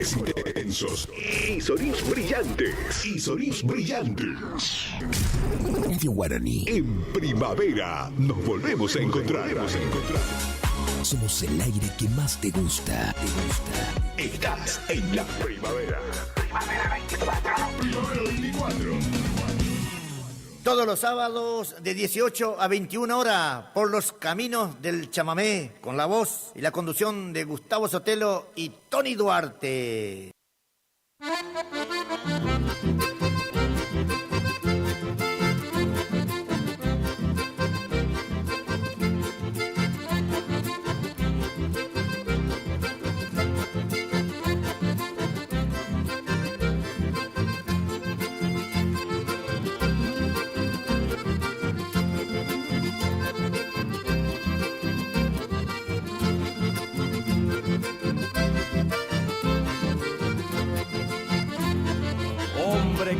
Intensos y sonidos brillantes. Radio Guaraní. En primavera nos volvemos a encontrar. Somos el aire que más te gusta. Estás en la primavera. Primavera 24. Primavera 24. Todos los sábados de 18 a 21 horas por los caminos del chamamé, con la voz y la conducción de Gustavo Sotelo y Tony Duarte.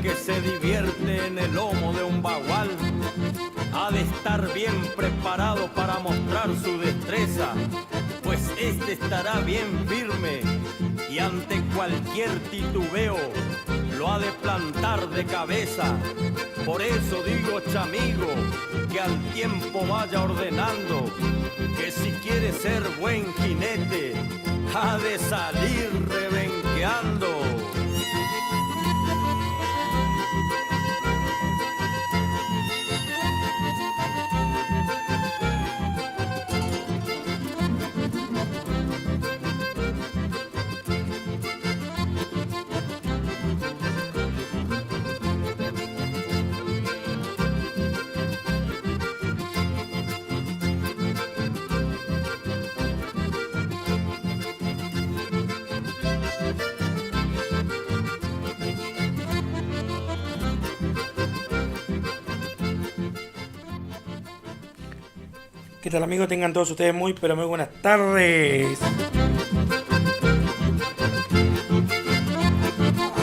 Que se divierte en el lomo de un bagual ha de estar bien preparado para mostrar su destreza, pues este estará bien firme y ante cualquier titubeo lo ha de plantar de cabeza. Por eso digo, chamigo, que al tiempo vaya ordenando que si quiere ser buen jinete ha de salir rebenqueando. ¿Qué tal, amigos? Tengan todos ustedes muy buenas tardes.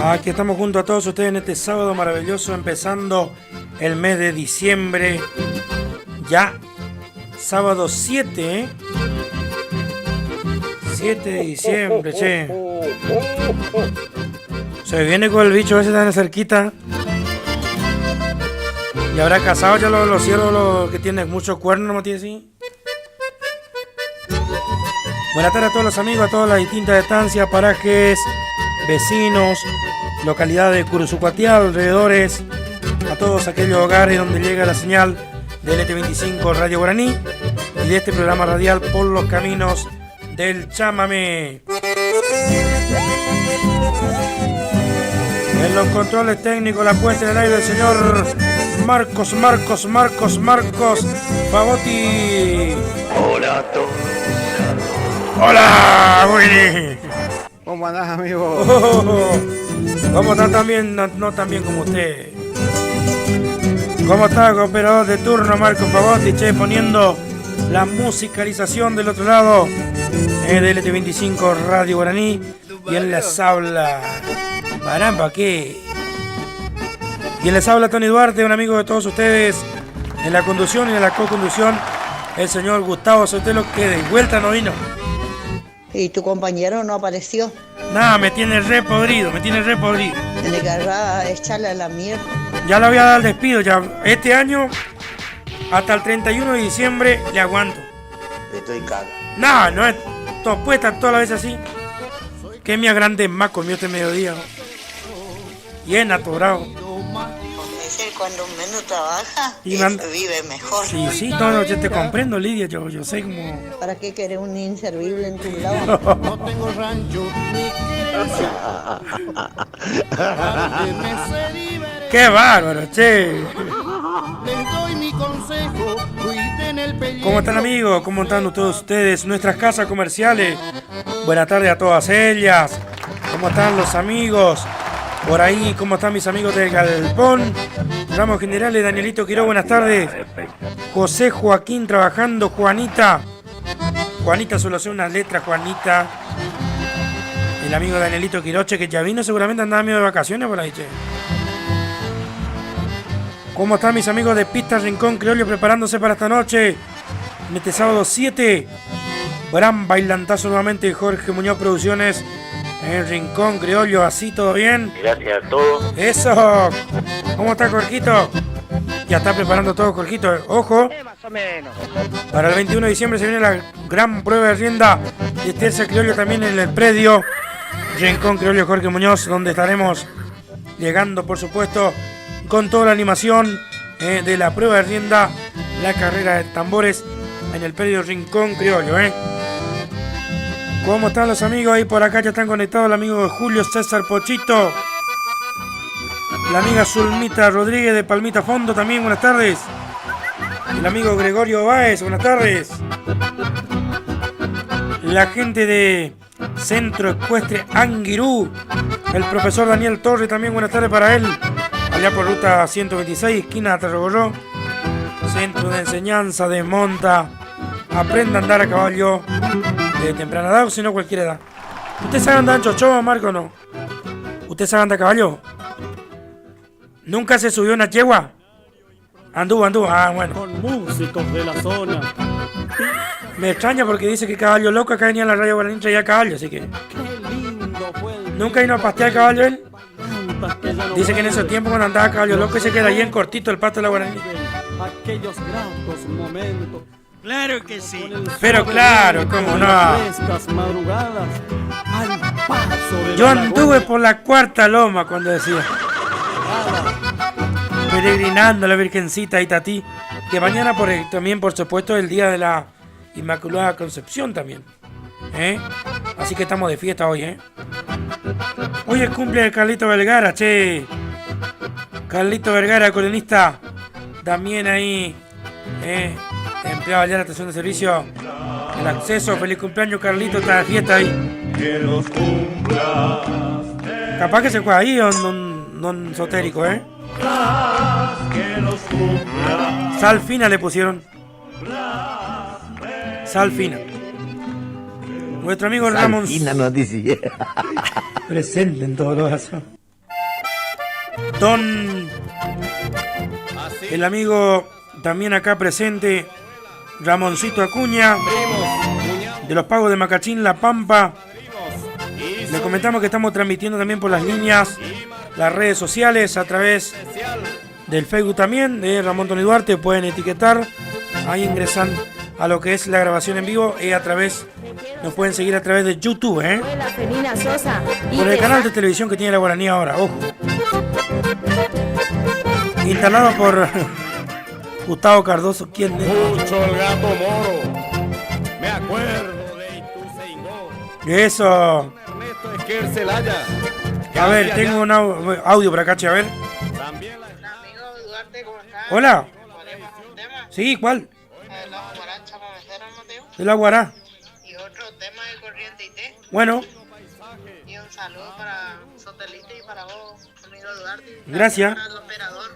Aquí estamos junto a todos ustedes en este sábado maravilloso, empezando el mes de diciembre. Ya sábado 7, ¿eh? 7 de diciembre, che. Se viene con el bicho ese tan cerquita. Y habrá cazado ya los cielos, los que tienen muchos cuernos, ¿no tiene así? Buenas tardes a todos los amigos, a todas las distintas estancias, parajes, vecinos, localidades de Curuzucuatiá, alrededores, a todos aquellos hogares donde llega la señal de LT25 Radio Guaraní y de este programa radial Por los Caminos del Chamamé. En los controles técnicos, la puesta en el aire del señor Marcos Pavotti. Hola a todos. Hola, Willy. ¿Cómo andás, amigo? ¿Cómo está también? No tan bien como usted. ¿Cómo está, operador de turno, Marcos Pavotti? Che, poniendo la musicalización del otro lado de LT25 Radio Guaraní. Y él les habla. Caramba, ¿qué? Y les habla Tony Duarte, un amigo de todos ustedes, en la conducción y en la co-conducción, el señor Gustavo Sotelo, que de vuelta no vino. ¿Y tu compañero no apareció? Nada, me tiene re podrido. Tiene que echarle a la mierda. Ya le voy a dar el despido, ya. Este año, hasta el 31 de diciembre, le aguanto. Estoy cagado. No es... Puede estar toda la vez así. Que me agrande más comió este mediodía. Bien atorado. Es el cuando menos trabaja, vive mejor. Sí, no, yo te comprendo, Lidia, yo sé cómo... ¿Para qué querés un inservible en tu lado? No tengo rancho ni ¡Qué bárbaro, che! les doy mi consejo, cuiden el pellejo. ¿Cómo están, amigos? ¿Cómo están todos ustedes? Nuestras casas comerciales. Buenas tardes a todas ellas. ¿Cómo están los amigos? Por ahí, ¿cómo están mis amigos del Galpón? Ramos Generales, Danielito Quiró, buenas tardes. José Joaquín trabajando, Juanita solo hace unas letras, Juanita. El amigo Danielito Quiroche, que ya vino, seguramente andaba medio de vacaciones por ahí, che. ¿Cómo están mis amigos de Pistas Rincón Criollo preparándose para esta noche? En este sábado 7, gran bailantazo nuevamente de Jorge Muñoz Producciones En Rincón Criollo, así todo bien. Gracias a todos. Eso. ¿Cómo está Jorgito? Ya está preparando todo Jorgito. Ojo. Más o menos. Para el 21 de diciembre se viene la gran prueba de rienda de Tercia Criollo también en el predio Rincón Criollo Jorge Muñoz, donde estaremos llegando, por supuesto, con toda la animación de la prueba de rienda, la carrera de tambores en el predio Rincón Criollo. ¿Cómo están los amigos ahí por acá? Ya están conectados el amigo Julio César Pochito, la amiga Zulmita Rodríguez de Palmita Fondo también, buenas tardes. El amigo Gregorio Báez, buenas tardes. La gente de Centro Ecuestre Anguirú, el profesor Daniel Torre también, buenas tardes para él. Allá por ruta 126, esquina Tarragorro. Centro de enseñanza de monta. Aprenda a andar a caballo de temprana edad o si no cualquier edad. ¿Usted sabe andar en chocho, Marco, o no? ¿Usted sabe andar a caballo? ¿Nunca se subió una yegua? Anduvo. Ah, bueno. Con músicos de la zona. Me extraña porque dice que caballo loco acá venía en la radio Guaraní traía caballo, así que... Qué lindo fue el... ¿Nunca vino a pastear caballo él? Tantas que ya no Dice que en ese tiempo cuando andaba caballo loco se queda ahí en cortito el pasto de la Guaraní. aquellos gratos momentos. Claro que sí. Pero claro, cómo no. Frescas madrugadas al paso de Yo la anduve laguna. por la cuarta loma cuando decía. Peregrinando a la Virgencita Itatí. Que mañana también, por supuesto, es el día de la Inmaculada Concepción también. Así que estamos de fiesta hoy, Hoy es cumple de Carlito Vergara, che. Carlito Vergara, colonista. También ahí, empleado allá en la estación de servicio. El acceso, feliz cumpleaños, Carlito, está de fiesta ahí. Capaz que se juega ahí, don esotérico, Sal fina le pusieron. Sal fina. Nuestro amigo Ramón. Presente en todos los casos. El amigo también acá presente, Ramoncito Acuña, de los Pagos de Macachín, La Pampa. Le comentamos que estamos transmitiendo también por las líneas, las redes sociales, a través del Facebook también, de Ramón Tony Duarte. Pueden etiquetar, ahí ingresan a lo que es la grabación en vivo y nos pueden seguir a través de YouTube, por el canal de televisión que tiene la Guaraní ahora, ojo. Instalado por Gustavo Cardoso, ¿quién es? Mucho el gato moro. Me acuerdo de Ituzaingó. Eso. Ernesto Esquer Celaya. A ver, tengo un audio por acá, che, a ver. También la... Amigo Duarte, ¿cómo estás? Hola. ¿Ponemos un tema? Sí, ¿cuál? La guaracha mamecera, Mateo. De la Guará. Y otro tema de corriente y té. Bueno, Y un saludo para Sotelito y para vos, amigo Duarte. Y Gracias. para el operador.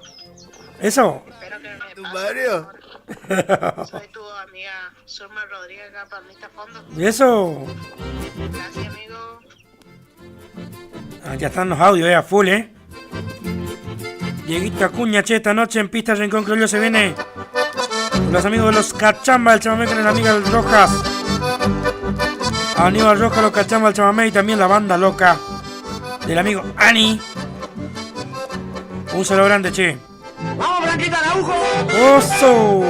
eso. Espero que me ¿Tu pase. Mario? Soy tu amiga Zulma Rodríguez, acá Palmita Fondo. Eso. Gracias, amigo. Ya están los audios, a full, Dieguito Acuña, che, esta noche en Pista Rincón Criollo se viene con los amigos de los Cachambas, el chamamé con el amigo Rojas. Aníbal Rojas, los Cachambas, el chamamé y también la banda loca del amigo Ani. Un saludo grande, che. ¡Vamos, Blanquita Araujo! ¡Oso!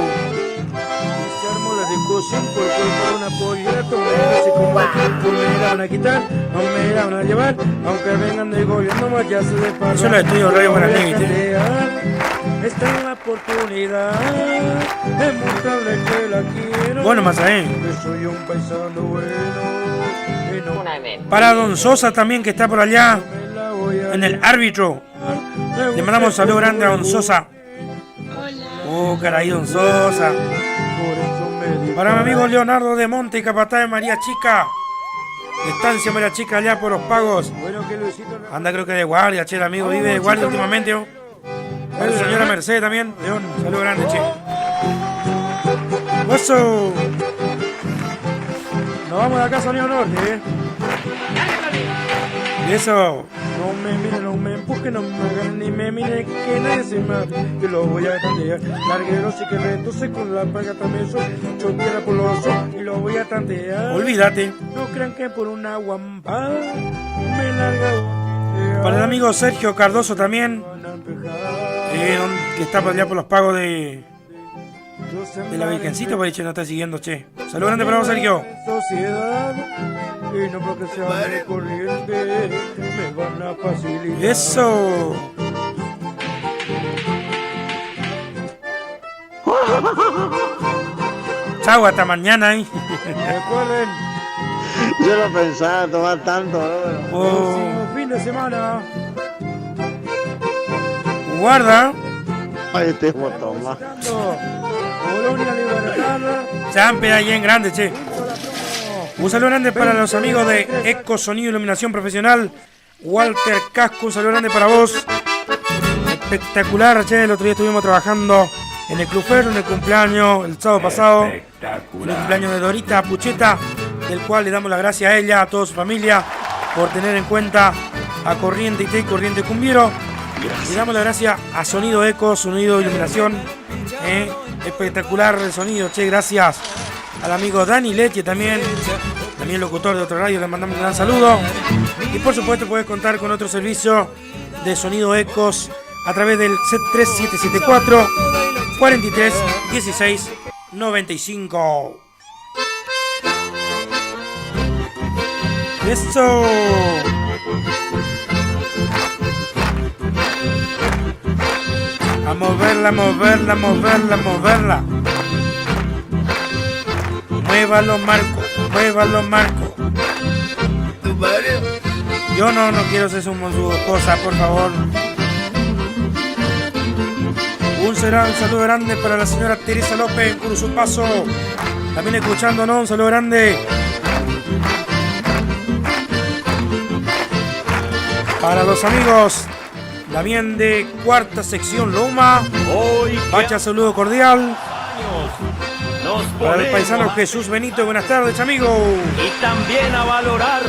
Se armó la discusión por culpa de una pollera tomera. Se combatió, me la van a quitar, no me la van a llevar. Aunque vengan del gobierno, más ya se les paga. Eso lo estudio Radio Guaraní, ¿viste? Esta es la oportunidad de mostrarle que la quiero. Bueno, más ahí. Que soy un paisano bueno. Que no Para Don Sosa también, que está por allá me la voy a en el árbitro. Le mandamos un saludo grande a Don Sosa. Oh, caray, Don Sosa. Por eso me di- Para mi amigo Leonardo de Monte y capataz de María Chica. Estancia María Chica allá por los Pagos. Bueno, que Luisito... Anda, creo que de guardia, che, el amigo vive de guardia últimamente. Para la señora Mercedes también. León, saludo grande, che. ¡Oso! Nos vamos de acá, Sonido Norte, Y eso. No me miren, no me empujen, no me hagan ni me miren, que nadie se me que lo voy a tantear. Largueros y que retos con la paga también soy. Yo quiero por los ojos y lo voy a tantear. Olvídate. No crean que por una guampa me larga. Para el amigo Sergio Cardoso también, que está por allá por los pagos de la Virgencita, por ahí no está siguiendo, che. Saludos grande para vos, Sergio. Sociedad, y no porque sea de corriente, me van a facilitar. Eso. Chau, hasta mañana, Recuerden, Yo no pensaba tomar tanto, próximo fin de semana. Guarda. Ay, este botón más. Colonia Libertad. Champe ahí en grande, che. Un saludo grande para los amigos de Eco Sonido Iluminación Profesional. Walter Casco, un saludo grande para vos. Espectacular, che. El otro día estuvimos trabajando en el Club Ferro, en el cumpleaños, el sábado pasado. En el cumpleaños de Dorita Pucheta, del cual le damos las gracias a ella, a toda su familia, por tener en cuenta a Corriente IT y Corriente Cumbiero. Le damos las gracias a Sonido Eco, Sonido Iluminación. Espectacular el sonido, che. Gracias al amigo Dani Leche también locutor de otra radio, le mandamos un gran saludo. Y por supuesto puedes contar con otro servicio de Sonido Ecos a través del 3774 43 16 95. Eso. A moverla, moverla, moverla, moverla. Muévalo, Marco. Muévalo, Marco. Yo no quiero ser su esposa, por favor. Un saludo grande para la señora Teresa López en Curuzupaso. También escuchándonos, un saludo grande. Para los amigos también de cuarta sección Loma. Pacha, saludo cordial. Para el paisano Jesús Benito, buenas tardes, amigo. Y también a valorar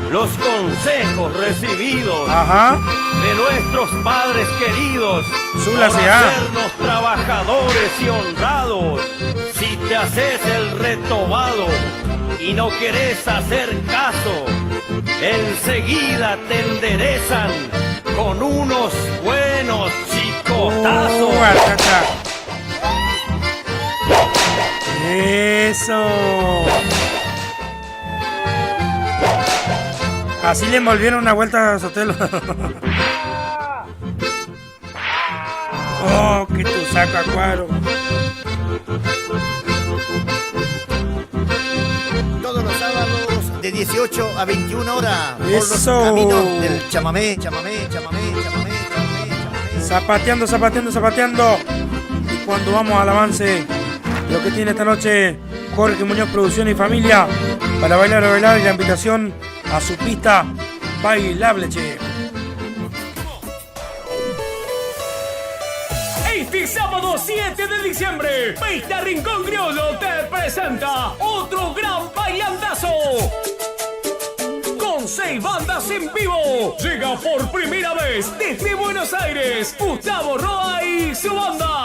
los consejos recibidos de nuestros padres queridos por hacernos trabajadores y honrados. Si te haces el retobado y no querés hacer caso, enseguida te enderezan con unos buenos chicotazos. Eso. Así le envolvieron una vuelta a Sotelo. Oh, que tu saco a cuadro. Todos los sábados de 18 a 21 horas por los Eso. caminos del chamamé, chamamé, chamamé, chamamé, chamamé. Zapateando, zapateando, zapateando. Y cuando vamos al avance, lo que tiene esta noche Jorge Muñoz Producción y Familia para bailar a bailar, y la invitación a su pista bailable, che. Este sábado 7 de diciembre, Pista Rincón Criollo te presenta otro gran bailandazo. Con 6 bandas en vivo. Llega por primera vez desde Buenos Aires Gustavo Roa y su banda.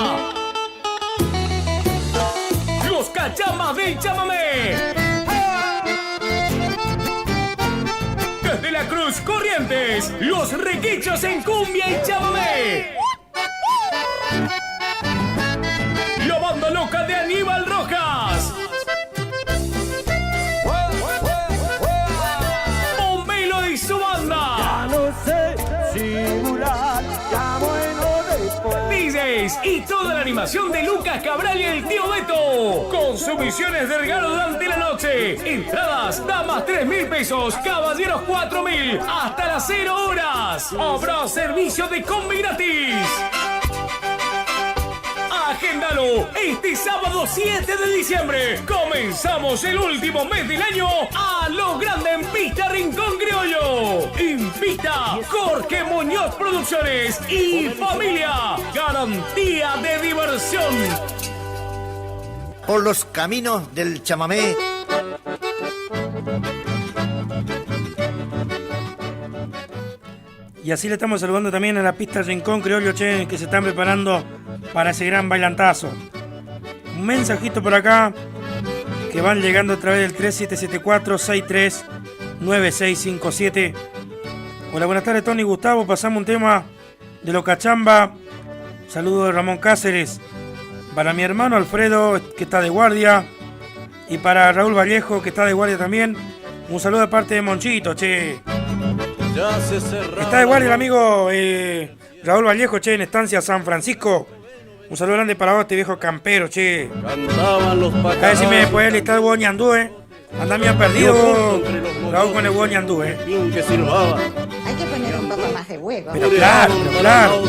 Los Cachamas del Chamamé. Desde La Cruz, Corrientes, Los Riquichos en cumbia y chamamé. La banda loca de Aníbal Rojas. Pomelo y su banda. Ya no sé simular, ya bueno después. DJs y toda la animación de Lucas Cabral y el tío Beto. Con sumisiones de regalo durante la noche. Entradas, damas 3.000 pesos, caballeros 4.000. Hasta las 0 horas. Habrá servicio de combi gratis. Agéndalo este sábado 7 de diciembre. Comenzamos el último mes del año a lo grande en Pista Rincón Criollo. Invita Jorge Muñoz Producciones y Familia. Garantía de diversión. Por los caminos del chamamé. Y así le estamos saludando también a la pista Rincón Criollo, che, que se están preparando para ese gran bailantazo. Un mensajito por acá que van llegando a través del 3774-639657 Hola, buenas tardes, Tony, Gustavo. Pasamos un tema de Los Cachamba. Saludos de Ramón Cáceres. Para mi hermano Alfredo, que está de guardia. Y para Raúl Vallejo, que está de guardia también. Un saludo de parte de Monchito, che. Está de guardia el amigo Raúl Vallejo, che, en Estancia San Francisco. Un saludo grande para vos, este viejo campero, che. A ver si me puedes listar el huevo ñandú, Anda, me ha perdido Raúl con el huevo ñandú, Hay que poner un poco más de huevo. Pero claro.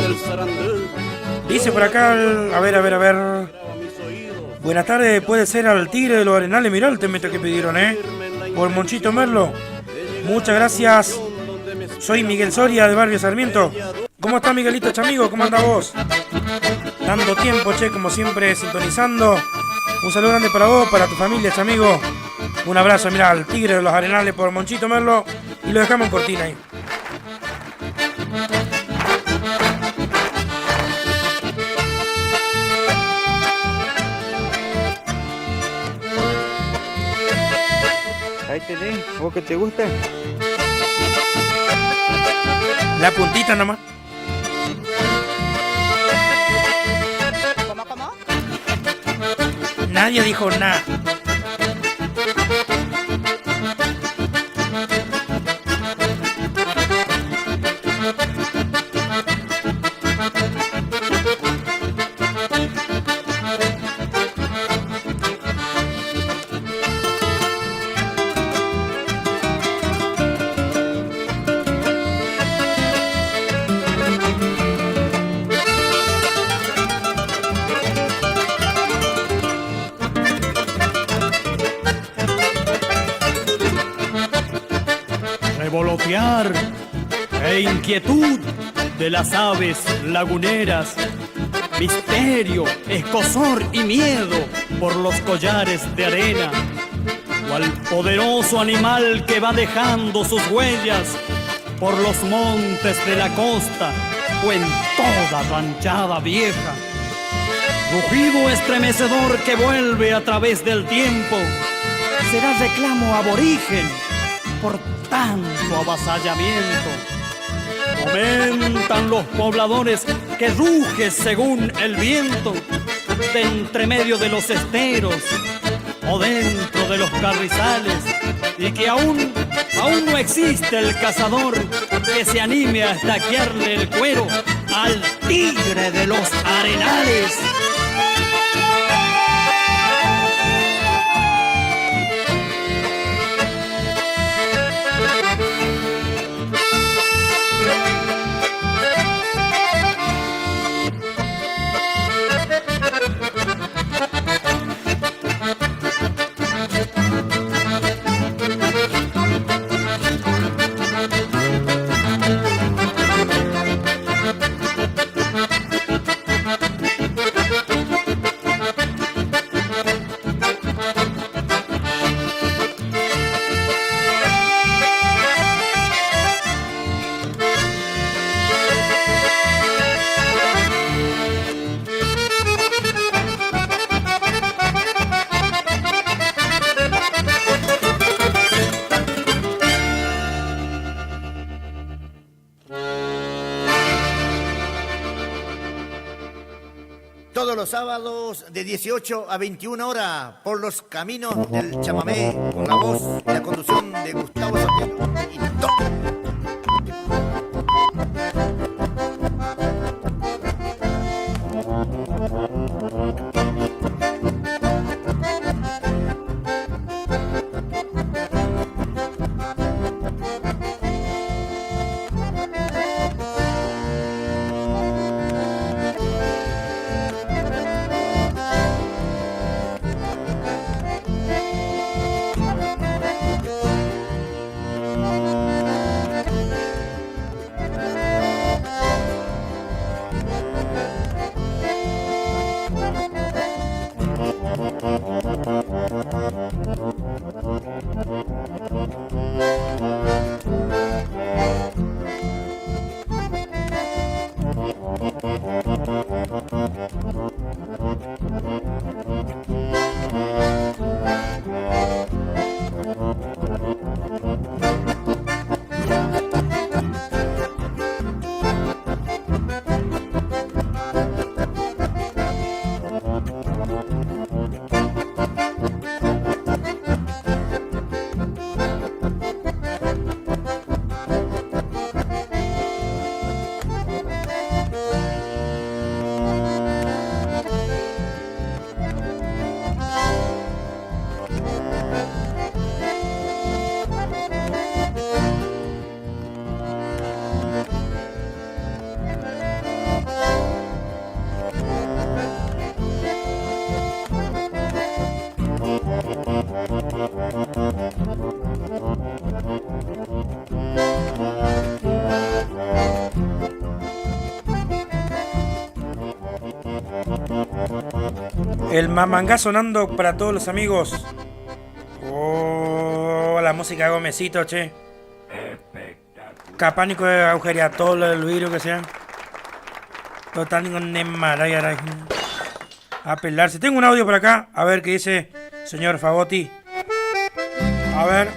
Dice por acá, a ver. Buenas tardes, puede ser al Tigre de los Arenales. Mirá el temete que pidieron, por Monchito Merlo. Muchas gracias. Soy Miguel Soria de Barrio Sarmiento. ¿Cómo está, Miguelito Chamigo? ¿Cómo anda vos? Dando tiempo, che, como siempre, sintonizando. Un saludo grande para vos, para tu familia, Chamigo. Un abrazo, mirá, al Tigre de los Arenales por Monchito Merlo. Y lo dejamos en cortina ahí. Ahí tenés, ¿vos que te gusta? La puntita nomás. ¿Cómo? Nadie dijo nada. Revolotear e inquietud de las aves laguneras, misterio, escozor y miedo por los collares de arena, cual poderoso animal que va dejando sus huellas por los montes de la costa o en toda ranchada vieja. Rugido estremecedor que vuelve a través del tiempo, será reclamo aborigen por tanto avasallamiento. Comentan los pobladores que ruge según el viento, de entre medio de los esteros o dentro de los carrizales, y que aún no existe el cazador que se anime a estaquearle el cuero al tigre de los arenales. Todos los sábados de 18 a 21 horas por los caminos del chamamé con la voz y la conducción de Gustavo Sotelo y Tony. El mamangá sonando para todos los amigos. Oh, la música de Gómezito, che. Capánico de agujería, todo lo del vidrio que sea. Total, ningún nemaraya. A pelarse. Tengo un audio por acá. A ver qué dice señor Favotti. A ver.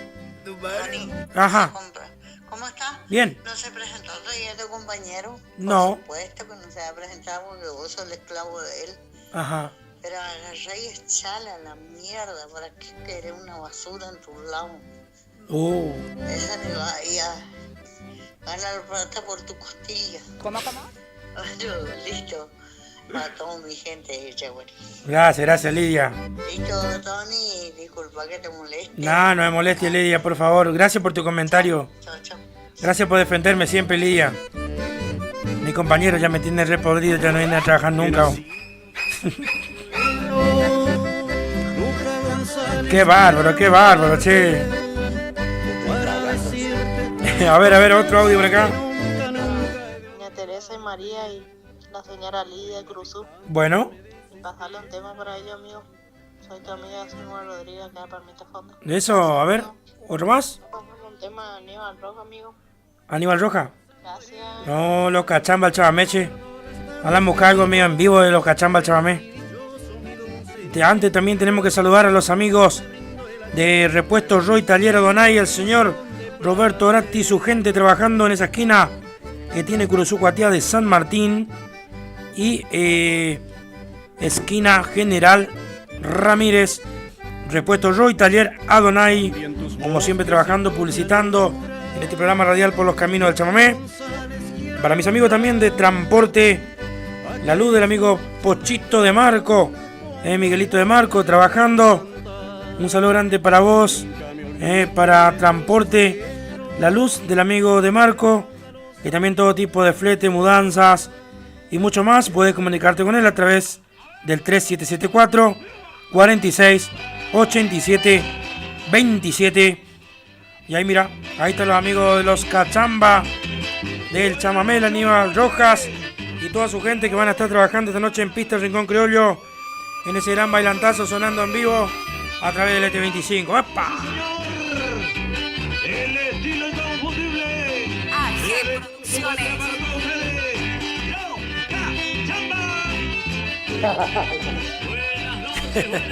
Ajá. ¿Cómo está? Bien. ¿No se presentó todavía tu compañero? No. Por supuesto que no se ha presentado porque vos sos el esclavo de él. Ajá. Pero agarrá y echala a la mierda. ¿Para qué querés una basura en tu lado? Esa le va a ir a ganar plata por tu costilla. ¿Cómo? Bueno, listo. Para toda mi gente de Chaguarí. Gracias, Lidia. Listo, Tony. Disculpa que te moleste. No me moleste, Lidia, por favor. Gracias por tu comentario. Chao. Gracias por defenderme siempre, Lidia. Mi compañero ya me tiene re podrido, ya no viene a trabajar nunca. Qué bárbaro, che. A ver, otro audio por acá. Doña Teresa y María y la señora Lidia Cruzú. Bueno. Y pasarle un tema para ellos, amigo. Soy tu amiga Simón Rodríguez, acá de Palmita Fondo. Eso, a ver, ¿otro más? Un tema de Aníbal Roja, amigo. ¿Aníbal Roja? Gracias. No, los cachamba al Chavameche. Hablan buscar algo mío en vivo de los cachamba al Chavamé. Antes también tenemos que saludar a los amigos de Repuesto Roy Tallera Donay, el señor Roberto Oratti y su gente trabajando en esa esquina que tiene Curuzú Cuatiá de San Martín y esquina General Ramírez. Repuesto Roy Taller Adonai, como siempre trabajando, publicitando en este programa radial por los caminos del chamamé. Para mis amigos también de Transporte La Luz, del amigo Pochito de Marco, Miguelito de Marco, trabajando. Un saludo grande para vos, para Transporte La Luz, del amigo de Marco, y también todo tipo de flete, mudanzas y mucho más. Puedes comunicarte con él a través del 3774 46 87 27. Y ahí mira, ahí están los amigos de los Cachamba del Chamamé, el Aníbal Rojas y toda su gente que van a estar trabajando esta noche en Pista Rincón Criollo, en ese gran bailantazo sonando en vivo a través del ET25. ¡Epa! El estilo inconfundible. AG Producciones. Buenas noches, familia.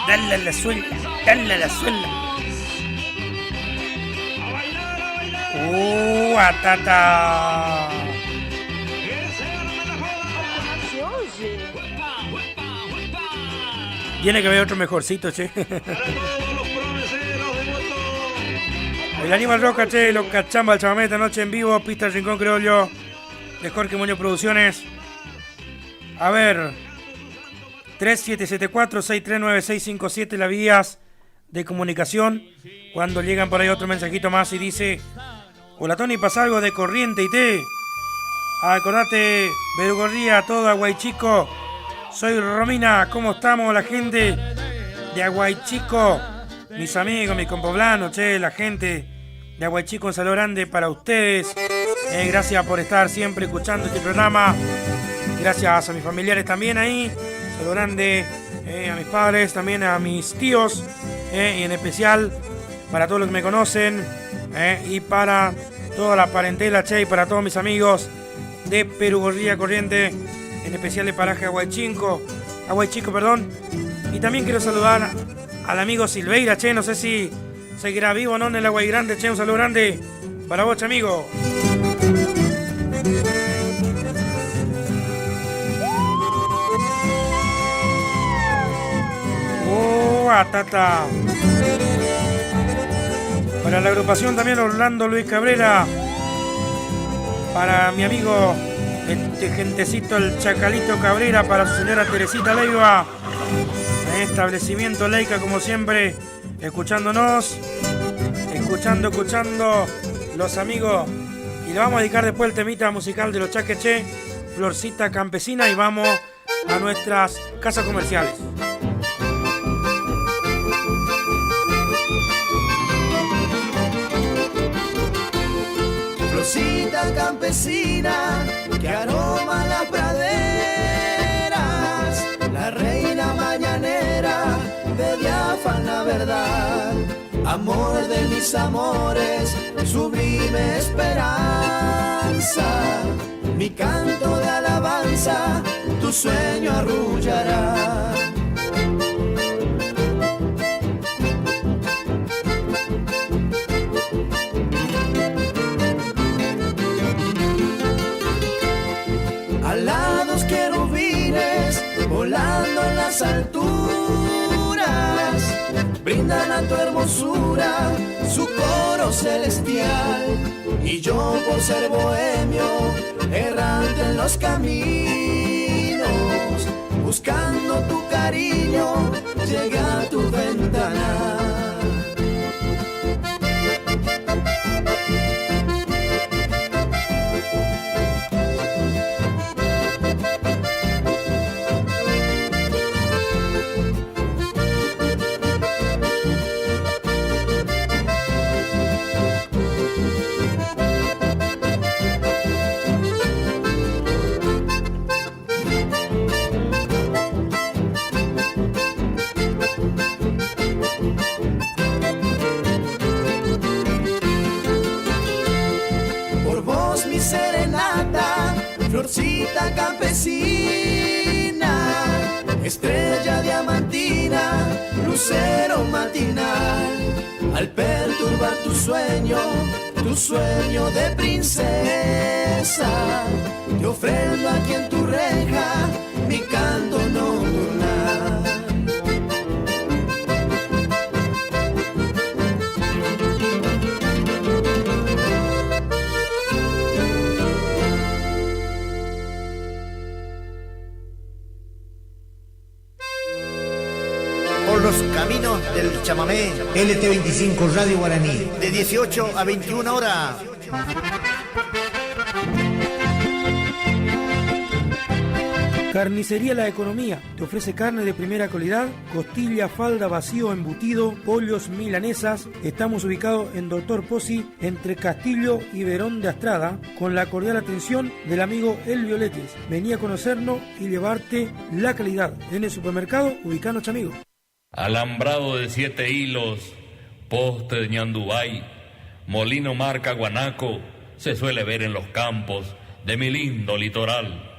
Dale la suela, dale la suela. A bailar. Atata. Tiene que haber otro mejorcito, che. El Aníbal Roca, che, los Cachamba, el Chamamé, esta noche en vivo, Pista del Rincón Criollo, de Jorge Muñoz Producciones. A ver, 3774-639657, las vías de comunicación. Cuando llegan por ahí otro mensajito más y dice: hola Tony, pasa algo de corriente y té. Acordate, Berugorría, todo Aguaychico. Soy Romina, ¿cómo estamos la gente de Aguaychico? Mis amigos, mis compoblanos, che, la gente de Aguaychico, un saludo grande para ustedes. Gracias por estar siempre escuchando este programa. Gracias a mis familiares también ahí. Un saludo grande a mis padres, también a mis tíos. Y en especial para todos los que me conocen. Y para toda la parentela, che, y para todos mis amigos de Perugorría Corriente. En especial de paraje Aguaychico, perdón. Y también quiero saludar al amigo Silveira, che, no sé si seguirá vivo o no en el Aguay Grande, che, un saludo grande para vos, che, amigo. Atata. Para la agrupación también Orlando Luis Cabrera. Para mi amigo este gentecito, el Chacalito Cabrera, para su señora Teresita Leiva, establecimiento Leica, como siempre, escuchándonos, escuchando los amigos. Y le vamos a dedicar después el temita musical de los Chaqueché, Florcita Campesina, y vamos a nuestras casas comerciales. Florcita campesina que aroma la pradera, de diáfana la verdad, amor de mis amores, sublime esperanza, mi canto de alabanza, tu sueño arrullará. Alados querubines volando en las alturas, brindan a tu hermosura su coro celestial. Y yo por ser bohemio, errante en los caminos, buscando tu cariño, llegué a tu ventana. Florcita campesina, estrella diamantina, lucero matinal, al perturbar tu sueño de princesa, te ofrendo aquí en tu reja mi canto nocturnal. Por los caminos del chamamé, LT25 Radio Guaraní, de 18 a 21 horas. Carnicería La Economía te ofrece carne de primera calidad, costilla, falda, vacío, embutido, pollos, milanesas. Estamos ubicados en Doctor Pozzi, entre Castillo y Verón de Astrada, con la cordial atención del amigo El Violetes. Vení a conocernos y llevarte la calidad. En el supermercado, ubicanos, amigo. Alambrado de 7 hilos, poste de ñandubay, molino marca guanaco, se suele ver en los campos de mi lindo litoral.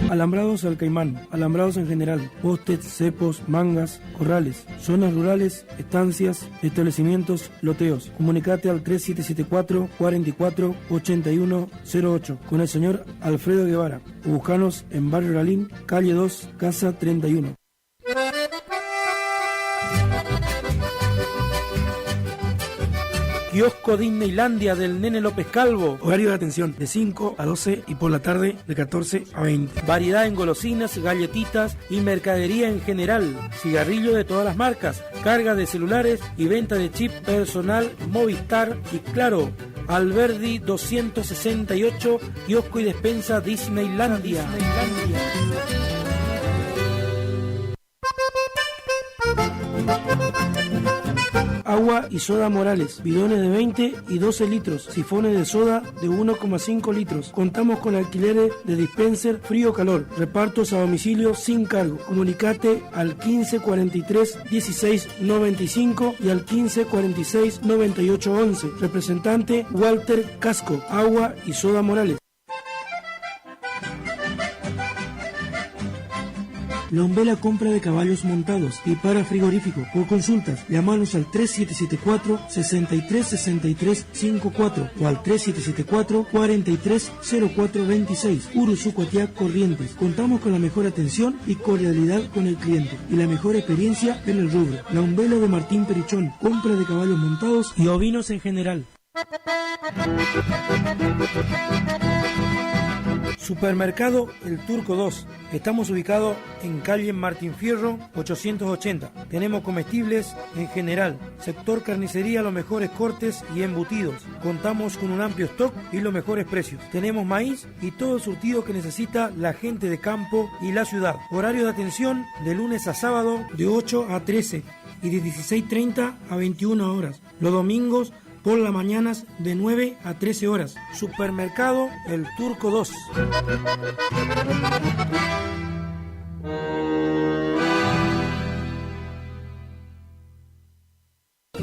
Alambrados al caimán, alambrados en general, postes, cepos, mangas, corrales, zonas rurales, estancias, establecimientos, loteos. Comunicate al 3774 44 81 08 con el señor Alfredo Guevara o buscanos en Barrio Ralín, calle 2, casa 31. Kiosco Disneylandia del Nene López Calvo. Horario de atención de 5 a 12 y por la tarde de 14 a 20. Variedad en golosinas, galletitas y mercadería en general. Cigarrillo de todas las marcas. Carga de celulares y venta de chip personal Movistar y Claro. Alberdi 268, kiosco y despensa Disneylandia. Agua y soda Morales, bidones de 20 y 12 litros, sifones de soda de 1,5 litros. Contamos con alquileres de dispenser frío-calor, repartos a domicilio sin cargo. Comunicate al 1543 1695 y al 1546 9811. Representante Walter Casco, Agua y soda Morales. La Umbela compra de caballos montados y para frigorífico. Por consultas, llámanos al 3774 636354 o al 3774 430426. Uruzucuatiá Corrientes. Contamos con la mejor atención y cordialidad con el cliente y la mejor experiencia en el rubro. La Umbela de Martín Perichón, compra de caballos montados y ovinos en general. Supermercado El Turco 2. Estamos ubicados en calle Martín Fierro 880. Tenemos comestibles en general. Sector carnicería, los mejores cortes y embutidos. Contamos con un amplio stock y los mejores precios. Tenemos maíz y todo el surtido que necesita la gente de campo y la ciudad. Horario de atención de lunes a sábado de 8 a 13 y de 16:30 a 21 horas. Los domingos por las mañanas de 9 a 13 horas. Supermercado El Turco 2.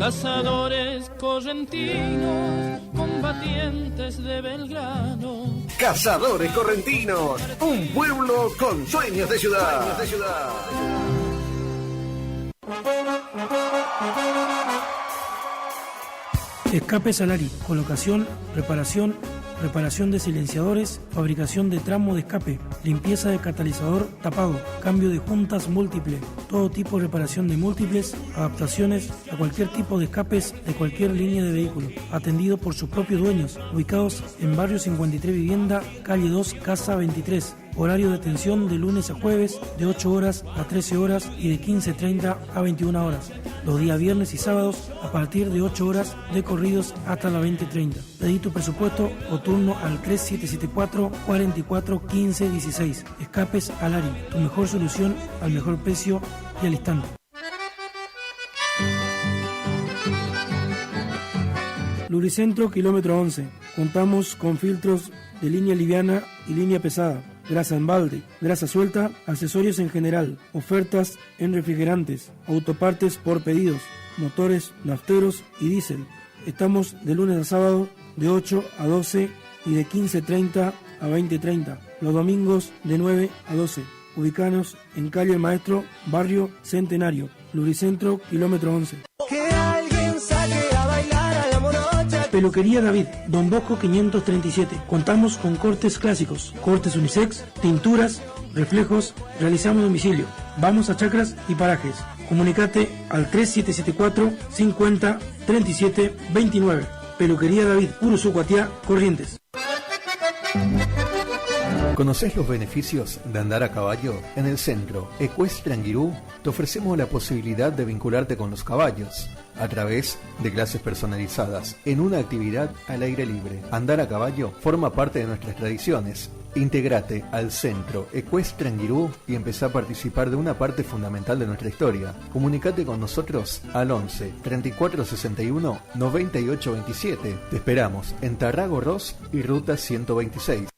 cazadores correntinos, combatientes de Belgrano. Cazadores Correntinos, un pueblo con sueños de ciudad. Escape Salari, colocación, reparación de silenciadores, fabricación de tramo de escape, limpieza de catalizador tapado, cambio de juntas múltiple, todo tipo de reparación de múltiples, adaptaciones a cualquier tipo de escapes de cualquier línea de vehículo, atendido por sus propios dueños, ubicados en Barrio 53 Vivienda, calle 2, Casa 23. Horario de atención de lunes a jueves de 8 horas a 13 horas y de 15:30 a 21 horas. Los días viernes y sábados a partir de 8 horas de corridos hasta las 20:30. Pedí tu presupuesto o turno al 3774 44 15 16. Escapes Alari, tu mejor solución al mejor precio y al instante. Lubricentro kilómetro 11. Contamos con filtros de línea liviana y línea pesada, grasa en balde, grasa suelta, accesorios en general, ofertas en refrigerantes, autopartes por pedidos, motores, nafteros y diésel. Estamos de lunes a sábado de 8 a 12 y de 15:30 a 20:30. Los domingos de 9 a 12. Ubicanos en calle El Maestro, barrio Centenario, Lubricentro kilómetro 11. Que alguien saque a bailar a la morocha. Peluquería David, Don Bosco 537. Contamos con cortes clásicos, cortes unisex, tinturas, reflejos, realizamos domicilio. Vamos a chacras y parajes. Comunicate al 3774 50 37 29. Peluquería David, Uruzucuatiá, Corrientes. ¿Conocés los beneficios de andar a caballo? En el centro Ecuestre Anguirú te ofrecemos la posibilidad de vincularte con los caballos a través de clases personalizadas en una actividad al aire libre. Andar a caballo forma parte de nuestras tradiciones. Intégrate al centro Ecuestre Anguirú y empezá a participar de una parte fundamental de nuestra historia. Comunicate con nosotros al 11 34 61 98 27. Te esperamos en Tarrago Ross y Ruta 126.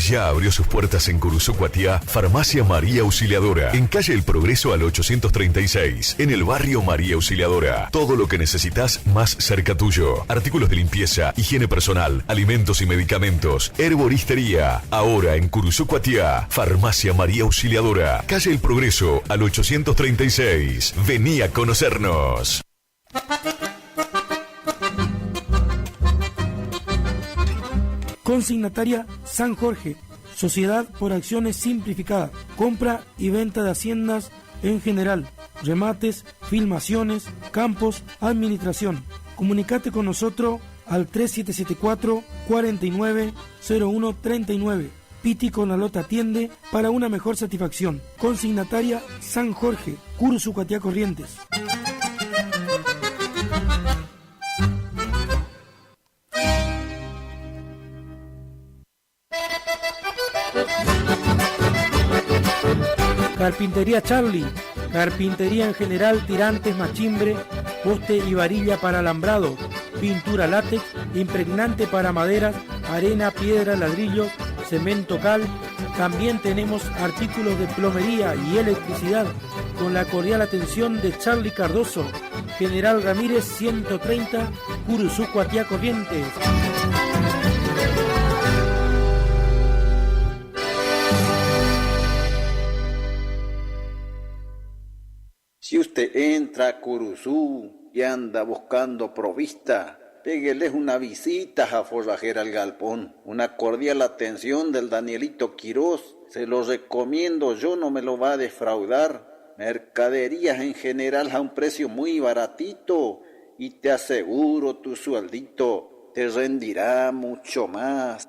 Ya abrió sus puertas en Curuzucuatiá, Farmacia María Auxiliadora, en calle El Progreso al 836, en el barrio María Auxiliadora. Todo lo que necesitas más cerca tuyo. Artículos de limpieza, higiene personal, alimentos y medicamentos, herboristería. Ahora en Curuzucuatiá, Farmacia María Auxiliadora, calle El Progreso al 836. Vení a conocernos. Consignataria San Jorge, Sociedad por Acciones Simplificada, compra y venta de haciendas en general, remates, filmaciones, campos, administración. Comunicate con nosotros al 3774 49 01 39. Piti Conalota atiende para una mejor satisfacción. Consignataria San Jorge, Curuzucuatiá, Corrientes. Carpintería Charlie, carpintería en general, tirantes, machimbre, poste y varilla para alambrado, pintura látex, impregnante para maderas, arena, piedra, ladrillo, cemento, cal. También tenemos artículos de plomería y electricidad con la cordial atención de Charlie Cardoso, General Ramírez 130, Curuzucuatiá, Corrientes. Si usted entra a Curuzú y anda buscando provista, pégueles una visita a Forrajera al Galpón. Una cordial atención del Danielito Quirós. Se lo recomiendo, yo no me lo va a defraudar. Mercaderías en general a un precio muy baratito. Y te aseguro, tu sueldito te rendirá mucho más.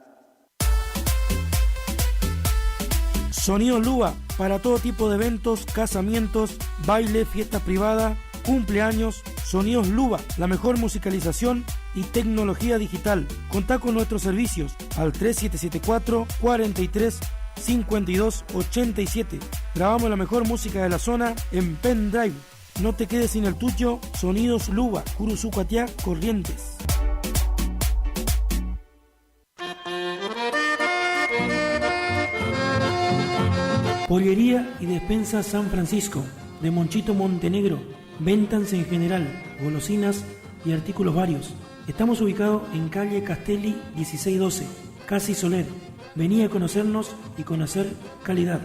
Sonido Luba, para todo tipo de eventos, casamientos, baile, fiesta privada, cumpleaños. Sonidos Luba, la mejor musicalización y tecnología digital. Contá con nuestros servicios al 3774 43 52 87. Grabamos la mejor música de la zona en pendrive. No te quedes sin el tuyo. Sonidos Luba, Curuzucuatiá, Corrientes. Pollería y despensa San Francisco, de Monchito Montenegro, Ventas en general, golosinas y artículos varios. Estamos ubicados en calle Castelli 1612, Casi Soler. Vení a conocernos y conocer calidad.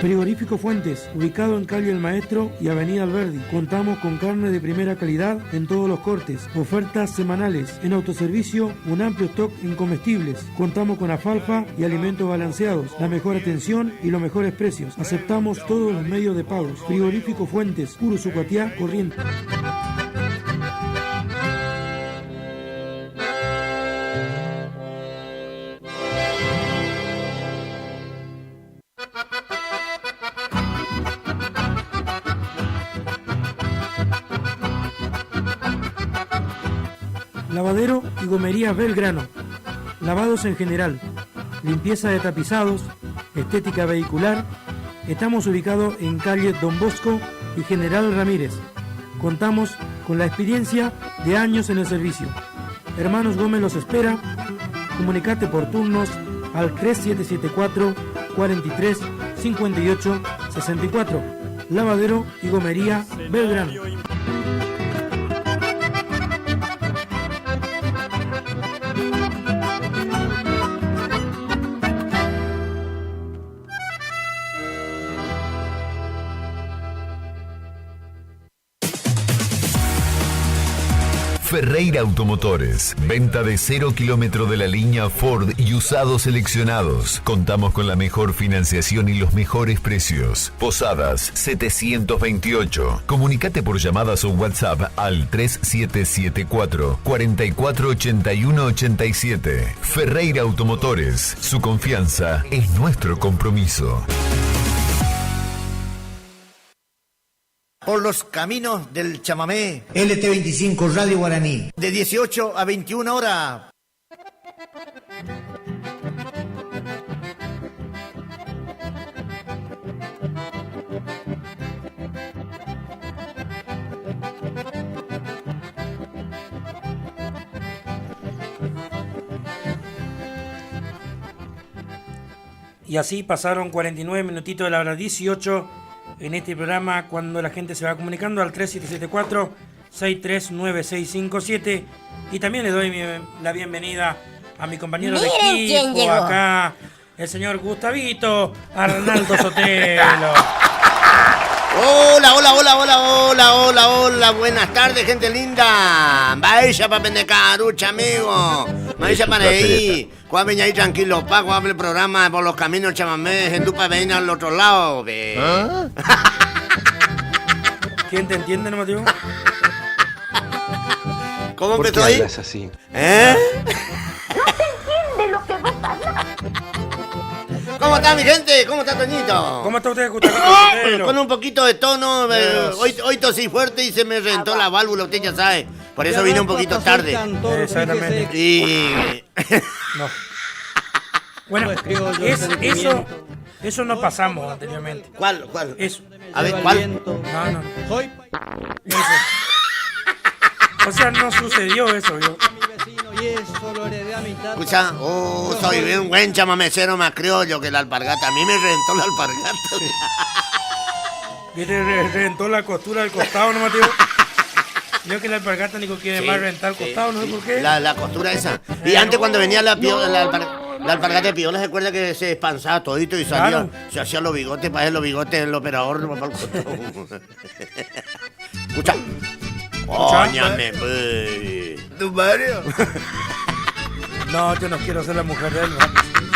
Frigorífico Fuentes, ubicado en calle El Maestro y avenida Alberdi. Contamos con carne de primera calidad en todos los cortes, ofertas semanales. En autoservicio, un amplio stock en comestibles. Contamos con alfalfa y alimentos balanceados, la mejor atención y los mejores precios. Aceptamos todos los medios de pagos. Frigorífico Fuentes, Uruzucuatiá, Corrientes. Lavadero y gomería Belgrano. Lavados en general. Limpieza de tapizados. Estética vehicular. Estamos ubicados en calle Don Bosco y General Ramírez. Contamos con la experiencia de años en el servicio. Hermanos Gómez los espera. Comunicate por turnos al 3774 43 58 64. Lavadero y gomería Belgrano. Ferreira Automotores. Venta de 0 kilómetro de la línea Ford y usados seleccionados. Contamos con la mejor financiación y los mejores precios. Posadas 728. Comunicate por llamadas o WhatsApp al 3774 448187. Ferreira Automotores. Su confianza es nuestro compromiso. Por los caminos del chamamé. LT25 Radio Guaraní. De 18 a 21 horas. Y así pasaron 49 minutitos de la hora 18 en este programa, cuando la gente se va comunicando al 3774-639657. Y también le doy la bienvenida a mi compañero de equipo acá, el señor Gustavito Arnaldo Sotelo. Hola, buenas tardes, gente linda. Vaya para pendecarucha, amigo. Vaya para ahí. Cuando venía ahí tranquilo, Paco, abre el programa por los caminos chamamés, en Dupa venir al otro lado, ve. ¿Ah? ¿Quién te entiende, no, Mateo? ¿Cómo empezó ahí? ¿Por qué hablas así? ¿Eh? No se entiende lo que vos hablas. ¿Cómo está mi gente? ¿Cómo está Toñito? ¿Cómo está usted, Gustavo? Con un poquito de tono. Hoy tosí fuerte y se me reventó la válvula, usted ya sabe. Por eso vine un poquito tarde. Exactamente. Y... No. Bueno, eso no pasamos anteriormente. ¿Cuál? Eso. A ver, ¿cuál? No. Eso. O sea, no sucedió eso, yo. Y eso lo heredé a mitad. Escucha, soy bien buen chamamecero más criollo que la alpargata. A mí me reventó la alpargata. ¿Y te reventó la costura del costado, no, Mateo? Yo que la alpargata ni quiere más reventar el costado, no sé por qué. La costura esa. Y antes cuando venía la alpargata de piola, se acuerda que se espansaba todito y salía, claro. Se hacía los bigotes, para los bigotes del operador. Para el costado. Escucha. Óñame, pues. ¿Tu Mario? No, yo no quiero ser la mujer de él,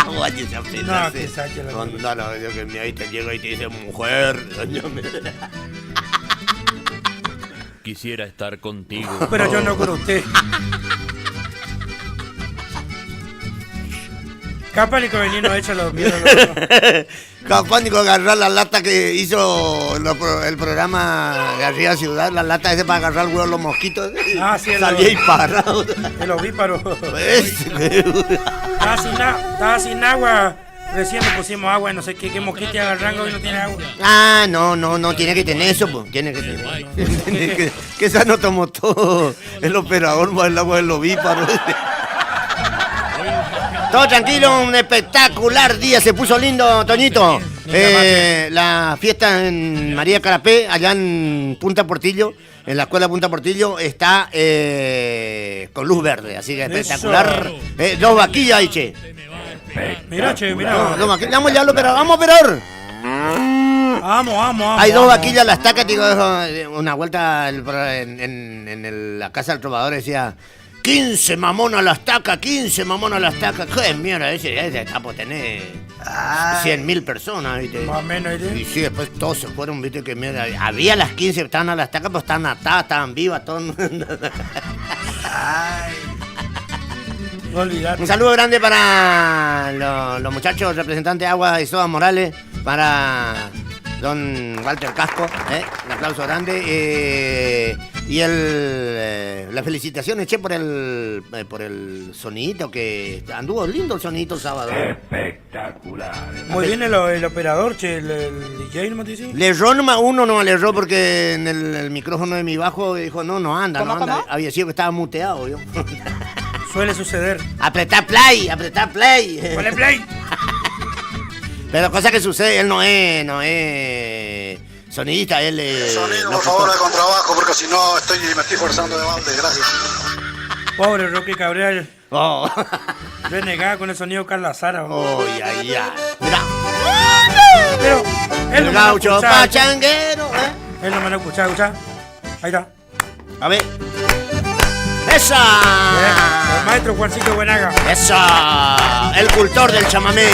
¿no? Oye, se no, que saque la no, yo que ahí te llego y te dice mujer. Quisiera estar contigo. Pero yo no con usted. Capánico venino hecho los miedos. Capánico agarrar la lata que hizo el programa de arriba Ciudad, la lata ese para agarrar el huevo de los mosquitos. Ah, sí, salía disparado. El ovíparo. Estaba sin agua Recién le pusimos agua y no sé qué mosquite agarrando y no tiene agua. Ah, no, tiene que tener eso, pues. Tiene que tener. que esa no tomó todo. El operador va el agua del ovíparo. Todo tranquilo, un espectacular día, se puso lindo, Toñito. La fiesta en María Carapé, allá en Punta Portillo, en la escuela Punta Portillo, está con luz verde, así que espectacular. 2 vaquillas ahí, che. Mira, che, mira. Vamos ya al operador, vamos, operador. Vamos. Hay 2 vaquillas, la estaca, digo, una vuelta en la casa del trovador decía... 15 mamonas a la estaca, 15 mamonas a la estaca. ¿Qué mierda? Ese está por tener 100.000 personas, ¿viste? Más o menos, ¿viste? Y sí, después todos se fueron, ¿viste? Que mierda. Había las 15 que estaban a la estaca, pues estaban atadas, estaban vivas, todos. No olvidar. Un saludo grande para los muchachos representantes de Agua y Soda Morales, para don Walter Casco, un aplauso grande. Y las felicitaciones, che, por el sonidito, que anduvo lindo el sonidito el sábado. Espectacular. Muy bien el operador, che, el DJ, ¿no te dice? Le erró nomás uno, no le erró porque en el micrófono de mi bajo dijo, no anda. Había sido que estaba muteado, yo. Suele suceder. Apretar play. Ponle play. Pero cosa que sucede, él no es sonidista, él es... Sonido, por favor, de contrabajo, porque si no me estoy forzando de balde, gracias. Pobre Roque Cabral. Oh. Renegada con el sonido Carla Sara. Oh, ya. Mira. Pero él el gaucho pachanguero, Él no me lo escucha. Ahí está. A ver. ¡Esa! El maestro Juancito Buenaga. ¡Esa! El cultor del chamamé.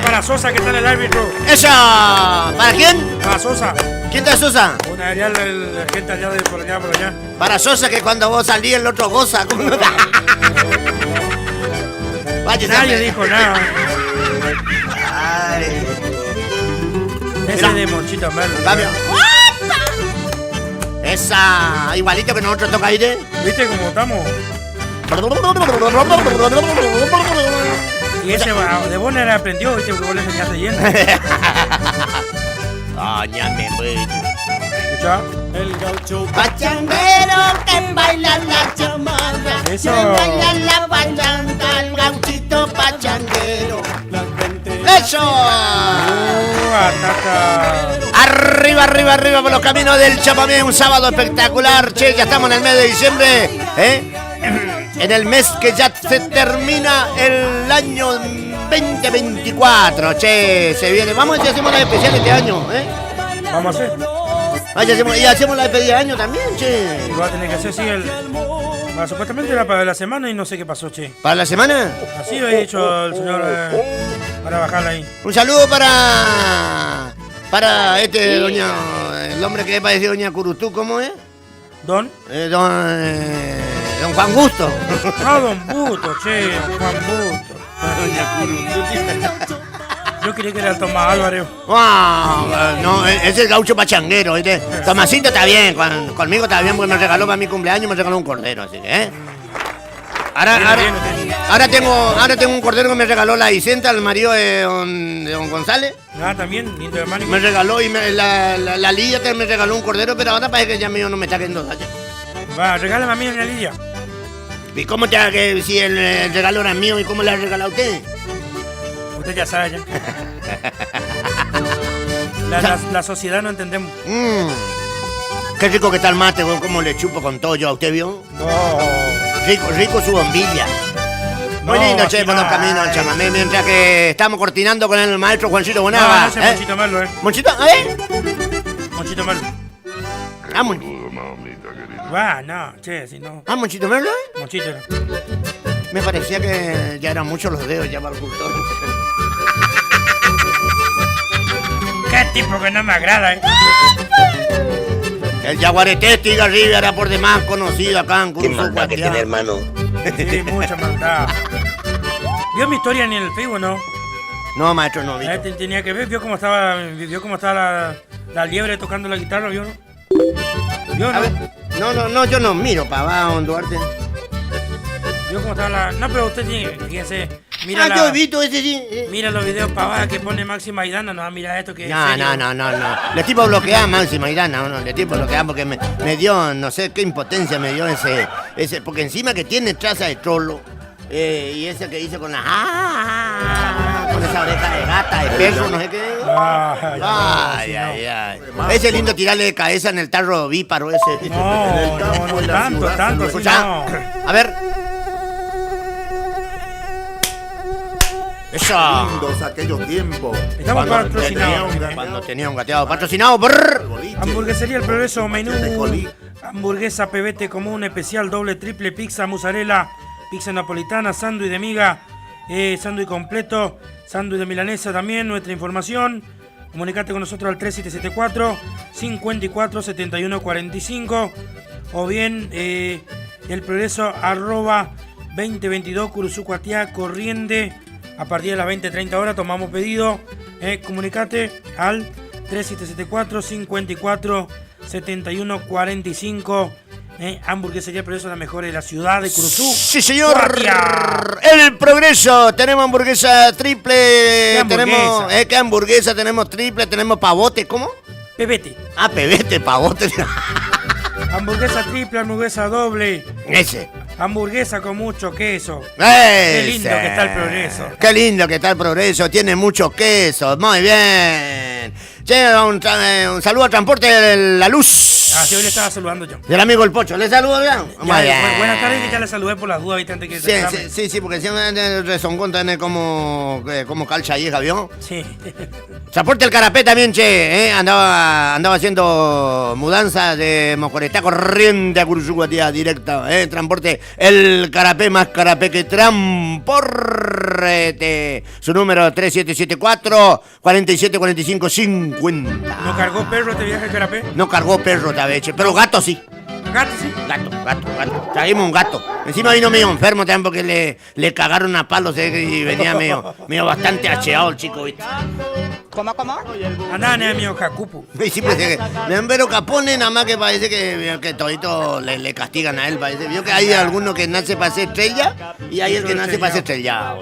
Para Sosa, que está en el árbitro. ¡Esa! ¿Para quién? Para Sosa. ¿Quién está Sosa? Una allá, la gente allá de por allá. Para Sosa, que cuando vos salís el otro goza. Vaya, nadie dijo nada. Ay. Ese de Monchito Merlo. Esa, igualito que nosotros toca aire. ¿Viste cómo estamos? Y ese de Bonner aprendió, viste, porque vos le enseñaste yendo. Doñame, pues. ¿Escuchá? El gaucho pachanguero que baila la chamarra. Eso. Que baila la pachanga, el gauchito pachanguero. ¡Eso! Arriba por los caminos del chamamé, un sábado espectacular, che, ya estamos en el mes de diciembre, en el mes que ya se termina el año 2024, che, se viene, vamos a ver si hacemos la especial este año, Vamos a hacer. Y hacemos la despedida de año también, che. Y va a tener que hacer, sí, supuestamente era para la semana y no sé qué pasó, che. ¿Para la semana? Así lo he dicho el señor para bajarla ahí. Un saludo para doña, el hombre que parece doña Curutú, ¿cómo es? ¿Don? Don Juan Gusto. Ah, don Busto, che, Juan Busto. Doña Curutú. Yo quería que era Tomás Álvarez. No, es el gaucho pachanguero, ¿viste? Tomasito está bien, conmigo está bien porque me regaló para mi cumpleaños, me regaló un cordero, así que, Ahora tengo un cordero que me regaló la Vicenta, el marido de don González. También, lindo de mano. Me regaló y la Lidia que me regaló un cordero, pero ahora parece que ya mío no me está quedando daño. Va, regálame a mí una Lidia. ¿Y cómo te que si el regalo era mío y cómo le ha regalado a usted? Usted ya sabe ya. La sociedad no entendemos. Qué rico que está el mate, cómo le chupo con todo yo, ¿usted vio? No. Rico su bombilla. Muy lindo, che, por los caminos del chamamé, mientras que estamos cortinando con el maestro Juancito Buenaga. No, Monchito Merlo, ¿Monchito? A ver. Monchito Merlo. No, che, si no. ¿Monchito Merlo? Monchito. Me parecía que ya eran muchos los dedos ya para el cultor. Qué tipo que no me agrada, El Yaguareté Tigarribe era por demás conocido acá en Curuzú. Qué maldad que tiene, hermano. Sí, mucha maldad. ¿Vio mi historia en el Facebook, no? No, maestro, no vi. Tenía que ver, vio cómo estaba la liebre tocando la guitarra, ¿vio no? ¿Vio no? No, yo no miro para abajo, Duarte. ¿Vio cómo estaba la...? No, pero usted tiene, fíjense, Mira yo he visto ese sí. Mira los videos pavadas que pone Maxi Maidana, no, mira esto que No. Le tipo bloquear Maxi Maidana, no, le tipo bloquear porque me dio, no sé qué impotencia me dio ese, porque encima que tiene traza de trolo, y ese que hizo con la con esa oreja de gata, de perro, no sé qué. Ay. Ese lindo tirarle de cabeza en el tarro bíparo ese. No, tanto, Escucha, no. a ver. Eso. Lindos aquellos tiempos. Estamos patrocinados. Cuando tenía un gateado patrocinado por Hamburguesería El Progreso, menú hamburguesa pebete común, especial, doble, triple, pizza, mozzarella, pizza napolitana, sándwich de miga, sándwich completo, sándwich de milanesa también. Nuestra información, comunicate con nosotros al 3774 54 71 45 o bien El Progreso @2022 Curuzucuatiá, Corriente. A partir de las 20:30 horas tomamos pedido. Comunicate al 3774 54 71 45. Hamburguesería El Progreso, la mejor de la ciudad de Curuzú. Sí, señor. Guatia. El Progreso. Tenemos hamburguesa triple. ¿Qué hamburguesa? ¿Qué hamburguesa? Tenemos triple, tenemos pavote. ¿Cómo? Pebete. Pebete, pavote. Hamburguesa triple, hamburguesa doble. Ese. Hamburguesa con mucho queso. Qué lindo que está El Progreso. Qué lindo que está El Progreso. Tiene mucho queso. Muy bien. Che, un saludo al transporte de la luz. Sí, hoy le estaba saludando yo. Del amigo El Pocho. ¿Le saludo ya? Buenas tardes, que ya le saludé por las dudas, ¿viste? Antes que Sí, porque siempre rezongón tiene como calcha hija, ¿vio? Sí. Transporte El Carapé también, che, andaba haciendo mudanza de Mocoretá Corriente a Curuzucuatiá directa, transporte El Carapé, más carapé que transporte. Su número 3774 4745 50. ¿No cargó perro este viaje El Carapé? No cargó perro, tabeche, pero gato sí. ¿Gato sí? Gato. Trajimos un gato. Encima vino medio enfermo también porque le cagaron a palos y venía medio bastante acheado el chico, ¿viste? ¿Cómo? Andaba medio jacupu. Y sí, pues, me han pero capone, nada más que parece que todito le castigan a él, parece. Vio que hay alguno que nace para ser estrella y hay el que nace para ser estrellado.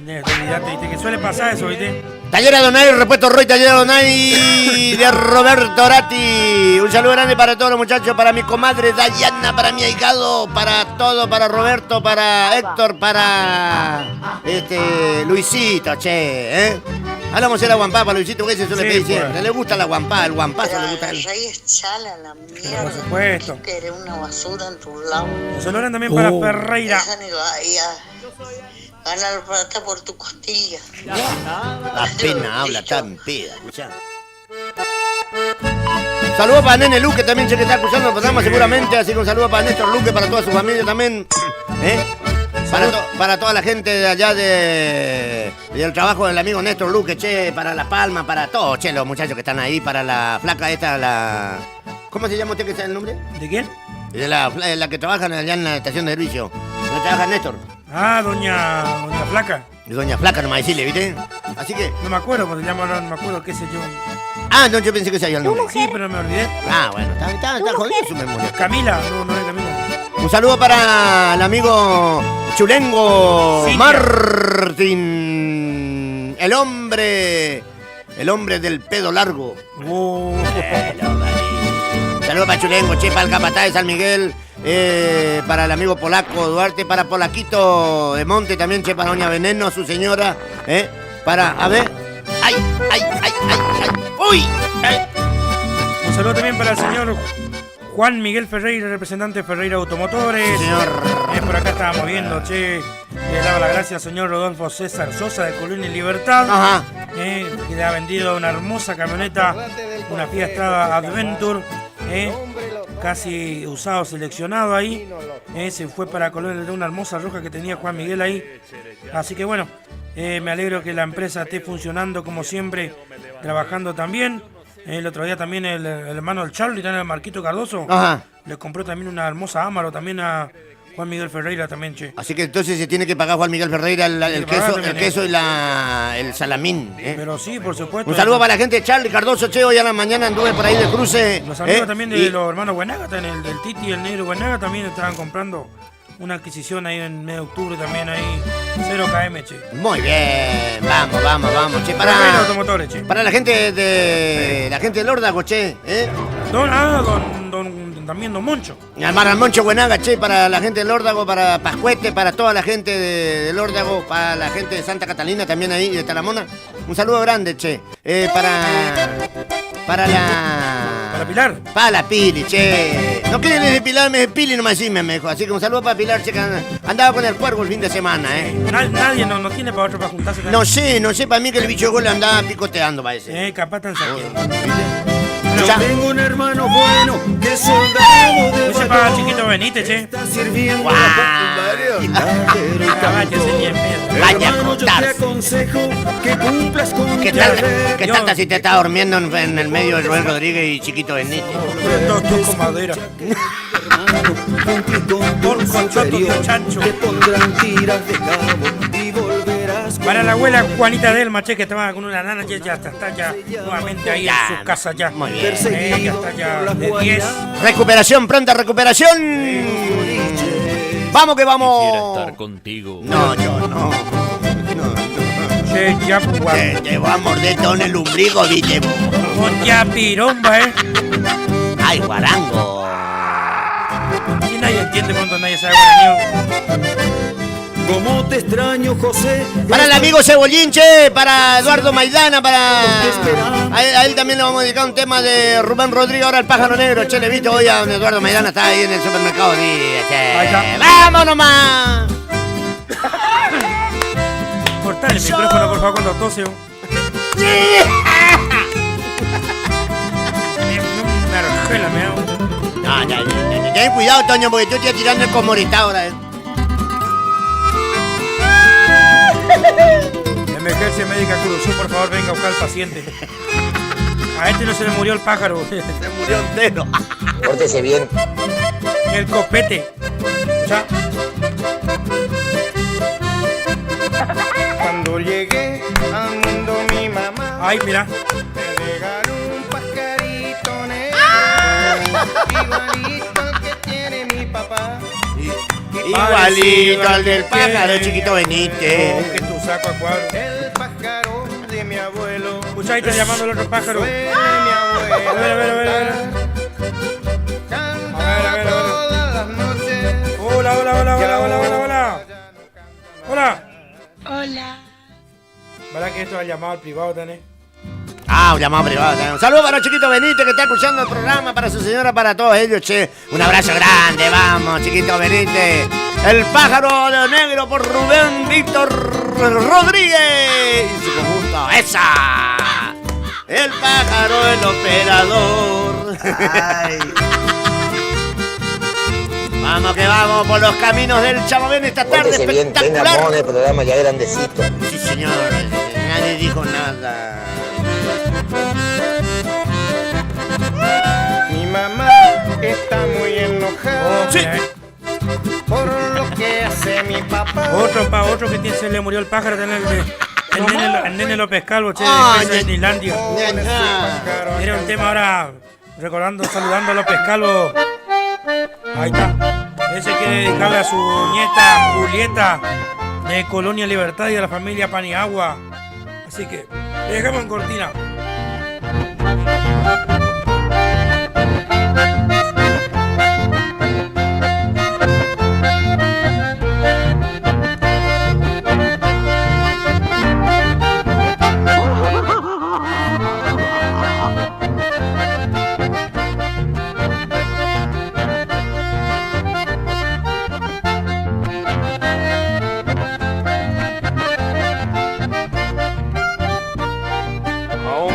Olvídate, que suele pasar eso, ¿viste? Taller Adonai, repuesto Roy, Taller Adonai de Roberto Ratti. Un saludo grande para todos los muchachos, para mi comadre Dayana, para mi ahijado, para todo, para Roberto, para Héctor, para Luisito, che, Hablamos de la guampá, Luisito, que se suele pedir siempre. Le gusta la guampá, el guampazo le gusta a él. Reyes chala la mierda. Por supuesto. Que eres una basura en tu lado. Un saludo también para Ferreira. Gana la plata por tu costilla. Apenas habla tan peda, escuchá. Saludos para Nene Luque también, che, que está escuchando el programa seguramente. Así que un saludo para Néstor Luque, para toda su familia también. Para toda la gente de allá del trabajo del amigo Néstor Luque, che, para La Palma, para todos, che, los muchachos que están ahí, para la flaca esta, ¿cómo se llama usted, que sabe el nombre? ¿De quién? De la que trabaja allá en la estación de servicio. ¿Dónde trabaja Néstor? Doña Flaca. Doña Flaca, nomás decirle, ¿viste? Así que... No me acuerdo, porque no me acuerdo qué sé yo. No, yo pensé que sabía el nombre. Sí, pero me olvidé. Bueno, está jodido su memoria. Camila, no es Camila. Un saludo para el amigo Chulengo Martín. El hombre del pedo largo. Saludos para Chulengo, che, para el capataz de San Miguel. Para el amigo polaco Duarte, para Polaquito de Monte también, che, para Doña Veneno, su señora, para, a ver, ¡ay! ¡Uy! Un saludo también para el señor Juan Miguel Ferreira, representante de Ferreira Automotores. Sí, señor. Por acá estábamos viendo, che, le daba las gracias al señor Rodolfo César Sosa de Colón y Libertad. Ajá. Que le ha vendido una hermosa camioneta, una Fiat Strada Adventure, casi usado, seleccionado ahí. Se fue para Colón, de una hermosa roja que tenía Juan Miguel ahí. Así que bueno, me alegro que la empresa esté funcionando como siempre, trabajando también. El otro día también el hermano del Charlie, el Marquito Cardoso, le compró también una hermosa Amaro también a Juan Miguel Ferreira también, che. Así que entonces se tiene que pagar Juan Miguel Ferreira el queso y el salamín. Pero sí, por supuesto. Un saludo para la gente de Charlie Cardoso, che, hoy a la mañana anduve por ahí de cruce. Los amigos también de los hermanos Buenaga, el del Titi y el negro Buenaga también estaban comprando una adquisición ahí en mes de octubre también ahí, 0 km, che. Muy bien, vamos, che, para automotores, che. Para la gente del Órdago, che, también Don Moncho. Al Moncho Buenaga, che, para la gente del Órdago, para Pascuete, para toda la gente del Órdago, para la gente de Santa Catalina también ahí, de Taramona. Un saludo grande, che. Para Pilar. Para la Pili, che. No quieren depilarme de Pili, nomás sí me dijo. Así que un saludo para Pilar, che, que andaba con el cuervo el fin de semana, Nadie no tiene para otro para juntarse. No sé, para mí que el bicho gol andaba picoteando, parece. Capaz tan saqueando. Yo tengo un hermano bueno que es soldado de ese para Chiquito Benítez, che. Está sirviendo Vaya yo te aconsejo que cumplas con ¿Qué tal si te está durmiendo en el medio de Rubén Rodríguez y Chiquito Benítez? Toco madera. Te pondrán tiras de cabo y volverás. Para la abuela Juanita Delma, che, que estaba con una nana, ya está ya nuevamente ahí en su casa ya. Muy bien. Ya está ya de 10. Recuperación, pronta recuperación. Vamos que vamos. Quisiera estar contigo. No, yo no. Che, ya pues. Te voy a morder todo en el ombligo, viste. Con ya piromba, Ay, guarango. Y nadie entiende, pronto nadie sabe guaraní. Como te extraño, José. Para el amigo Cebollín, che, para Eduardo Maidana, a él también le vamos a dedicar un tema de Rubén Rodríguez, ahora el pájaro negro, che, le he visto hoy a donde Eduardo Maidana está ahí en el supermercado, che. ¡Vamos nomás! Cortale el micrófono, por favor, cuando tose. Me arrojela, me hago. No, ten cuidado, Toño, porque tú estás tirando el comorita ahora, Emergencia médica Cruzú, por favor, venga a buscar al paciente. A este no se le murió el pájaro. Se murió entero. Pórtese bien. El copete. Ya. Cuando llegué al mundo mi mamá. Ay, mira. Me regaló un pajarito negro. Igualito al que tiene mi papá. Igualito al del pájaro, Chiquito Benítez. Que tu saco a cuadro. El pájaro de mi abuelo. Escucha, ahí está llamando el otro pájaro. Fue de mi abuelo. A ver. Cantaba todas las noches. Hola. ¿Verdad que esto ha llamado al privado, tenés? Un llamado privado. Un saludo para Chiquito Benítez que está escuchando el programa, para su señora, para todos ellos, che. Un abrazo grande, vamos, Chiquito Benítez. El pájaro de negro por Rubén Víctor Rodríguez. Y su conjunto, esa. El pájaro, el operador. Ay. Vamos que vamos por los caminos del Chamamé esta tarde espectacular. Bien, tenga el programa ya grandecito. Sí, señor. Nadie dijo nada. Mi mamá está muy enojada. Sí. Por lo que hace mi papá. Otro que se le murió el pájaro, el nene López Calvo, che, de Disneylandia. Era un tema ahora, saludando a López Calvo. Ahí está. Ese quiere dedicarle a su nieta Julieta de Colonia Libertad y a la familia Paniagua. Así que le dejamos en cortina.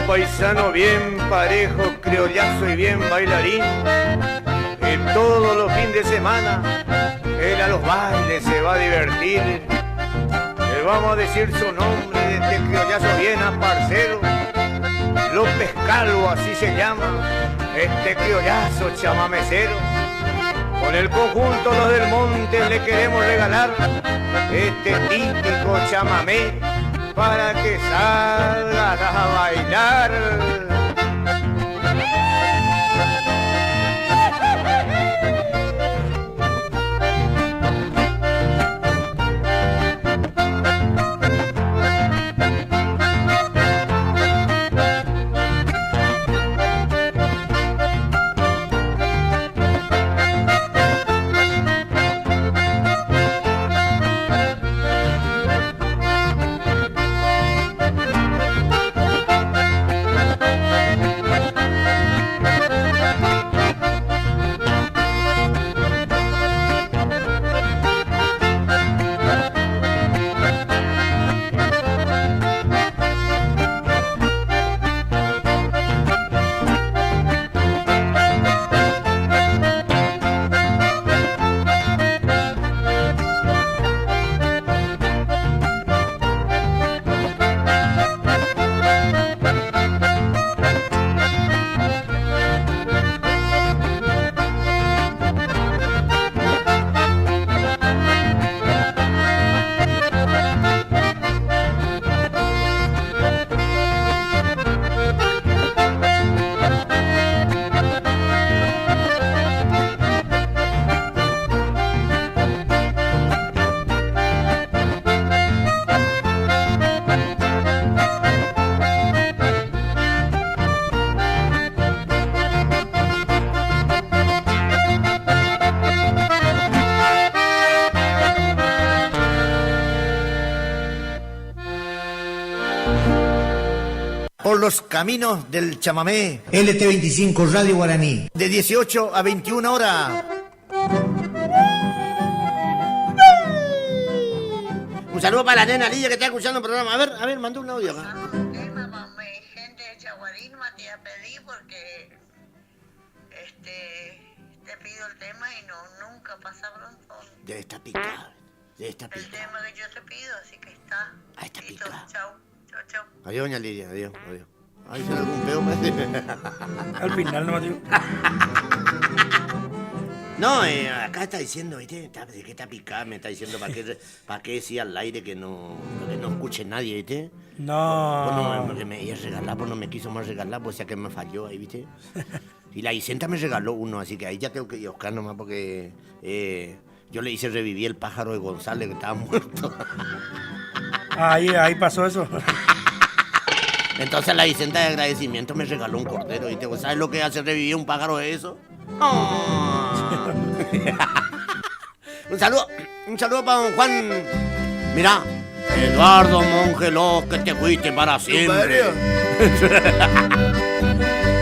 Paisano bien parejo, criollazo y bien bailarín, que todos los fines de semana él a los bailes se va a divertir. Le vamos a decir su nombre de este criollazo bien aparcero, López Calvo, así se llama, este criollazo chamamecero. Con el conjunto Los del Monte le queremos regalar este típico chamamé para que salgas a bailar. por los caminos del chamamé. LT25 Radio Guaraní. De 18 a 21 horas. Un saludo para la nena Lidia que está escuchando el programa. A ver, mandó un audio acá. Gente de Chaguarisma te pedí porque te pido el tema y nunca pasa pronto. Debe estar picada. El tema que yo te pido, así que está. Ahí está picada. Chau. Adiós, doña Lidia, adiós. Ay, se le algún peo, parece. Al final no, tío. No, acá está diciendo, ¿viste? ¿De qué está picada? Me está diciendo para qué decía al aire que no escuche nadie, ¿viste? No. Porque me iba a regalar, pues no me quiso más regalar, pues ya que me falló ahí, ¿viste? Y la Vicenta me regaló uno, así que ahí ya tengo que ir a buscar nomás porque yo le hice revivir el pájaro de González que estaba muerto. Ahí pasó eso. Entonces la Vicenta de agradecimiento me regaló un cordero, ¿viste? ¿Sabes lo que hace revivir un pájaro de eso? Oh. Un saludo para don Juan. Mira, Eduardo Mongeló, que te fuiste para siempre.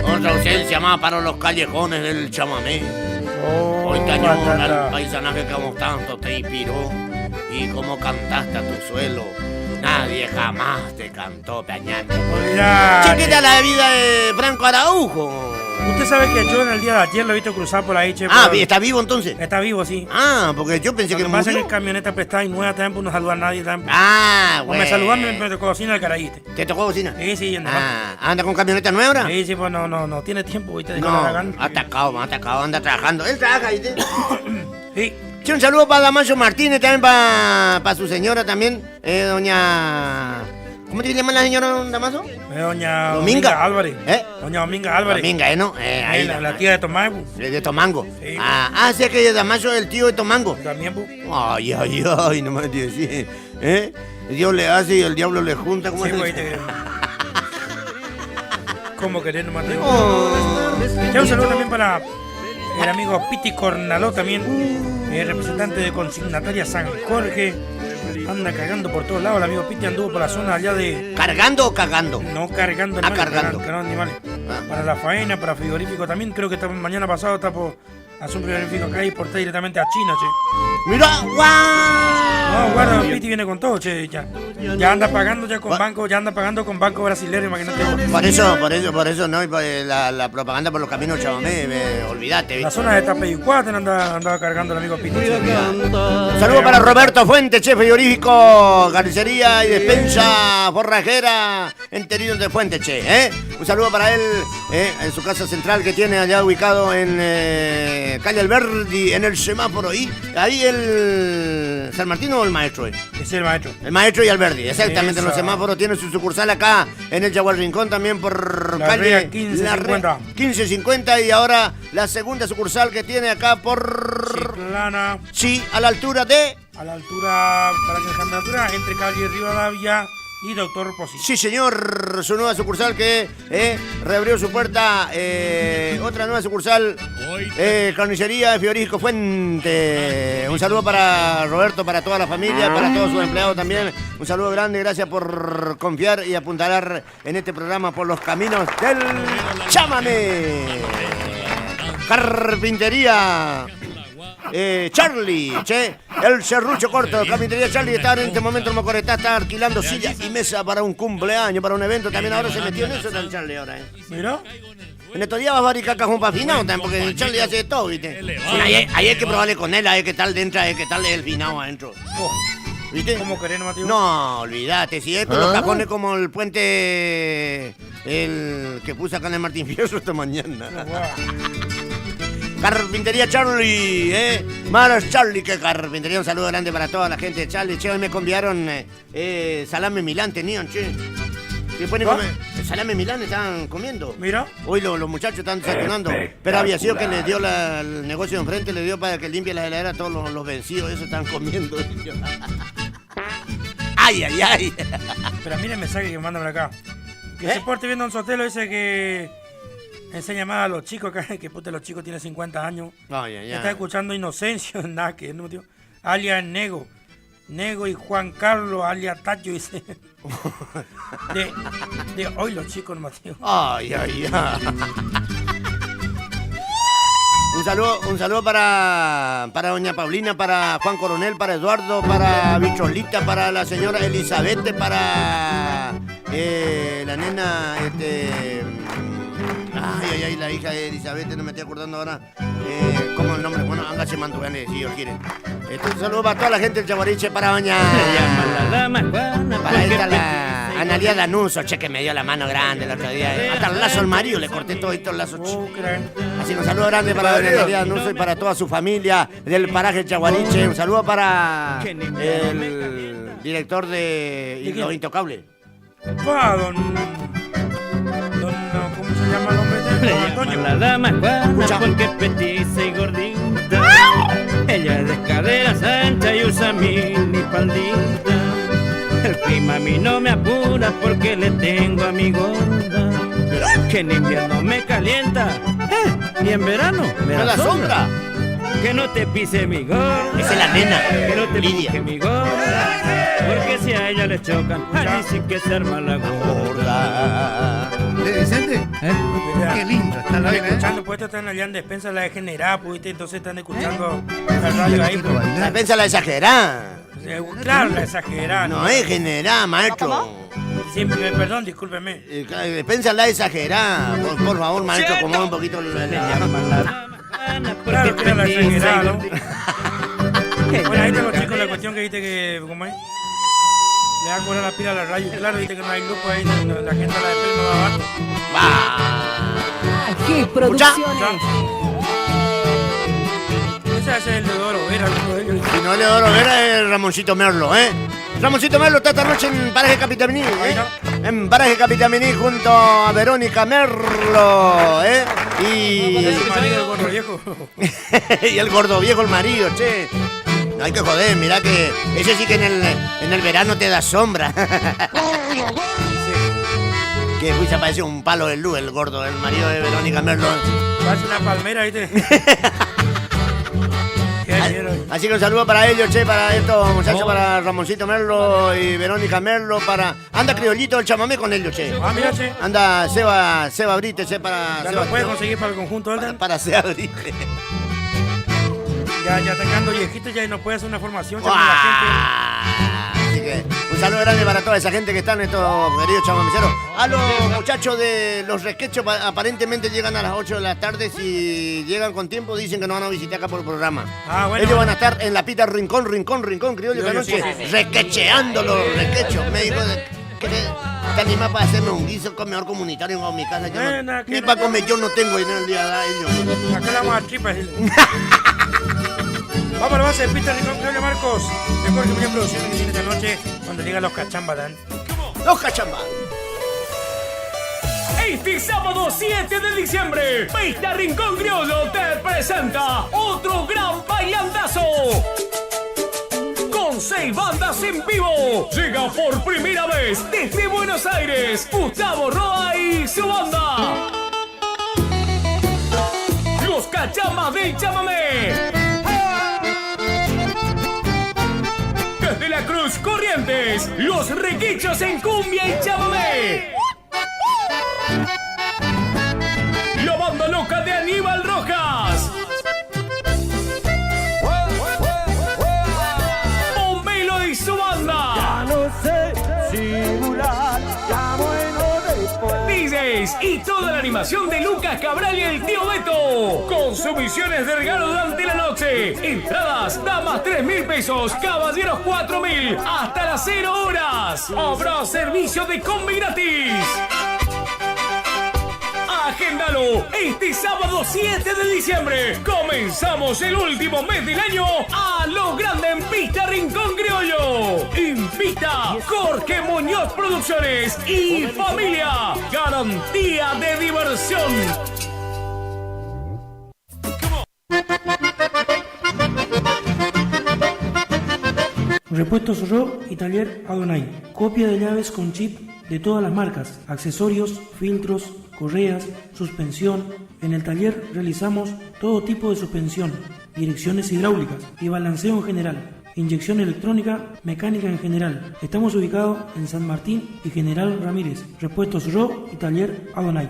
Otra ausencia más para los callejones del chamamé. Hoy te añora el paisanaje que a vos tanto te inspiró. Y como cantaste a tu suelo, nadie jamás te cantó Peñani. Chiquita la vida de Franco Araujo. Usted sabe que yo en el día de ayer lo he visto cruzar por ahí, che. ¿Está vivo entonces? Está vivo, sí. Porque yo pensé que lo pasa en el camioneta prestada y nueva también, pues no saluda a nadie también. Bueno. Me saludan, me tocó cocina el carayiste. ¿Te tocó cocina? Sí, ¿Anda con camioneta nueva ahora? Sí, pues no tiene tiempo, ¿viste? Atacado, anda trabajando. Él trabaja, ¿viste? Sí. Sí, un saludo para Damaso Martínez, también para su señora también, doña... ¿Cómo te llama la señora Damaso? Doña Dominga Álvarez. Doña Dominga Álvarez. Dominga, ¿no? Ahí la tía de Tomango. De Tomango. Sí. Sí, que Damaso es el tío de Tomango. También, pues. Ay, no me decís. Dios le hace y el diablo le junta. ¿Cómo sí, se dice? ¿Cómo querés, nomás? Ya un saludo también para el amigo Piti Cornaló, también representante de Consignataria San Jorge. Anda cargando por todos lados, el amigo Piti anduvo por la zona allá de... ¿Cargando o cagando? No, cargando animales. Cargando. Cargando animales. Para la faena, para frigorífico también, creo que mañana pasado está por hacer un frigorífico acá y portar directamente a China, che. ¡Mira! ¡Guau! No, guarda, Piti viene con todo, che, ya anda pagando ya con banco, brasileño, imagínate. Por eso, no, y la propaganda por los caminos chamamé, olvídate. La zona de Tapeyucuaten anda cargando el amigo Piti. Un saludo para Roberto Fuente, chef frigorífico, carnicería y despensa forrajera en Teridos de Fuente, che, Un saludo para él, en su casa central que tiene allá ubicado en calle Alberdi, en el semáforo, y ahí el San Martín o el maestro. Es el maestro. El maestro y Alberdi, exactamente. En los semáforos tiene su sucursal acá en el Jaguar Rincón, también por la calle 1550. 1550, y ahora la segunda sucursal que tiene acá por Chiclana. Sí, a la altura de... A la altura, para que la altura, entre calle Rivadavia y Doctor Posi. Sí, señor, su nueva sucursal que reabrió su puerta, otra nueva sucursal, carnicería de Frigorífico Fuente. Un saludo para Roberto, para toda la familia, para todos sus empleados también. Un saludo grande, gracias por confiar y apuntalar en este programa por los caminos del chamamé. Carpintería Charlie, el serrucho corto, carpintería Charlie está en este momento en Mocoretá, está alquilando sillas y mesa para un cumpleaños, para un evento, también ahora se metió en eso el Charlie ahora, Mira. En estos días va a fabricar cajón para finado también, porque el Charlie hace de todo, ¿viste? Ahí hay que probarle con él, a ver qué tal dentro, a ver qué tal es el finado adentro. ¿Viste? ¿Cómo querés, Mateo? No, olvídate, si es con los cajones como el puente, el que puse acá en el Martín Fierro esta mañana. Carpintería Charlie, Maras Charlie, que carpintería. Un saludo grande para toda la gente de Charlie. Che, hoy me convidaron salame Milán, tenían, che. Después salame Milán estaban comiendo. Mira. Hoy los muchachos están desayunando. Pero había sido que le dio el negocio de enfrente, le dio para que limpie la heladera todos los vencidos. Eso están comiendo. Ay. Pero mira el mensaje que me mandan acá. Que se porte viendo un sotelo, dice que enseña más a los chicos, que puta, los chicos tienen 50 años. Ay. Está escuchando Inocencio, nada que no, tío. Alias Nego. Nego y Juan Carlos alias Tacho, dice. De hoy los chicos, Mateo. Ay. Un saludo para doña Paulina, para Juan Coronel, para Eduardo, para Bicholita, para la señora Elizabeth, para la nena, la hija de Elizabeth, no me estoy acordando ahora cómo el nombre, bueno, hángase Mantuganes, si Dios quiere. Un saludo para toda la gente del Chaguariche, para doña... Para esta la Analía Danuso, que me dio la mano grande el otro día. Hasta el lazo al marido le corté todo el lazo. Así que un saludo grande para doña Analía Danuso y para toda su familia del paraje del Chaguariche. Un saludo para el director de Los Intocables. ¿Cómo se llama el hombre? Le llaman la dama Juana porque es petiza y gordita. Ella es de caderas anchas y usa mini faldita. El clima a mí no me apura porque le tengo a mi gorda, que en invierno me calienta y en verano me da sombra. Que no te pise mi gorda. Esa es la nena. Que no te Lidia. pise mi gorda, porque si a ella le chocan, allí sí que se arma la gorda. Vicente, qué lindo está la Están escuchando, pues esto están allá en despensa la degenerada, pues, entonces están escuchando la radio ahí. Pues. La despensa la exagerada. Claro, la exagerada. No es generada, maestro. Sí, perdón, discúlpeme. Despensa la exagerada. Por favor, maestro, como un poquito Claro que era la exagerada, ¿no? Bueno, ahí tengo, chicos, la cuestión que dijiste que, ¿cómo es? Le va a cobrar la pila a la radio. Claro, dijiste que no hay grupo ahí, la gente a la despensa no da abasto. ¡Qué producciones! Ese es el Leodoro Vera. Si no, Leodoro Vera es Ramoncito Merlo, ¿eh? Ramoncito Merlo está esta noche en Paraje Capitaminí, ¿eh? En Paraje Capitaminí junto a Verónica Merlo, ¿eh? Y... el marido del gordo viejo. Y el gordo viejo, el marido, che. No hay que joder, mirá que ese sí que en el verano te da sombra. Que pues se parece un palo de luz, el gordo, el marido de Verónica Merlo. Parece una palmera, ¿viste? Así que un saludo para ellos, che, para estos muchachos, para Ramoncito Merlo y Verónica Merlo, para... Anda Criollito el chamamé con ellos, che. Ah, mira, che. Anda Seba Brite, che, para... ¿Ya lo puedes conseguir para el conjunto, Alden? Para Seba Brite. Ya tocando viejito, ya no puede hacer una formación, ya la gente... Así que un saludo grande para toda esa gente que están, estos queridos chamameceros. A los muchachos de los resquechos, aparentemente llegan a las 8 de la tarde. Si llegan con tiempo, dicen que nos van a visitar acá por el programa. Ah, bueno. Ellos van a estar en la pita Rincón, Criollo, esta noche, resquecheando los resquechos. Me dijo que te animas para hacerme un guiso comedor comunitario en mi casa. Yo ni para comer, yo no tengo dinero el día de ellos. Acá la vamos a tripas. Vamos a la base de Pista Rincón Criollo, Marcos. Mejor que muchas producciones que tiene esta noche cuando llegan los cachambas, Dan. Los cachambas. Este sábado 7 de diciembre, Pista Rincón Criollo te presenta otro gran bailandazo. Con 6 bandas en vivo. Llega por primera vez desde Buenos Aires Gustavo Roa y su banda. Los Cachambas del Chamamé. Desde La Cruz, Corrientes, los Requechos en cumbia y chamamé. La banda loca de Aníbal Rojas. Pomelo y su banda. Ya no sé simular, ya bueno después. DJs y toda la animación de Lucas Cabral y el tío Beto. Con sumisiones de regalo durante la noche. Entradas, damas 3.000 pesos, caballeros 4.000. Hasta las 0 horas. Habrá servicio de combi gratis. Agéndalo este sábado 7 de diciembre. Comenzamos el último mes del año a lo grande en Pista Rincón Criollo. Invita Jorge Muñoz Producciones y familia. Garantía de diversión. Repuestos Ro y Taller Adonai. Copia de llaves con chip de todas las marcas, accesorios, filtros, correas, suspensión. En el taller realizamos todo tipo de suspensión, direcciones hidráulicas y balanceo en general. inyección electrónica, mecánica en general. Estamos ubicados en San Martín y General Ramírez. Repuestos RO y taller Adonai.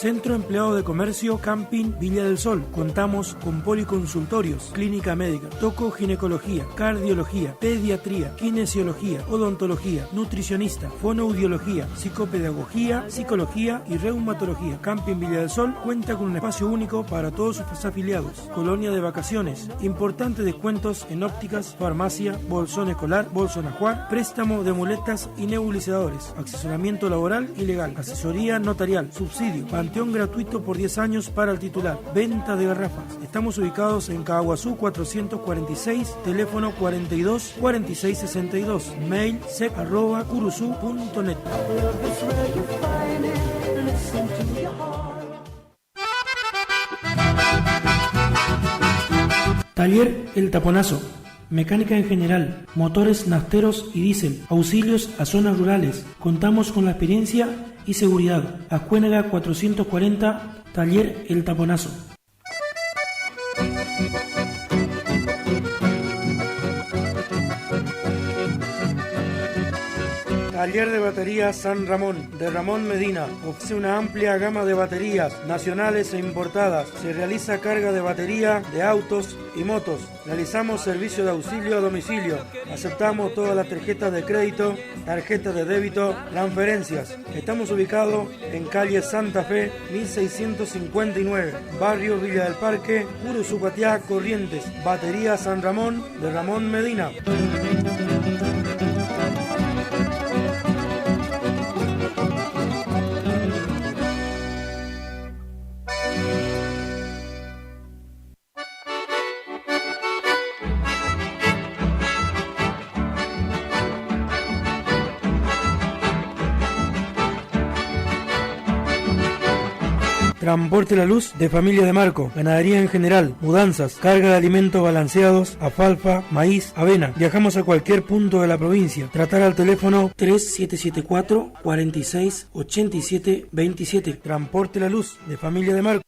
Centro Empleado de Comercio Camping Villa del Sol. Contamos con policonsultorios, clínica médica, tocoginecología, cardiología, pediatría, kinesiología, odontología, nutricionista, fonoaudiología, psicopedagogía, psicología y reumatología. Camping Villa del Sol cuenta con un espacio único para todos sus afiliados. Colonia de vacaciones, importantes descuentos en ópticas, farmacia, bolsón escolar, bolsón ajuar, préstamo de muletas y nebulizadores, asesoramiento laboral y legal, asesoría notarial, subsidio, panteón gratuito por 10 años para el titular, venta de garrafas. Estamos ubicados en Caguazú 446, teléfono 42 46 62, mail sec@curuzu.net. Taller El Taponazo. Mecánica en general, motores nafteros y diésel, auxilios a zonas rurales. Contamos con la experiencia y seguridad. Ascuénaga 440, Taller El Taponazo. Taller de baterías San Ramón, de Ramón Medina. Ofrece una amplia gama de baterías nacionales e importadas. Se realiza carga de batería de autos y motos. Realizamos servicio de auxilio a domicilio. Aceptamos todas las tarjetas de crédito, tarjetas de débito, transferencias. Estamos ubicados en calle Santa Fe, 1659, barrio Villa del Parque, Curuzupatiá, Corrientes. Batería San Ramón, de Ramón Medina. Transporte La Luz de Familia de Marco, ganadería en general, mudanzas, carga de alimentos balanceados, alfalfa, maíz, avena. Viajamos a cualquier punto de la provincia. Tratar al teléfono 3774 46 87 27. Transporte La Luz de Familia de Marco.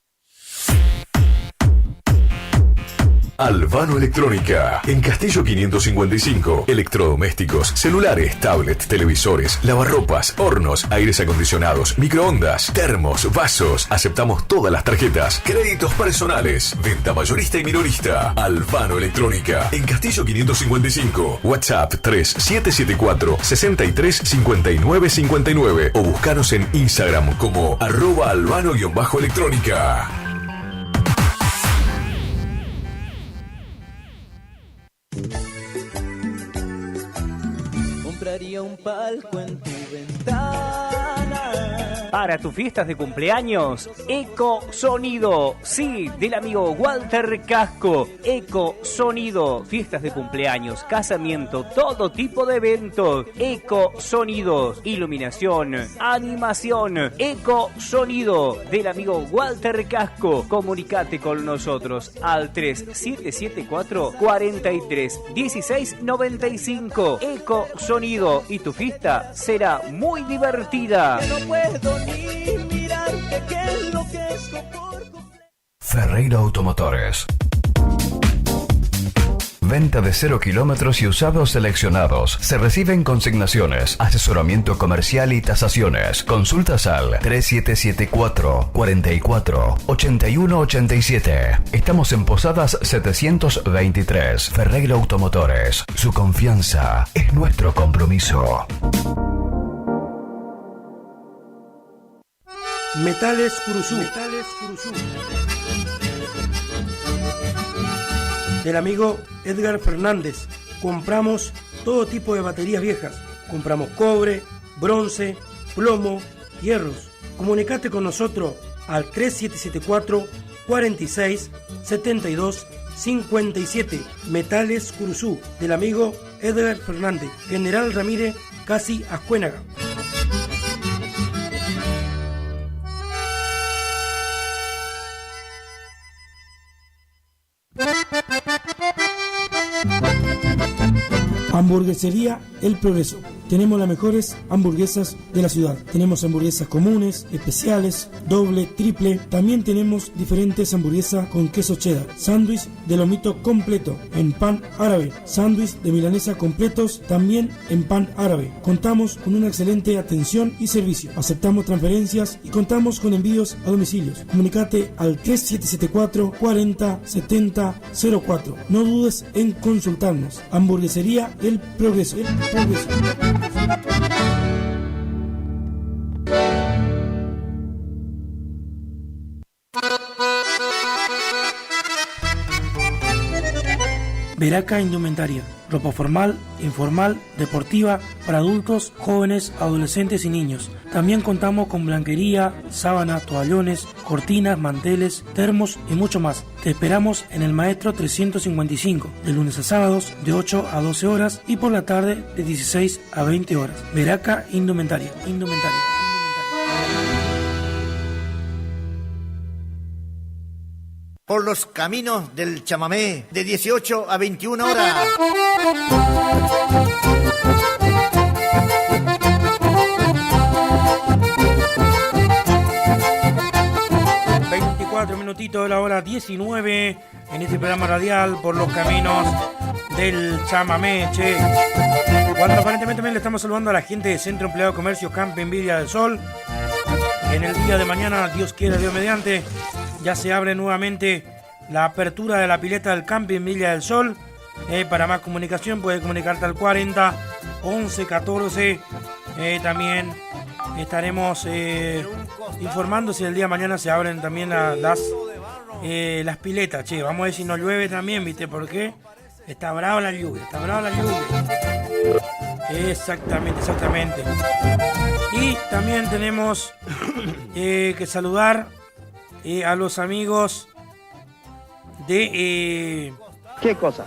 Albano Electrónica, en Castillo 555. Electrodomésticos, celulares, tablets, televisores, lavarropas, hornos, aires acondicionados, microondas, termos, vasos. Aceptamos todas las tarjetas, créditos personales, venta mayorista y minorista. Albano Electrónica, en Castillo 555. WhatsApp 3774 63 59 59 o buscanos en Instagram como @albano_electrónica. Compraría un palco en tu ventana. Para tus fiestas de cumpleaños, Eco Sonido. Sí, del amigo Walter Casco. Eco Sonido. Fiestas de cumpleaños, casamiento, todo tipo de eventos. Eco Sonido. Iluminación, animación. Eco Sonido. Del amigo Walter Casco. Comunicate con nosotros al 3774 43 16 95. Eco Sonido. Y tu fiesta será muy divertida. No puedo ni mirarte, qué es lo que es Ferreira Automotores. Venta de 0 kilómetros y usados seleccionados. Se reciben consignaciones, asesoramiento comercial y tasaciones. Consultas al 3774 44 81 87. Estamos en Posadas 723. Ferreira Automotores. Su confianza es nuestro compromiso. Metales Curuzú. Metales Curuzú. Del amigo Edgar Fernández. Compramos todo tipo de baterías viejas. Compramos cobre, bronce, plomo, hierros. Comunicate con nosotros al 3774 46 72 57. Metales Curuzú. Del amigo Edgar Fernández. General Ramírez, casi Ascuénaga. Hamburguesería El Progreso. tenemos las mejores hamburguesas de la ciudad. Tenemos hamburguesas comunes, especiales, doble, triple. También tenemos diferentes hamburguesas con queso cheddar, sándwich de lomito completo en pan árabe, sándwich de milanesa completos también en pan árabe. Contamos con una excelente atención y servicio. Aceptamos transferencias y contamos con envíos a domicilios. Comunicate al 3774 40 70 04. No dudes en consultarnos. Hamburguesería El Progreso. El Progreso. Veraca Indumentaria, ropa formal, informal, deportiva, para adultos, jóvenes, adolescentes y niños. También contamos con blanquería, sábanas, toallones, cortinas, manteles, termos y mucho más. Te esperamos en el Maestro 355, de lunes a sábados de 8 a 12 horas y por la tarde de 16 a 20 horas. Veraca Indumentaria. Por los caminos del chamamé, de 18 a 21 horas. 24 minutitos de la hora 19 en este programa radial por los caminos del chamamé, che. Cuando aparentemente también le estamos saludando a la gente de Centro Empleado de Comercio Camping Villa del Sol. En el día de mañana, Dios quiera, Dios mediante, ya se abre nuevamente la apertura de la pileta del Camping Villa del Sol. Para más comunicación puede comunicarte al 40 11 14. También estaremos informando si el día de mañana se abren también las piletas. Che, vamos a ver si no llueve también, ¿viste? Porque está brava la lluvia, Exactamente. Y también tenemos que saludar a los amigos de... ¿Qué cosa?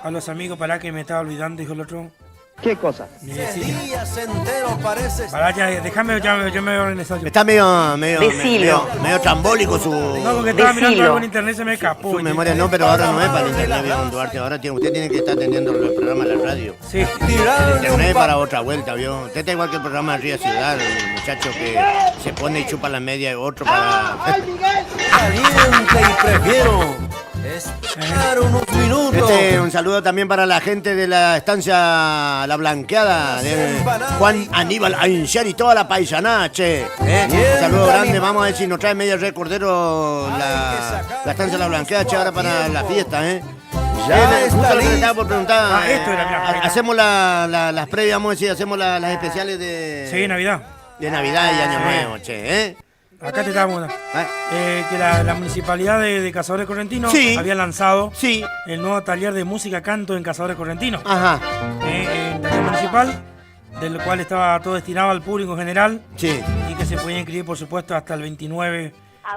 A los amigos, para que me estaba olvidando, dijo el otro. ¿Qué cosa? Días enteros pareces. Para ya, déjame, yo me voy a organizar. Está medio trambólico su... No, porque estaba mirando algo en internet, se me escapó. Su memoria no, pero ahora no es para el internet, viejo Duarte. Ahora usted tiene que estar atendiendo el programa de la radio. Sí. El internet para otra vuelta, vio. Usted está igual que el programa de Ría Ciudad, el muchacho que se pone y chupa la media de otro para... Caliente y prefiero esperar unos minutos. Un saludo también para la gente de la estancia La Blanqueada, de Juan Aníbal Ainchar y toda la paisanada, che. Un saludo grande, vamos a ver si nos trae media red Cordero la estancia La Blanqueada, che, ahora para la fiesta, Ya está lo que le estaba por preguntar. Esto era hacemos las previas, vamos a decir, hacemos las especiales de... Sí, Navidad. De Navidad y Año Nuevo, che, Acá te estamos. Que la municipalidad de Cazadores Correntinos había lanzado el nuevo taller de música canto en Cazadores Correntinos. Ajá. El taller municipal, del cual estaba todo destinado al público en general. Sí. Y que se podía inscribir, por supuesto, hasta el 29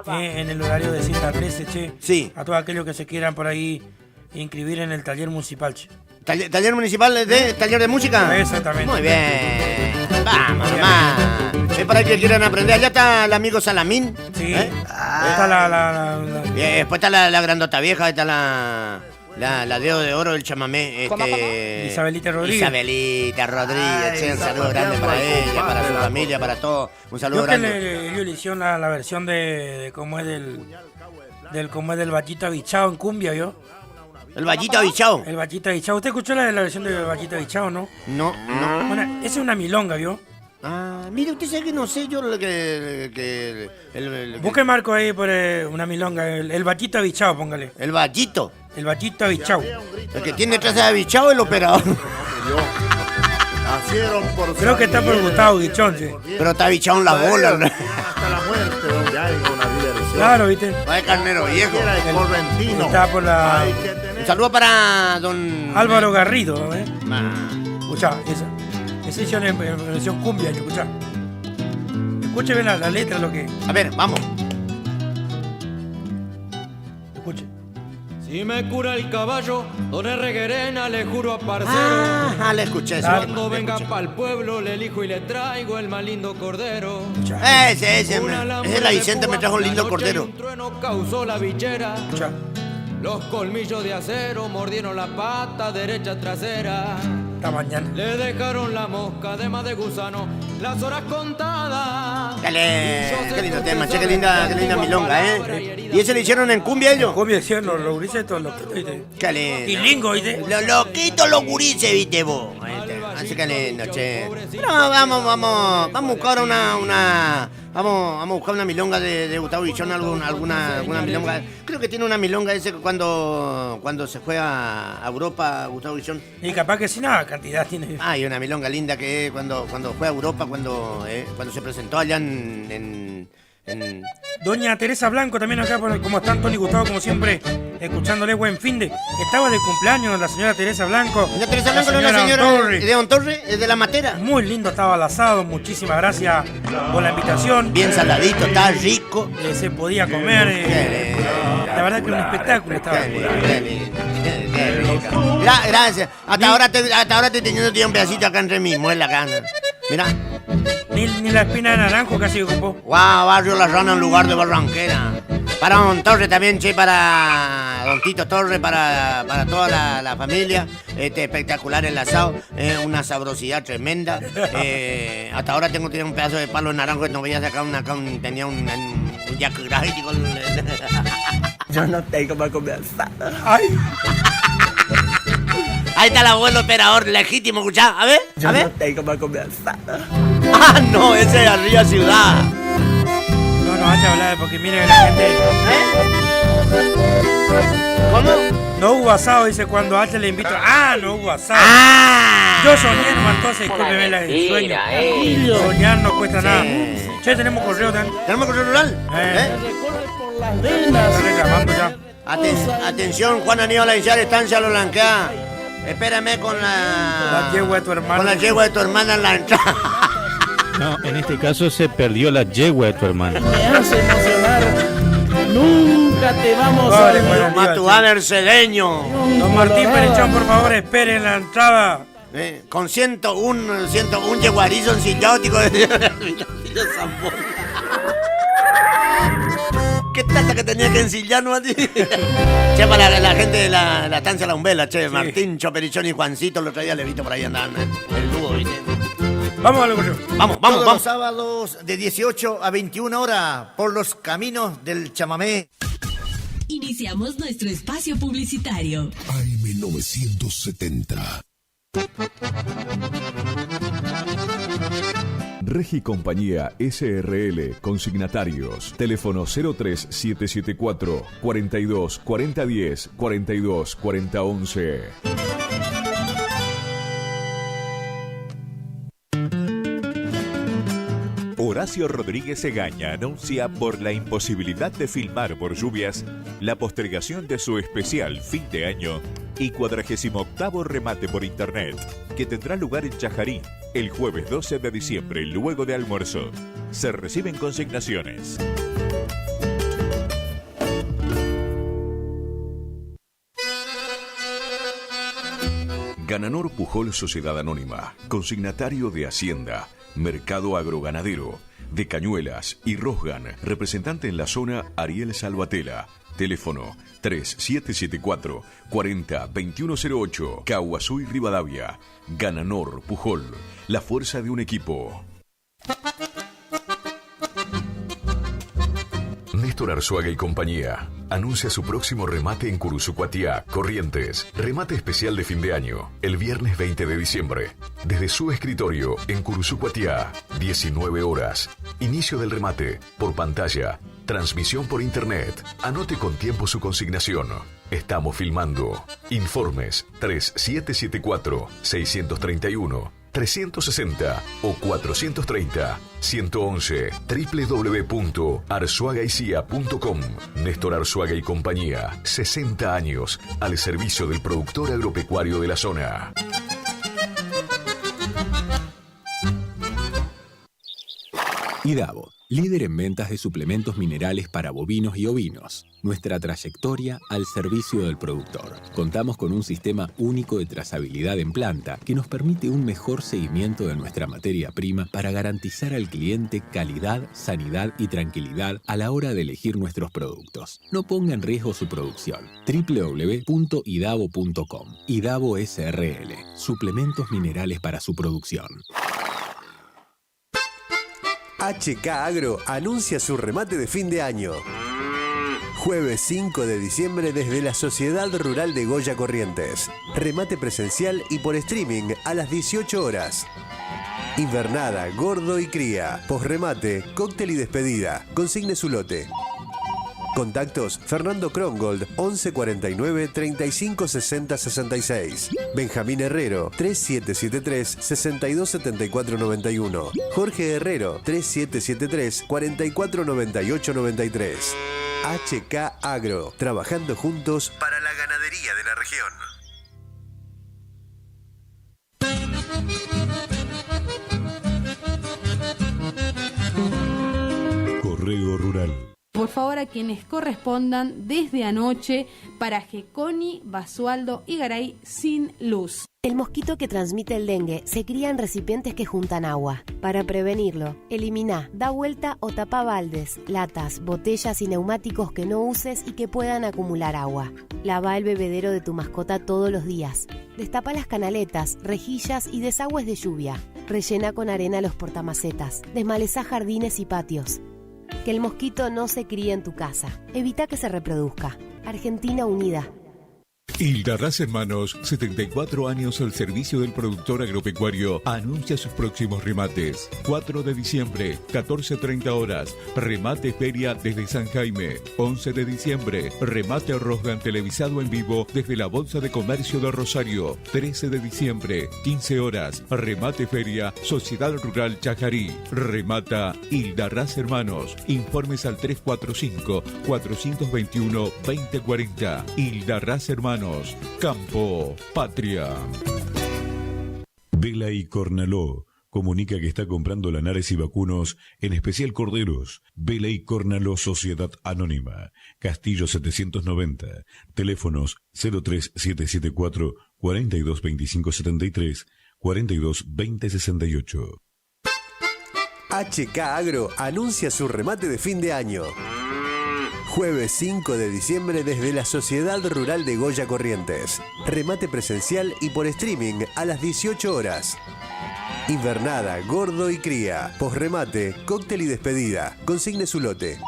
en el horario de 7 a 13, che. Sí. A todos aquellos que se quieran por ahí inscribir en el taller municipal, che. ¿Taller municipal de taller de música? Exactamente. Muy bien. Vamos nomás. Es para que quieran aprender. Allá está el amigo Salamín. Sí. Está después está la grandota vieja. Está la dedo de oro del chamamé. Isabelita Rodríguez. Un saludo grande para ella, para su familia, para todos. Un saludo grande. Ellos le hicieron la versión de cómo es del Vallito Abichao en cumbia, ¿vio? ¿El Vallito Abichao? El Vallito Abichao. ¿Usted escuchó la versión del Vallito Abichao, no? No. Bueno, esa es una milonga, ¿vio? Mire, usted sabe que no sé yo lo Busque Marco ahí por una milonga. El Vallito Abichao, póngale. ¿El Vallito? El Vallito Abichao. El que tiene detrás de Abichao, el operador. Creo que está por Gustavo Guichón, sí. Pero está Abichao en la bola. Hasta la muerte, donde hay una diversión. Claro, ¿viste? Va de carnero viejo. El Correntino. Está por la... Un saludo para don... Álvaro Garrido, Escuchá, esa edición en versión cumbia, escuchá. Escuche bien la letra, lo que... A ver, vamos. Escuche. Si me cura el caballo, don Reguerena, le juro a parcero. Le escuché. Cuando venga pa'l pueblo, le elijo y le traigo el más lindo cordero. Ese es la Vicente, me trajo un lindo cordero. Un trueno causó la bichera. Los colmillos de acero mordieron la pata derecha trasera. Hasta mañana. Le dejaron la mosca de más de gusano, las horas contadas. Dale, qué lindo tema, che, qué linda milonga, ¿eh? ¿Y ese le hicieron en cumbia ellos? Cumbia hicieron los gurises, todos los que ¿viste? Qué lindo. Y lingo, ¿viste? Los loquitos, los gurises, ¿viste vos? Así que lindo, che. No, vamos a buscar Vamos a buscar una milonga de Gustavo Guillón, alguna milonga. Creo que tiene una milonga ese cuando se fue a Europa, Gustavo Guillón. Y capaz que sí, nada, cantidad tiene. Hay una milonga linda que cuando fue a Europa, cuando se presentó allá en Doña Teresa Blanco también acá, como está Tony Gustavo, como siempre, escuchándole buen finde. Estaba de cumpleaños la señora Teresa Blanco. Doña Teresa Blanco no es la señora de Don Torre, es de La Matera. Muy lindo estaba el asado, muchísimas gracias por la invitación. Bien saladito, está rico. Se podía comer. La verdad que un espectáculo estaba. Gracias. Hasta ahora estoy teniendo un pedacito acá entre mis muelas acá. Mirá. Ni la espina de naranjo casi ocupó. Wow, Barrio La Rana en lugar de Barranquera. Para Don Torre también, che, para Don Tito Torre, para toda la familia. Espectacular el asado, una sabrosidad tremenda. Hasta ahora tengo un pedazo de palo de naranjo que no veía sacar tenía un Jack Gravity con... Yo no tengo para comer asado. Ay. Ahí está el abuelo operador legítimo, escuchá, a ver. Yo no tengo para comer asado. Ah, no, ese es arriba ciudad. No hay que hablar porque miren la gente. ¿Cómo? No hubo asado, dice cuando H le invito. No hubo asado. Yo soñé, hermano, entonces discúlpeme el sueño. Soñar no cuesta nada. Che, tenemos correo también. ¿Tenemos correo rural? Está reclamando ya. Atención, Juan Aníbal Aizar, estancia Lo Blanquea. Espérame con la yegua de tu hermana. Con la yegua de tu hermana en la entrada. No, en este caso se perdió la yegua de tu hermana. Me hace emocionar. Nunca te vamos a ver. Matubán Ercedeño. Don Martín Perechón, por favor, espere en la entrada. Con 101 yeguarizo ensillótico de Zambón. ¿Qué tanta que tenía que ensillarnos a ti? Che, para la gente de la estancia La Umbela, che, sí. Martín, Choperichón y Juancito, el otro día le he visto por ahí andaban el dúo, ¿viste? Vamos a lo que Vamos. Todos los sábados de 18 a 21 horas por los caminos del chamamé. Iniciamos nuestro espacio publicitario. AM 970. Regi Compañía SRL, consignatarios, teléfono 03774 42 4010 42 4011. Horacio Rodríguez Egaña anuncia por la imposibilidad de filmar por lluvias la postergación de su especial fin de año y 48º remate por internet, que tendrá lugar en Chajarí el jueves 12 de diciembre luego de almuerzo. Se reciben consignaciones. Gananor Pujol Sociedad Anónima, consignatario de Hacienda, Mercado Agroganadero, de Cañuelas y Rosgan, representante en la zona Ariel Salvatela. Teléfono 3774 40 2108, Caguazú y Rivadavia. Gananor Pujol, la fuerza de un equipo. Néstor Arzuaga y compañía anuncia su próximo remate en Curuzucuatiá, Corrientes. Remate especial de fin de año, el viernes 20 de diciembre. Desde su escritorio en Curuzucuatiá, 19 horas. Inicio del remate, por pantalla. Transmisión por internet. Anote con tiempo su consignación. Estamos filmando. Informes 3774 631 360 o 430 111 www.arzuagaicia.com. Néstor Arzuaga y compañía, 60 años al servicio del productor agropecuario de la zona. IDAVO, líder en ventas de suplementos minerales para bovinos y ovinos. Nuestra trayectoria al servicio del productor. Contamos con un sistema único de trazabilidad en planta que nos permite un mejor seguimiento de nuestra materia prima para garantizar al cliente calidad, sanidad y tranquilidad a la hora de elegir nuestros productos. No ponga en riesgo su producción. www.idavo.com. IDAVO SRL. Suplementos minerales para su producción. HK Agro anuncia su remate de fin de año. Jueves 5 de diciembre desde la Sociedad Rural de Goya Corrientes. Remate presencial y por streaming a las 18 horas. Invernada, gordo y cría. Posremate, cóctel y despedida. Consigne su lote. Contactos: Fernando Krongold, 11 49 35 60 66. Benjamín Herrero, 3773 62 74 91. Jorge Herrero, 3773 44 98 93. HK Agro, trabajando juntos para la ganadería de la región. Correo Rural. Por favor, a quienes correspondan desde anoche para Geconi, Basualdo y Garay sin luz. El mosquito que transmite el dengue se cría en recipientes que juntan agua. Para prevenirlo, elimina, da vuelta o tapa baldes, latas, botellas y neumáticos que no uses y que puedan acumular agua. Lava el bebedero de tu mascota todos los días. Destapa las canaletas, rejillas y desagües de lluvia. Rellena con arena los portamacetas. Desmalezá jardines y patios. Que el mosquito no se críe en tu casa. Evita que se reproduzca. Argentina Unida. Hildarraz Hermanos, 74 años al servicio del productor agropecuario, anuncia sus próximos remates. 4 de diciembre, 14:30 horas, remate feria desde San Jaime. 11 de diciembre, remate Rosgan televisado en vivo desde la Bolsa de Comercio de Rosario. 13 de diciembre, 15 horas, remate feria, Sociedad Rural Chajarí. Remata Hildarraz Hermanos. Informes al 345-421-2040. Hildarraz Hermanos. Campo, patria. Vela y Cornaló comunica que está comprando lanares y vacunos, en especial corderos. Vela y Cornaló Sociedad Anónima. Castillo 790. Teléfonos 03774 422573 422068. HK Agro anuncia su remate de fin de año. Jueves 5 de diciembre desde la Sociedad Rural de Goya Corrientes. Remate presencial y por streaming a las 18 horas. Invernada, gordo y cría. Posremate, cóctel y despedida. Consigne su lote.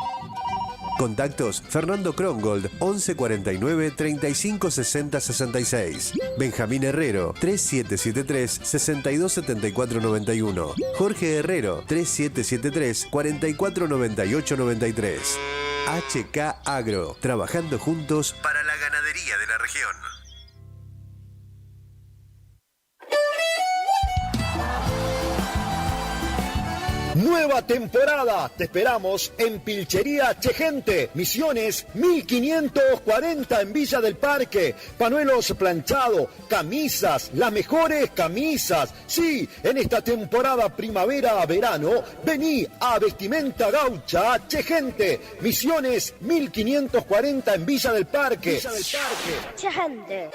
Contactos: Fernando Krongold, 11 49 35 60 66. Benjamín Herrero, 3773 62 74 91. Jorge Herrero, 3773 44 98 93. HK Agro, trabajando juntos para la ganadería de la región. Nueva temporada, te esperamos en Pilchería Chegente, Misiones 1540 en Villa del Parque. Panuelos planchados, camisas, las mejores camisas. Sí, en esta temporada primavera-verano, vení a Vestimenta Gaucha Chegente, Misiones 1540 en Villa del Parque. Chegente.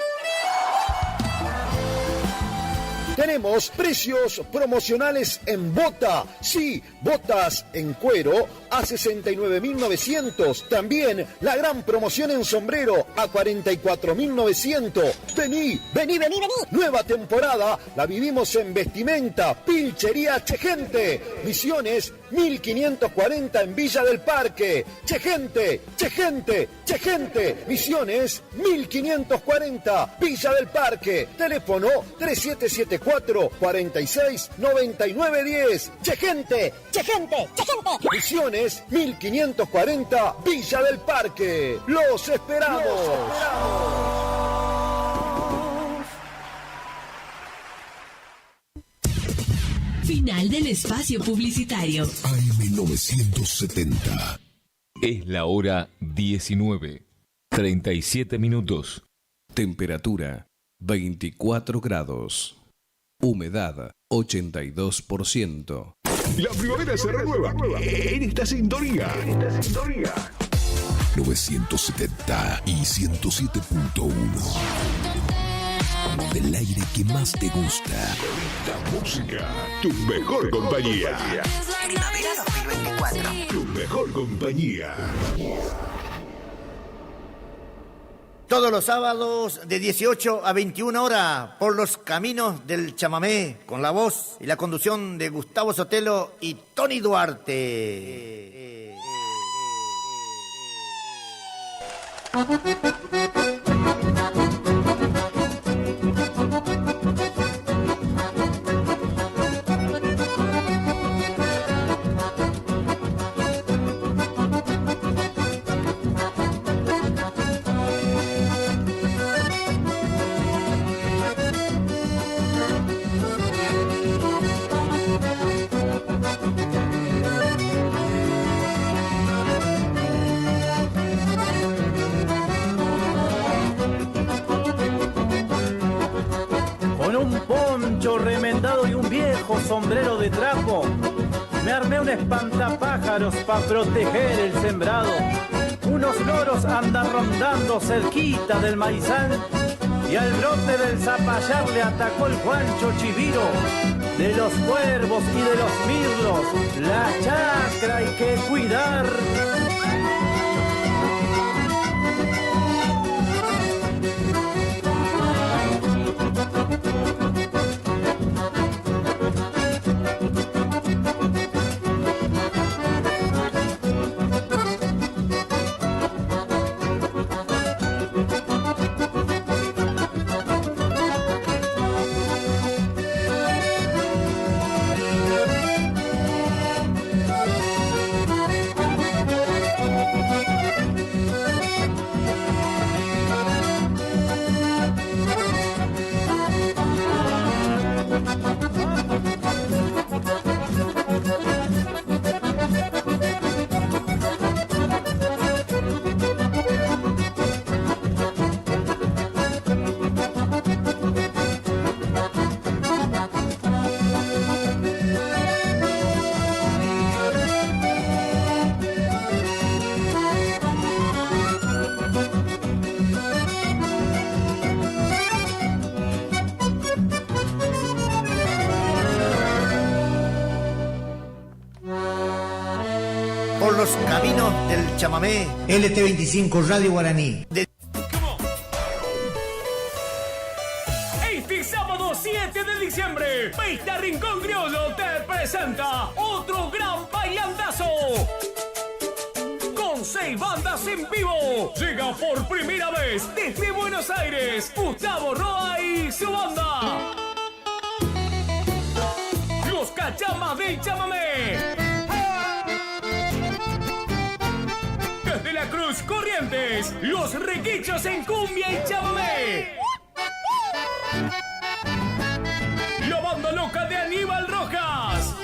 Tenemos precios promocionales en bota. Sí, botas en cuero a 69.900. También la gran promoción en sombrero a 44.900. Vení. Nueva temporada la vivimos en Vestimenta Pilchería Chegente. Misiones 1540 en Villa del Parque. Chegente. Misiones 1540 Villa del Parque. Teléfono 3774 46 99 10. Chegente. Misiones 1540 Villa del Parque. Los esperamos. Final del espacio publicitario. AM970. Es la hora 19:37. Temperatura 24 grados. Humedad 82%. La primavera se renueva en esta sintonía. 970 y 107.1. Del aire que más te gusta. La música, tu mejor compañía. Primavera 2024. Tu mejor compañía. Todos los sábados de 18 a 21 horas por los caminos del chamamé con la voz y la conducción de Gustavo Sotelo y Tony Duarte. Remendado y un viejo sombrero de trapo, me armé un espantapájaros para proteger el sembrado. Unos loros andan rondando cerquita del maizal y al brote del zapallar le atacó el Juancho Chiviro. De los cuervos y de los mirlos, la chacra hay que cuidar. Por los caminos del chamamé. LT25 Radio Guaraní. Este sábado 7 de diciembre, Pista Rincón Criollo te presenta otro gran bailandazo. Con 6 bandas en vivo. Llega por primera vez desde Buenos Aires Gustavo Roa y su banda. Los Cachamas del Chamamé. Desde La Cruz, Corrientes, los Requichos en cumbia y chamamé. La banda loca de Aníbal Rojas.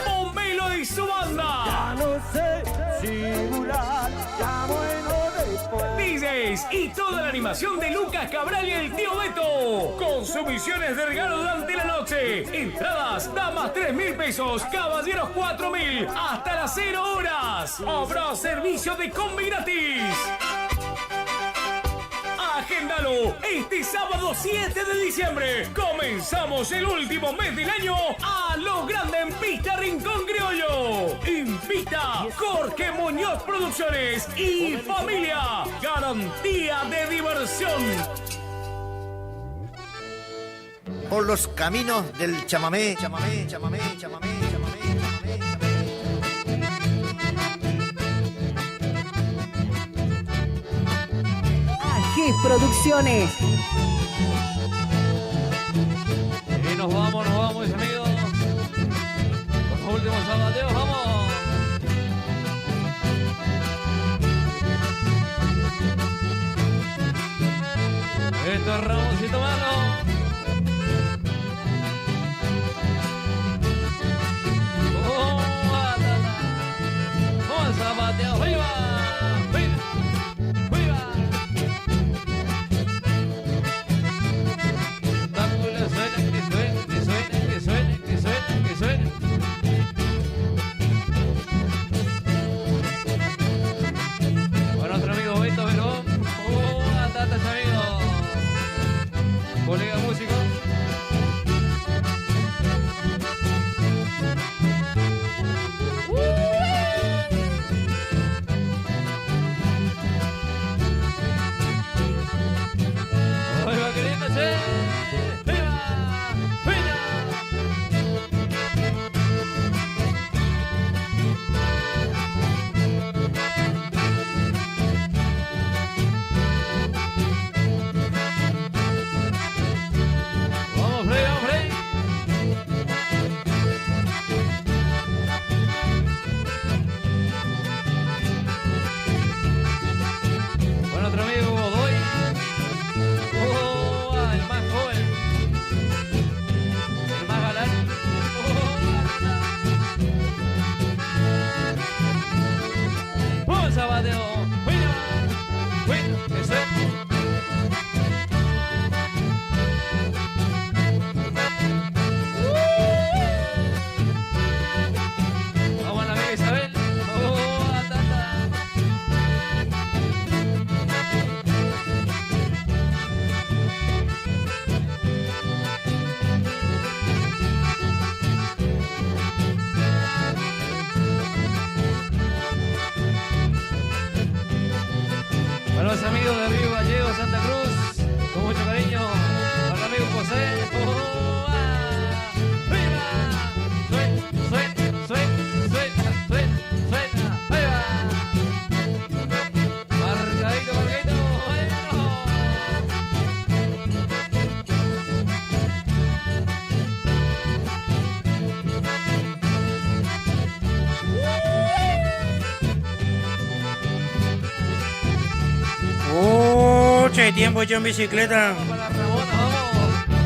Bombelo y su banda. Ya no sé simular, ya bueno después. DJs y toda la animación de Lucas Cabral y el tío Beto. Con sumisiones de regalo durante la noche. Entradas, damas 3.000 pesos, caballeros 4.000, hasta las 0 horas. Habrá servicio de combi gratis. Agéndalo este sábado 7 de diciembre. Comenzamos el último mes del año a lo grande en Pista Rincón Criollo. Invita Jorge Muñoz Producciones y familia. Garantía de diversión. Por los caminos del chamamé, chamamé, chamamé, chamamé, chamamé. AG Producciones. Y nos vamos, mis amigos. Con los últimos sabateos, vamos. Esto es Ramoncito Mano. Zapateo, ¡viva! ¡Viva! ¡Viva! noche de tiempo hecho en bicicleta.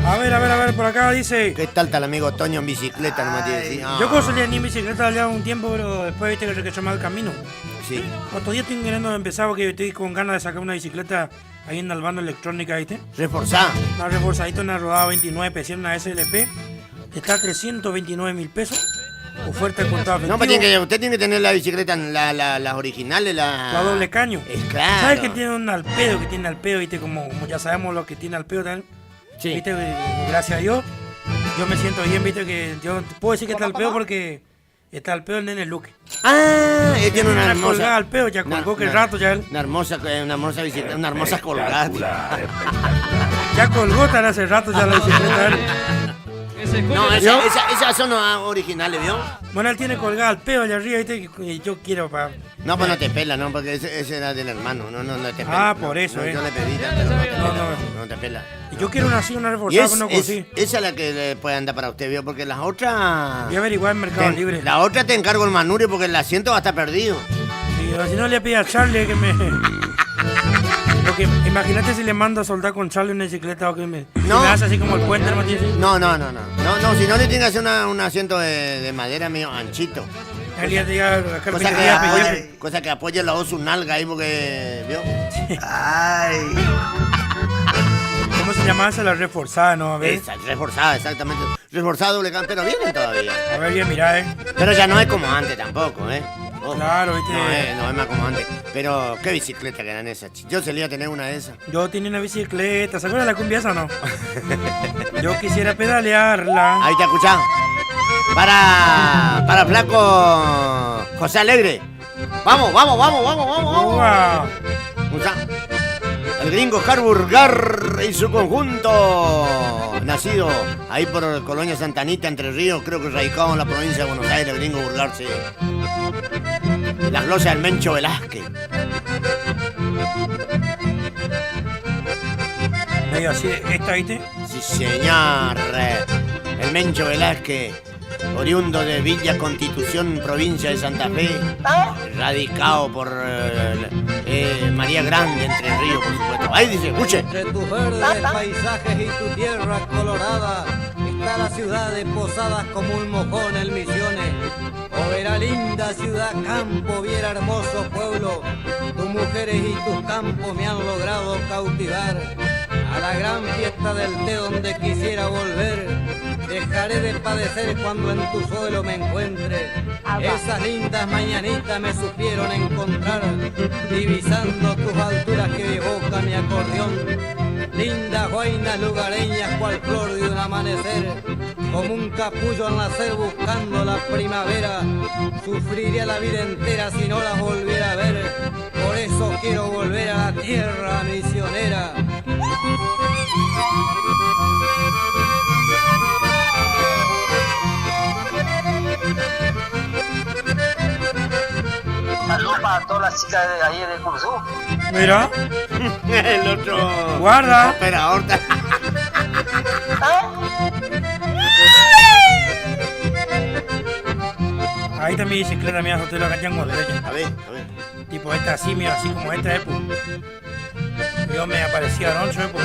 A ver, por acá dice... ¿Qué tal el amigo Toño en bicicleta? No me tiene que decir. Yo conseguí en bicicleta ya un tiempo, pero después viste que requechó mal el camino. Sí. Otro día estoy queriendo empezar porque estoy con ganas de sacar una bicicleta ahí en Albano Electrónica, ¿viste? Reforzada. Una reforzadita, una rodada 29 pesos, una SLP. Está a 329.000 pesos. Oferta de contado efectivo. No, pero usted tiene que tener la bicicleta, las originales, la doble caño. Es claro. ¿Sabes que tiene un alpedo? ¿Viste? Como ya sabemos lo que tiene alpedo también. Sí. ¿Viste? Gracias a Dios. Yo me siento bien, ¿viste? Que yo puedo decir que está alpedo porque está alpedo el nene Luque. Ah, él tiene una hermosa. Colgada alpedo, ya colgó que rato ya él. Una hermosa bicicleta, una hermosa colgada. Ya colgó tan hace rato ya la bicicleta él. No, esas son originales, ¿vio? Bueno, él tiene colgada al peo allá arriba, ¿viste? Y yo quiero para... No, pues no te pela, no, porque ese era del hermano, no te pela. Ah, por eso, Yo le pedí, no te pela. Y yo quiero una reforzada, pero no consigo. Esa es la que le puede andar para usted, ¿vio? Porque las otras... Voy a averiguar en Mercado Libre. La otra te encargo el manurio porque el asiento va a estar perdido. Sí, si no le pido a Charlie que me... Porque imagínate si le mando a soldar con Charlie una bicicleta o que me hace así como el puente, ¿no? No, si no le tiene que hacer un asiento de madera medio anchito. Cosa que apoye la voz su nalga ahí porque, ¿vio? Ay. ¿Cómo se llama esa? La reforzada, ¿no? A ver. Esa, reforzada, exactamente. Reforzada doble cam, pero vienen todavía. A ver, bien, mira, Pero ya no es como antes tampoco, Oh, claro, ¿viste? No es más como antes. Pero, ¿qué bicicleta que eran esas? Yo solía tener una de esas. Yo tenía una bicicleta. ¿Se acuerdan de la cumbia esa o no? Yo quisiera pedalearla. Ahí te escuchado. Para flaco José Alegre. Vamos. El gringo Harburgar y su conjunto. Nacido ahí por Colonia Santanita, Entre Ríos, creo que radicado en la provincia de Buenos Aires, el gringo Burgar, sí. La glosa del Mencho Velázquez. Medio así, ¿esta, viste? Sí, señor. El Mencho Velázquez, oriundo de Villa Constitución, provincia de Santa Fe, radicado por María Grande, Entre Ríos, por supuesto. Ahí dice, escuche. Entre tus verdes paisajes y tu tierra colorada está la ciudad de Posadas como un mojón en Misiones. O verá linda ciudad, campo, viera hermoso pueblo. Tus mujeres y tus campos me han logrado cautivar. A la gran fiesta del té donde quisiera volver. Dejaré de padecer cuando en tu suelo me encuentre. Esas lindas mañanitas me supieron encontrar, divisando tus alturas que evoca mi acordeón. Lindas guainas lugareñas cual flor de un amanecer, como un capullo al nacer buscando la primavera. Sufriría la vida entera si no las volviera a ver. Por eso quiero volver a la tierra misionera. Saludos para todas las chicas de ahí de Curzú. Mira. El otro. Guarda. Espera, ahorita. Ahí está mi bicicleta, mía, usted lo cachan cuando A ver. Tipo esta así, mira, así como esta época. Yo me aparecía anoche, época.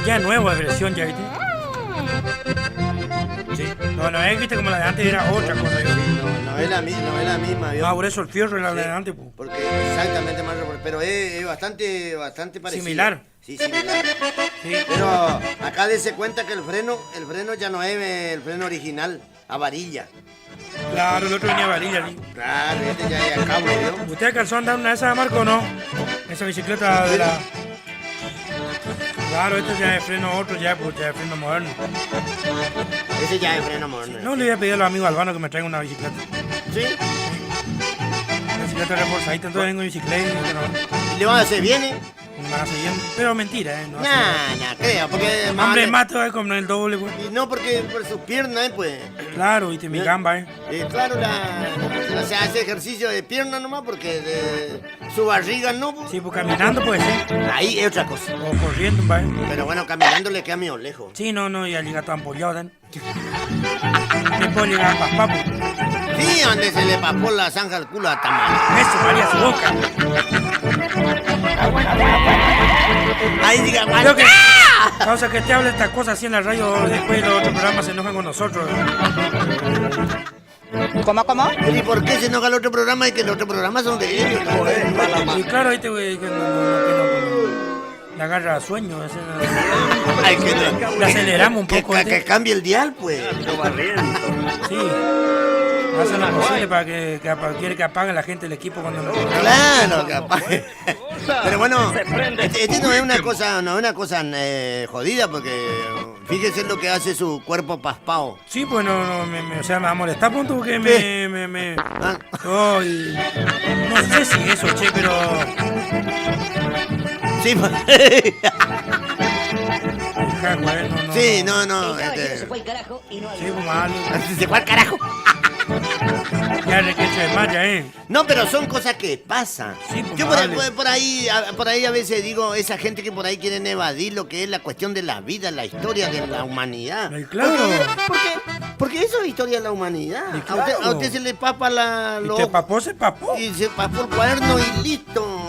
Ya es nueva versión, ya viste. Sí. No es, viste, como la de antes era otra cosa. No es la misma, ¿vio? Ah, por eso el fierro era la de antes, pues. Porque exactamente más, pero es bastante parecido. Similar. Sí, similar. Sí. Pero acá dése cuenta que el freno ya no es el freno original, a varilla. Claro, el otro venía a varilla, ¿sí? Claro, este ya es a cabo, ¿vio? ¿Usted alcanzó a andar una de esas, Marco, o no? Esa bicicleta de la... Claro, este ya es freno otro, ya es freno moderno. Ese ya es freno moderno. No, le voy a pedir a los amigos albanos que me traigan una bicicleta. ¿Sí? Una bicicleta reforzadita, entonces vengo en bicicleta. ¿Y le van a hacer bien, Me van a hacer bien, pero mentira, No creo, porque... Hambre mato, con el doble, pues. Y no, porque por sus piernas, pues... Claro, viste, mi gamba, Claro, se hace ejercicio de pierna nomás, porque de su barriga no, pues. Sí, pues caminando puede ser. Ahí es otra cosa. O corriendo, Pero bueno, caminando le queda medio lejos. Sí, no, ya llega tan empollado, ¿no? Me puedo llegar a paspar, pues. Sí, donde se le papó la zanja al culo a Tamara. Eso, María, su boca. Ahí diga, creo que, causa que te hable estas cosas así en la radio, después los otros programas se enojan con nosotros. ¿Cómo? ¿Y por qué se enoja el otro programa y que los otros programas son de ellos? Y claro, ahí te güey, que le agarra sueño. Ay, que le aceleramos un poco. Que cambie el dial, pues. Sí. Hacen lo posible para que quiere que apague la gente el equipo cuando lo Claro, que apague. Pero bueno, este no es una cosa, jodida, porque fíjese lo que hace su cuerpo paspao. Sí, pues no, me va a molestar pronto porque me no sé si eso, che, pero... Sí, pues... Sí, no. Se fue al carajo y no... Sí, pues malo. Se fue al carajo. Ya de que se desmaya, No, pero son cosas que pasan. Sí, pues yo por ahí a veces digo, esa gente que por ahí quieren evadir lo que es la cuestión de la vida, la historia de la humanidad. Claro. Porque eso es historia de la humanidad. Claro. A usted se le papa y te papó, se papó. Y se papó el cuaderno y listo.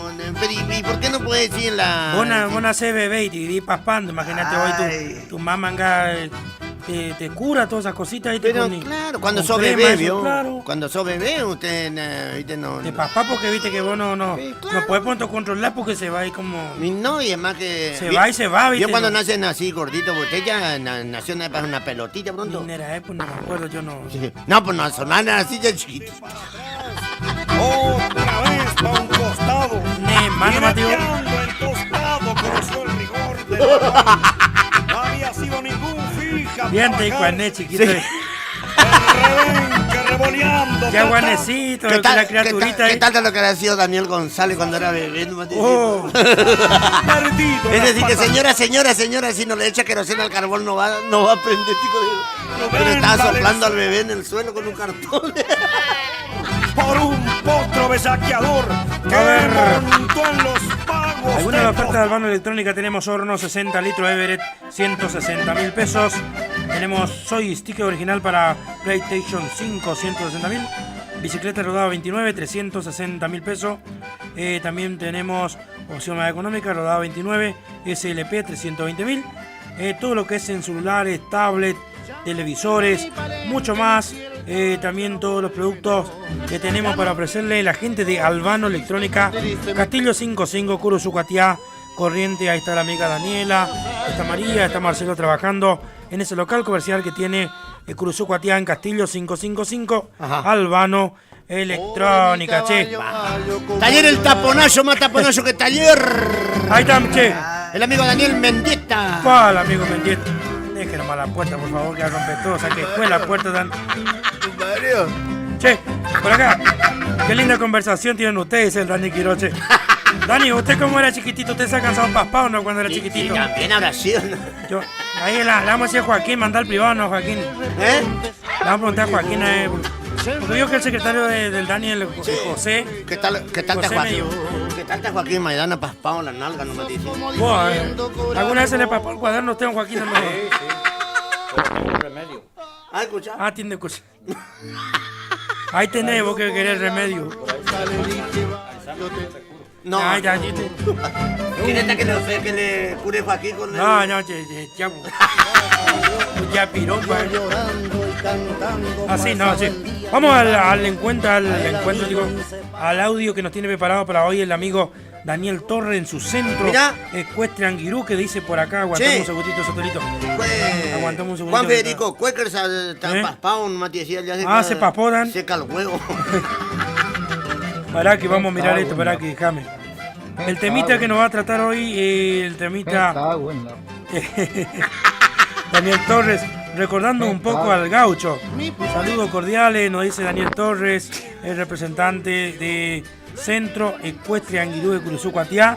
¿Y por qué no puede decir en la...? Vos nacés bebé y te vivís paspando. Imagínate hoy tu mamá te cura todas esas cositas. Y pero claro, cuando sos bebé, ¿vio? Claro. Cuando sos bebé, usted no... De papá, porque viste que vos no puedes pronto controlar porque se va ahí como... No, y es más que... Se va y se va, ¿viste? Yo cuando nací así gordito, usted ya nació una pelotita pronto. Pues no me acuerdo, yo no... No, pues no, son así ya chiquitito. Otra vez pa' un costado. Mano, Mateo. El tostado cruzó el rigor de la... No había sido ningún fija. Diente y cuané, chiquito. Sí. Que revoleando. Qué aguanecito, la criaturita. ¿Qué tal de lo que ha sido Daniel González cuando era bebé? Oh. Es decir, que señora, si no le echa queroseno al carbón no va a prender, chico. Le estaba soplando al bebé en el suelo con un cartón. Por un potro besaqueador que montó en los pagos. Algunas de las ofertas de Albano Electrónica: tenemos horno 60 litros Everett, 160.000 pesos. Tenemos Soy Sticker original para PlayStation 5, 160.000. Bicicleta rodada 29, 360.000 pesos. También tenemos opción más económica, rodada 29, SLP, 320.000. Todo lo que es en celulares, tablets, televisores, mucho más. También todos los productos que tenemos para ofrecerle la gente de Albano Electrónica, Castillo 55, Curuzucuatiá, Corriente. Ahí está la amiga Daniela, está María, está Marcelo trabajando en ese local comercial que tiene Curuzucuatiá en Castillo 555. Albano Electrónica, che. Taller El Taponazo, más taponazo que taller. Ahí está, che. El amigo Daniel Mendieta. ¿Cuál amigo Mendieta? Deje nomás la puerta, por favor, que la rompe todo. O sea, que fue la puerta tan... Che, por acá. Qué linda conversación tienen ustedes, el Dani Quiroche. Dani, ¿usted cómo era chiquitito? ¿Usted se ha cansado paspado o no cuando era chiquitito? Sí, también habrá sido. Ahí le vamos a decir a Joaquín, mandar al privado, ¿no, Joaquín? Le vamos a preguntar a Joaquín, porque vio que el secretario del Dani, el José... ¿Qué tal está Joaquín? ¿Qué tal está Joaquín Maidana paspado en la nalga, no me dice? ¿Alguna vez se le paspó el cuaderno a usted, Joaquín? No? Sí. Un remedio. ¿Escucha? Tiene escucha. Ahí tenés vos que querés remedio. No. ¿Quién está que le cure Joaquín con el...? No, ya piró, así no, sí. Vamos al encuentro, al audio que nos tiene preparado para hoy el amigo Daniel Torre en su centro ecuestre Anguirú, que dice por acá. Aguantamos un segundito, Sotelito. Aguantamos un segundito. Juan Federico Cuéquer está paspado, Matías, ya se paspó, Dan. Seca el huevo. Pará que vamos a mirar esto, pará que déjame. El temita que nos va a tratar hoy, el temita... Daniel Torres, recordando un poco al gaucho. Saludos cordiales, nos dice Daniel Torres, el representante de Centro Ecuestre Anguirú de Curuzucuatiá,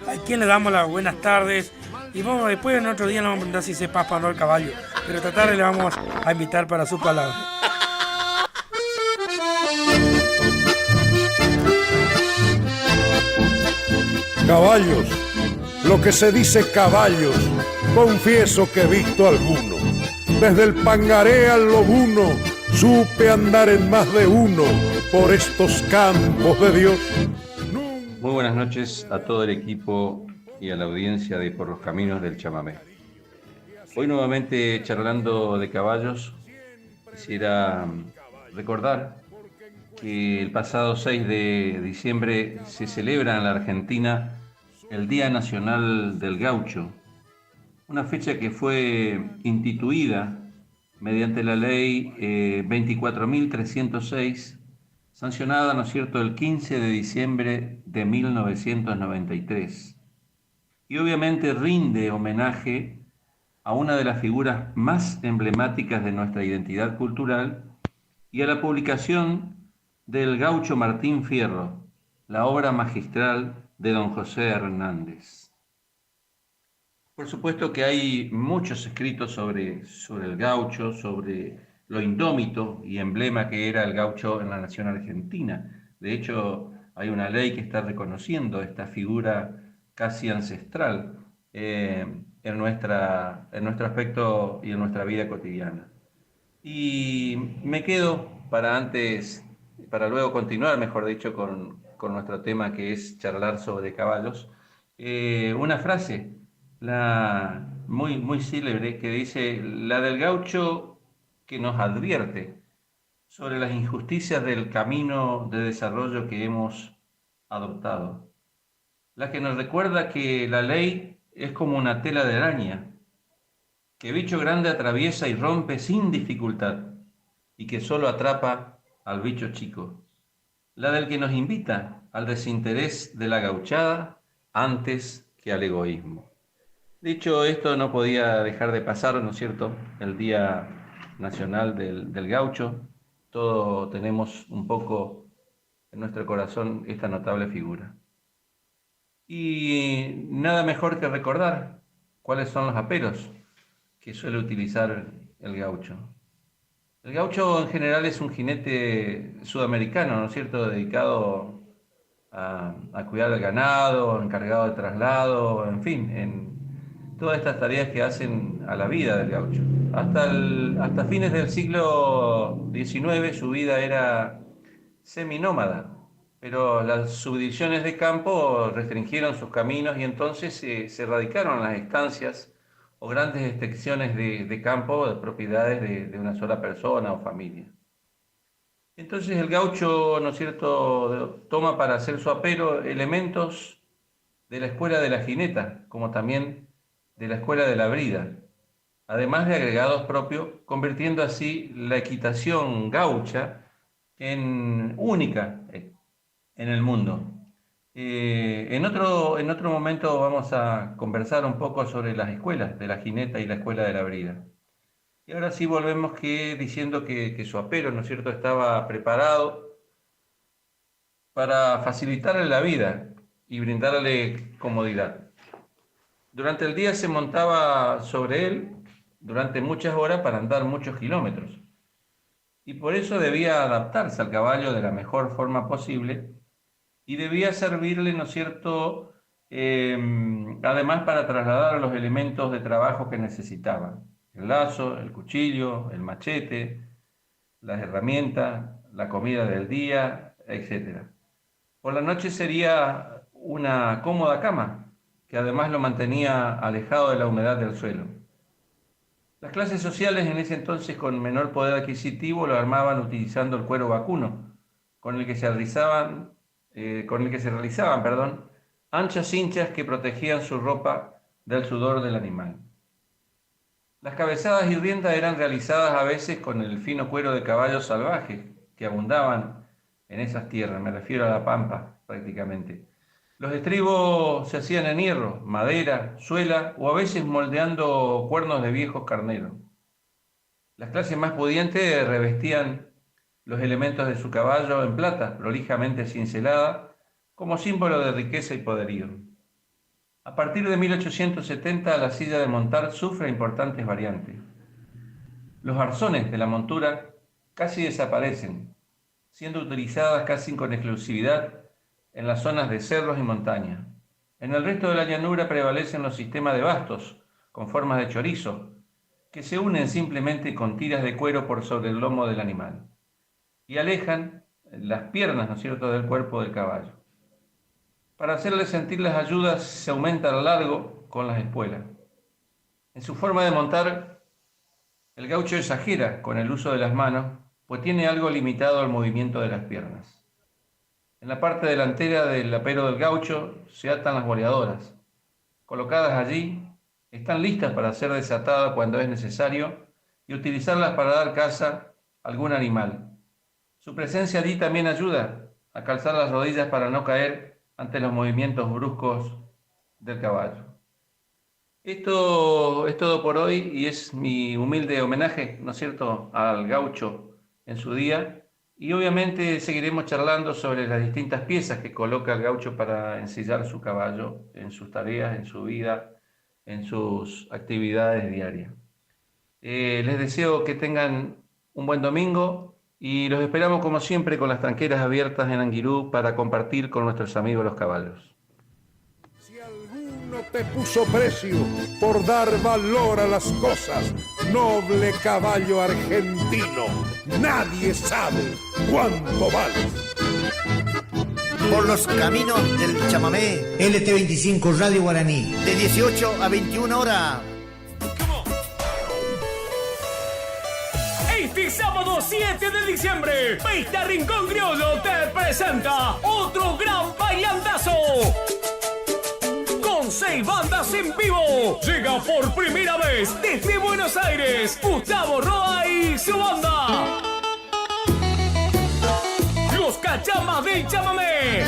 a quien le damos las buenas tardes. Y vamos, después en otro día le vamos a preguntar si se paspa o no el caballo. Pero esta tarde le vamos a invitar para su palabra. Caballos, lo que se dice caballos, confieso que he visto alguno. Desde el Pangaré al Lobuno, supe andar en más de uno por estos campos de Dios. Muy buenas noches a todo el equipo y a la audiencia de Por los Caminos del Chamamé. Hoy nuevamente charlando de caballos, quisiera recordar que el pasado 6 de diciembre se celebra en la Argentina el Día Nacional del Gaucho, una fecha que fue instituida mediante la ley 24.306, sancionada, ¿no es cierto?, el 15 de diciembre de 1993. Y obviamente rinde homenaje a una de las figuras más emblemáticas de nuestra identidad cultural y a la publicación del gaucho Martín Fierro, la obra magistral de don José Hernández. Por supuesto que hay muchos escritos sobre el gaucho, sobre lo indómito y emblema que era el gaucho en la nación argentina. De hecho, hay una ley que está reconociendo esta figura casi ancestral en nuestro aspecto y en nuestra vida cotidiana. Y me quedo para luego continuar, mejor dicho, con nuestro tema, que es charlar sobre caballos, una frase muy célebre que dice: la del gaucho que nos advierte sobre las injusticias del camino de desarrollo que hemos adoptado, la que nos recuerda que la ley es como una tela de araña, que bicho grande atraviesa y rompe sin dificultad, y que solo atrapa al bicho chico, la del que nos invita al desinterés de la gauchada antes que al egoísmo. Dicho esto, no podía dejar de pasar, ¿no es cierto?, el Día Nacional del Gaucho. Todos tenemos un poco en nuestro corazón esta notable figura. Y nada mejor que recordar cuáles son los aperos que suele utilizar el gaucho. El gaucho en general es un jinete sudamericano, ¿no es cierto?, dedicado a cuidar del ganado, encargado de traslado, en fin, en todas estas tareas que hacen a la vida del gaucho. Hasta fines del siglo XIX su vida era seminómada, pero las subdivisiones de campo restringieron sus caminos y entonces se radicaron las estancias o grandes extensiones de campo, de propiedades de una sola persona o familia. Entonces el gaucho, ¿no es cierto?, toma para hacer su apero elementos de la escuela de la jineta, como también de la escuela de la brida, además de agregados propios, convirtiendo así la equitación gaucha en única en el mundo. En otro momento vamos a conversar un poco sobre las escuelas de la jineta y la escuela de la brida. Y ahora sí volvemos diciendo que su apero, ¿no es cierto?, estaba preparado para facilitarle la vida y brindarle comodidad. Durante el día se montaba sobre él durante muchas horas para andar muchos kilómetros. Y por eso debía adaptarse al caballo de la mejor forma posible y debía servirle, ¿no es cierto?, además para trasladar los elementos de trabajo que necesitaba: el lazo, el cuchillo, el machete, las herramientas, la comida del día, etc. Por la noche sería una cómoda cama, que además lo mantenía alejado de la humedad del suelo. Las clases sociales en ese entonces con menor poder adquisitivo lo armaban utilizando el cuero vacuno, con el que se realizaban, anchas cinchas que protegían su ropa del sudor del animal. Las cabezadas y riendas eran realizadas a veces con el fino cuero de caballos salvajes que abundaban en esas tierras, me refiero a la pampa prácticamente. Los estribos se hacían en hierro, madera, suela o a veces moldeando cuernos de viejos carneros. Las clases más pudientes revestían los elementos de su caballo en plata, prolijamente cincelada, como símbolo de riqueza y poderío. A partir de 1870 la silla de montar sufre importantes variantes. Los arzones de la montura casi desaparecen, siendo utilizadas casi con exclusividad en las zonas de cerros y montañas. En el resto de la llanura prevalecen los sistemas de bastos, con formas de chorizo, que se unen simplemente con tiras de cuero por sobre el lomo del animal, y alejan las piernas, ¿no es cierto?, del cuerpo del caballo. Para hacerle sentir las ayudas se aumenta el largo con las espuelas. En su forma de montar, el gaucho exagera con el uso de las manos, pues tiene algo limitado al movimiento de las piernas. En la parte delantera del apero del gaucho se atan las boleadoras. Colocadas allí, están listas para ser desatadas cuando es necesario y utilizarlas para dar caza a algún animal. Su presencia allí también ayuda a calzar las rodillas para no caer ante los movimientos bruscos del caballo. Esto es todo por hoy y es mi humilde homenaje, ¿no es cierto?, al gaucho en su día. Y obviamente seguiremos charlando sobre las distintas piezas que coloca el gaucho para ensillar su caballo en sus tareas, en su vida, en sus actividades diarias. Les deseo que tengan un buen domingo y los esperamos como siempre con las tranqueras abiertas en Anguirú para compartir con nuestros amigos los caballos. No te puso precio por dar valor a las cosas, noble caballo argentino, nadie sabe cuánto vale. Por los caminos del chamamé, LT25 Radio Guaraní, de 18 a 21 horas. Este sábado 7 de diciembre, Pista Rincón Criollo te presenta otro gran bailandazo. Con 6 bandas en vivo. Llega por primera vez desde Buenos Aires Gustavo Roa y su banda. Los Cachamas del Chamamé.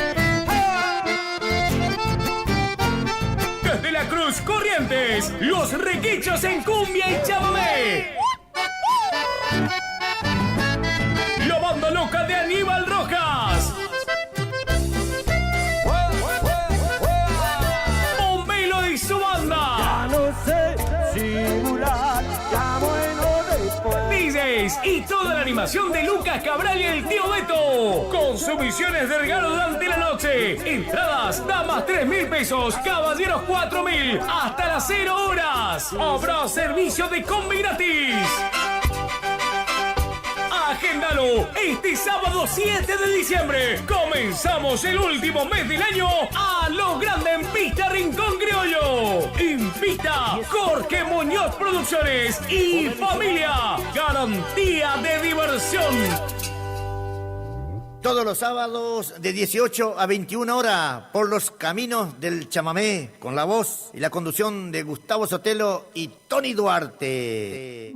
Desde La Cruz, Corrientes, Los Requichos en cumbia y chamamé. La banda loca de Aníbal Rojas. Bombelo y su banda. Ya no sé simular, ya bueno después. DJs y toda la animación de Lucas Cabral y el tío Beto. Consumiciones de regalo durante la noche. Entradas, damas 3.000 pesos, caballeros 4.000, hasta las 0 horas. Habrá servicio de combi gratis. Agéndalo, este sábado 7 de diciembre comenzamos el último mes del año a lo grande en Pista Rincón Criollo. Invita Jorge Muñoz Producciones y familia, garantía de diversión. Todos los sábados de 18 a 21 horas por los caminos del chamamé con la voz y la conducción de Gustavo Sotelo y Tony Duarte.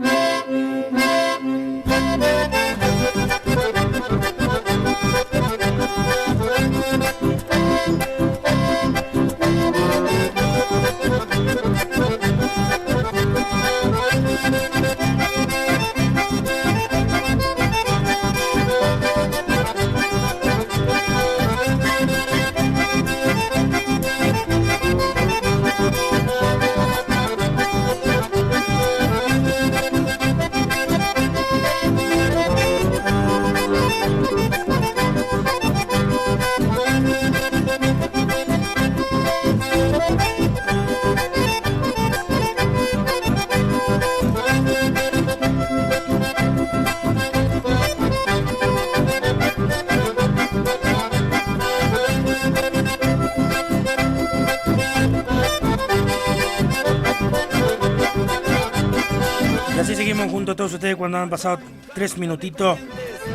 Junto a todos ustedes cuando han pasado 3 minutitos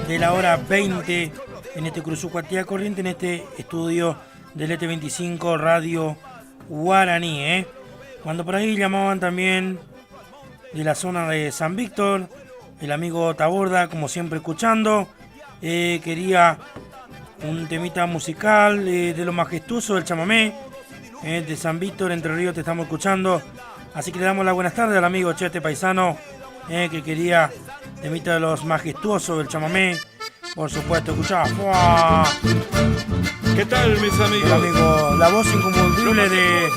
de la hora 20 en este Cruzucuatía Corriente, en este estudio del LT25 Radio Guaraní, Cuando por ahí llamaban también de la zona de San Víctor, el amigo Taborda, como siempre escuchando, quería un temita musical de lo majestuoso del chamamé, de San Víctor, Entre Ríos, te estamos escuchando, así que le damos las buenas tardes al amigo Chete Paisano, que quería temita de los majestuosos del chamamé, por supuesto, escuchaba. ¡Fua! ¿Qué tal, mis amigos? El amigo, la voz inconfundible del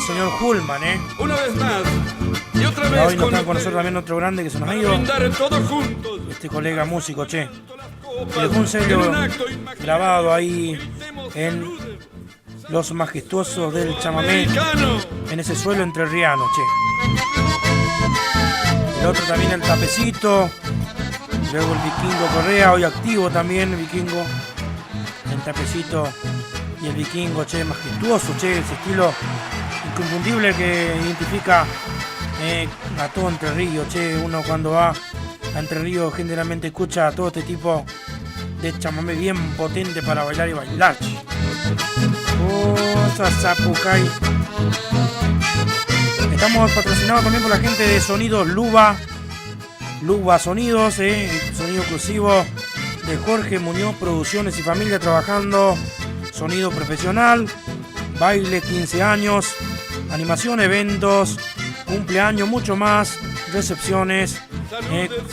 señor Hullman, Una vez más, y otra vez hoy nos están con nosotros también otro grande que se nos ha ido. Todos juntos. Este colega músico, che. Que dejó un sello grabado ahí en los majestuosos del chamamé, en ese suelo entrerriano, che. El otro también el Tapecito, luego el Vikingo Correa, hoy activo también el Vikingo, el Tapecito y el vikingo, che, majestuoso, che, ese estilo inconfundible que identifica a todo Entre Ríos, che. Uno cuando va a Entre Ríos generalmente escucha todo este tipo de chamamé bien potente para bailar y bailar, che. Zapucay. Estamos patrocinados también por la gente de Sonidos Luba. Luba Sonidos, sonido exclusivo de Jorge Muñoz Producciones y Familia, trabajando sonido profesional, baile 15 años, animación, eventos, cumpleaños, mucho más, recepciones.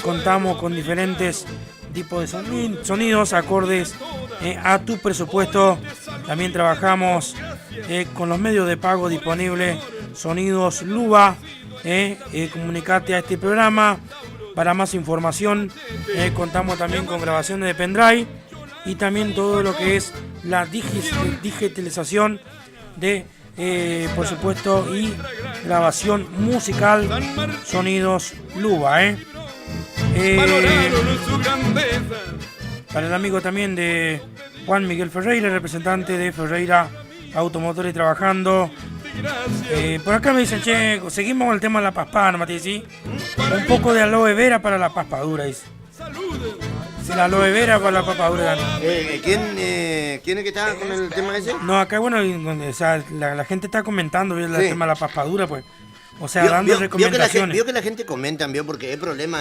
Contamos con diferentes tipos de sonidos acordes a tu presupuesto. También trabajamos con los medios de pago disponibles. Sonidos Luba, comunicate a este programa. Para más información, contamos también con grabaciones de pendrive y también todo lo que es la digitalización de, por supuesto, y grabación musical. Sonidos Luba, para el amigo también de Juan Miguel Ferreira, representante de Ferreira Automotores trabajando. Por acá me dicen, che, seguimos con el tema de la paspada, ¿no, Mati? ¿Sí? Un poco de aloe vera para la paspadura, dice. Si la aloe vera para la paspadura. ¿Quién es que está con el tema ese? No, acá, bueno, o sea, la gente está comentando el tema de la paspadura, pues. O sea, dando recomendaciones. Vio que la gente comenta, porque el problema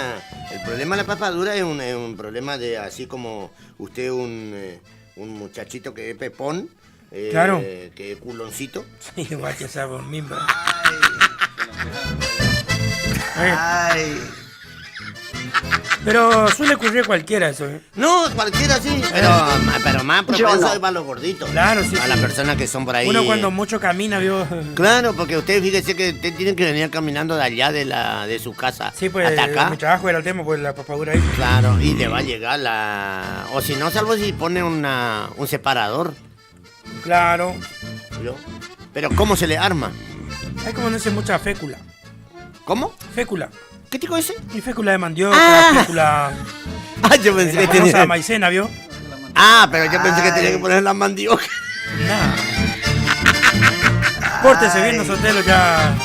de la paspadura es un problema de, así como usted un muchachito que es pepón. Claro. Que es culoncito. Sí, igual que esa misma. Ay. Pero suele ocurrir a cualquiera eso, No, cualquiera sí, pero más propenso es para los gorditos. Claro, sí. A las personas que son por ahí. Uno cuando mucho camina, vio. Claro, porque usted fíjese que usted tiene que venir caminando de allá de su casa. Sí, pues hasta acá. Mi trabajo era el tema, pues la papadura ahí. Claro, y le va a llegar o si no, salvo si pone un separador. Claro. ¿Yo? Pero ¿cómo se le arma? Hay como no sé, mucha fécula. ¿Cómo? Fécula. ¿Qué tipo ese? Y fécula de mandioca, fécula. Yo pensé que tenía maicena, ¿vio? Pero yo pensé que tenía que poner la mandioca. Nada. Pórtese bien, nosotros ya.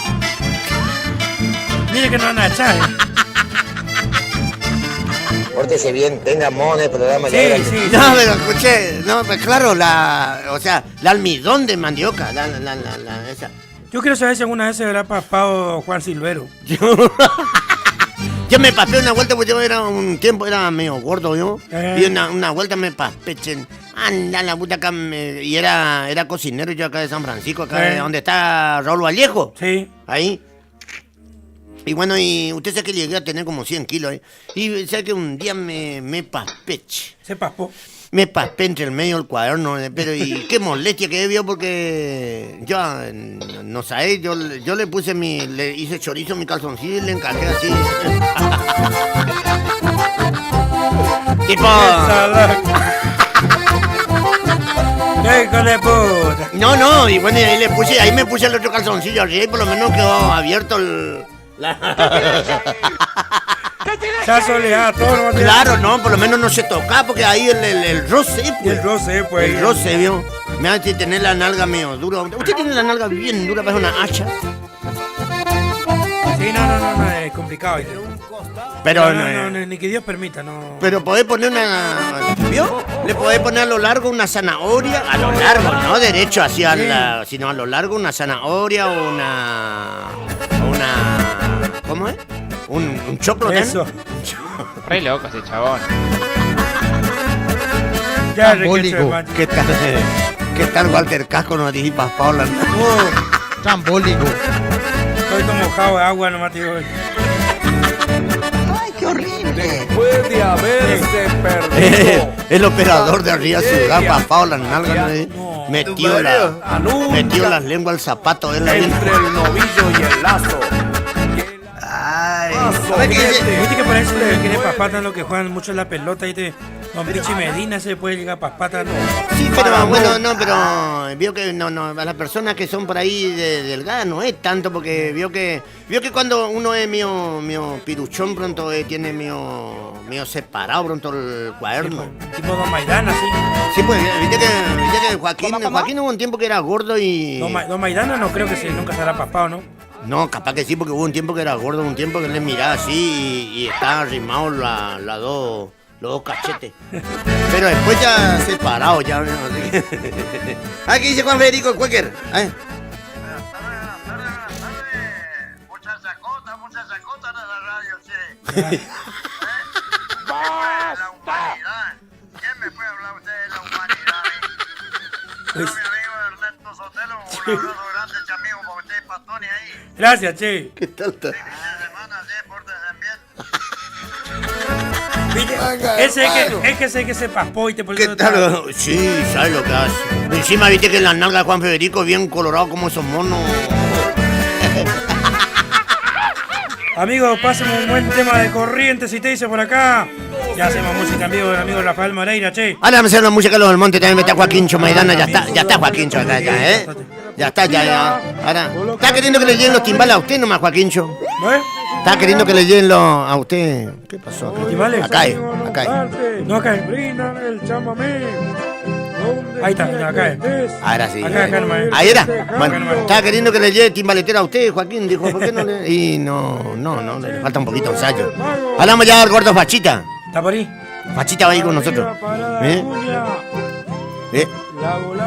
Mire que no van a echar, Pórtese bien, tenga mono en el programa. Sí. No, pero escuché, pues claro, la almidón de mandioca, esa. Yo quiero saber si alguna vez se habrá paspado Juan Silvero. Yo me paspé una vuelta, porque yo era medio gordo, ¿yo? Y una vuelta me paspé, anda la puta acá, y era cocinero yo acá de San Francisco, acá donde está Raúl Vallejo. Sí. Ahí. Y bueno, y usted sabe que llegué a tener como 100 kilos, Y sabe que un día me paspé. ¿Se paspó? Me paspé entre el medio del cuaderno, pero y qué molestia que vio, porque yo, no sé, yo le puse le hice chorizo en mi calzoncillo y le encajé así. Tipo... ¡Qué hijo de puta! No, y bueno, ahí me puse el otro calzoncillo arriba y por lo menos quedó abierto Ya soleado todo. Claro, no, por lo menos no se toca, porque ahí el roce, pues. El roce, pues. El roce, ¿vio? Me hace tener la nalga medio dura. ¿Usted tiene la nalga bien dura, parece una hacha? Sí, no, es complicado. Pero no, ni que Dios permita, no. Pero podés poner ¿vio? Le podés poner a lo largo una zanahoria, a lo largo, no derecho hacia sino a lo largo una zanahoria o una ¿cómo es? Un choclo. Eso. Re loco ese chabón. Ya, ¿Qué tal Walter Casco? No te digas, Paula. Trambólico. Estoy todo mojado de agua, nomás te digo. ¡Ay, qué horrible! Después de haberse perdido. El operador de arriba ciudad, papá, la nalga, metió las lenguas al zapato. Entre el novillo y el lazo. Viste que por eso le quiere papata lo que juegan mucho en la pelota y Don Pichi Medina se puede llegar a papata. No. Sí, pero bueno, pero vio que no, a las personas que son por ahí delgadas no es tanto, porque vio que cuando uno es mío piruchón, pronto tiene mío separado pronto el cuaderno. Sí, pues, tipo Don Maidana, sí. Sí, pues, viste que que Joaquín hubo un tiempo que era gordo y... Don Maidana no creo que nunca se hará paspado, ¿no? No, capaz que sí, porque hubo un tiempo que era gordo, un tiempo que le miraba así y estaba arrimado los dos cachetes. Pero después ya separado, ya. ¿Qué dice Juan Federico Cuéquer? Muchas chacotas de la radio, che. La humanidad. ¿Quién me puede hablar usted de la humanidad? Soy mi amigo Ernesto Sotelo, un abrazo grande, che, amigo, para usted y para Tony ahí. Gracias, che. ¿Qué tal? Fin de semana, sí, pórtense bien. Es que se paspó y te ¿Qué tal? Sí, ¿sabes lo que hace? Encima viste que en la nalga de Juan Federico bien colorado como esos monos. Amigos, pásenme un buen tema de Corrientes y te dice por acá. Ya hacemos música en vivo del amigo Rafael Moreira, che. Ahora vamos a hacer la música de los del Monte, también mete a Joaquincho Maidana, ya está Joaquincho acá, ya, Ya está, ya. Ahora, ¿está queriendo que le lleguen los timbales a usted nomás, Joaquincho? ¿Está queriendo que le lleguen a usted? ¿Qué pasó? ¿Timbales? Acá es. No, acá es. Ahí está, acá es. Ahora sí. Acá nomás. Ahí era. Bueno, estaba queriendo que le lleve timbaletera a usted, Joaquín. Dijo, ¿por qué no le...? Y no, le falta un poquito de ensayo. Hablamos ya del gordo Fachita. ¿Está por ahí? Fachita va ahí con nosotros.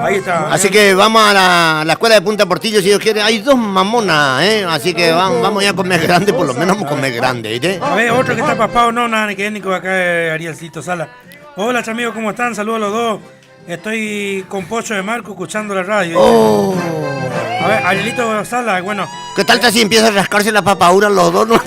Ahí está. Así que vamos a la escuela de Punta Portillo, si Dios quiere. Hay 2 mamonas, Así que vamos ya a comer grande, por lo menos vamos a comer grande, ¿viste? A ver, otro que está paspado, no, nada, que Nico acá es Arielcito Sala. Hola, amigos, ¿cómo están? Saludos a los dos. Estoy con Pocho de Marco escuchando la radio. A ver, Arielito Sala, bueno. ¿Qué tal si empieza a rascarse la papadura los dos? ¿No?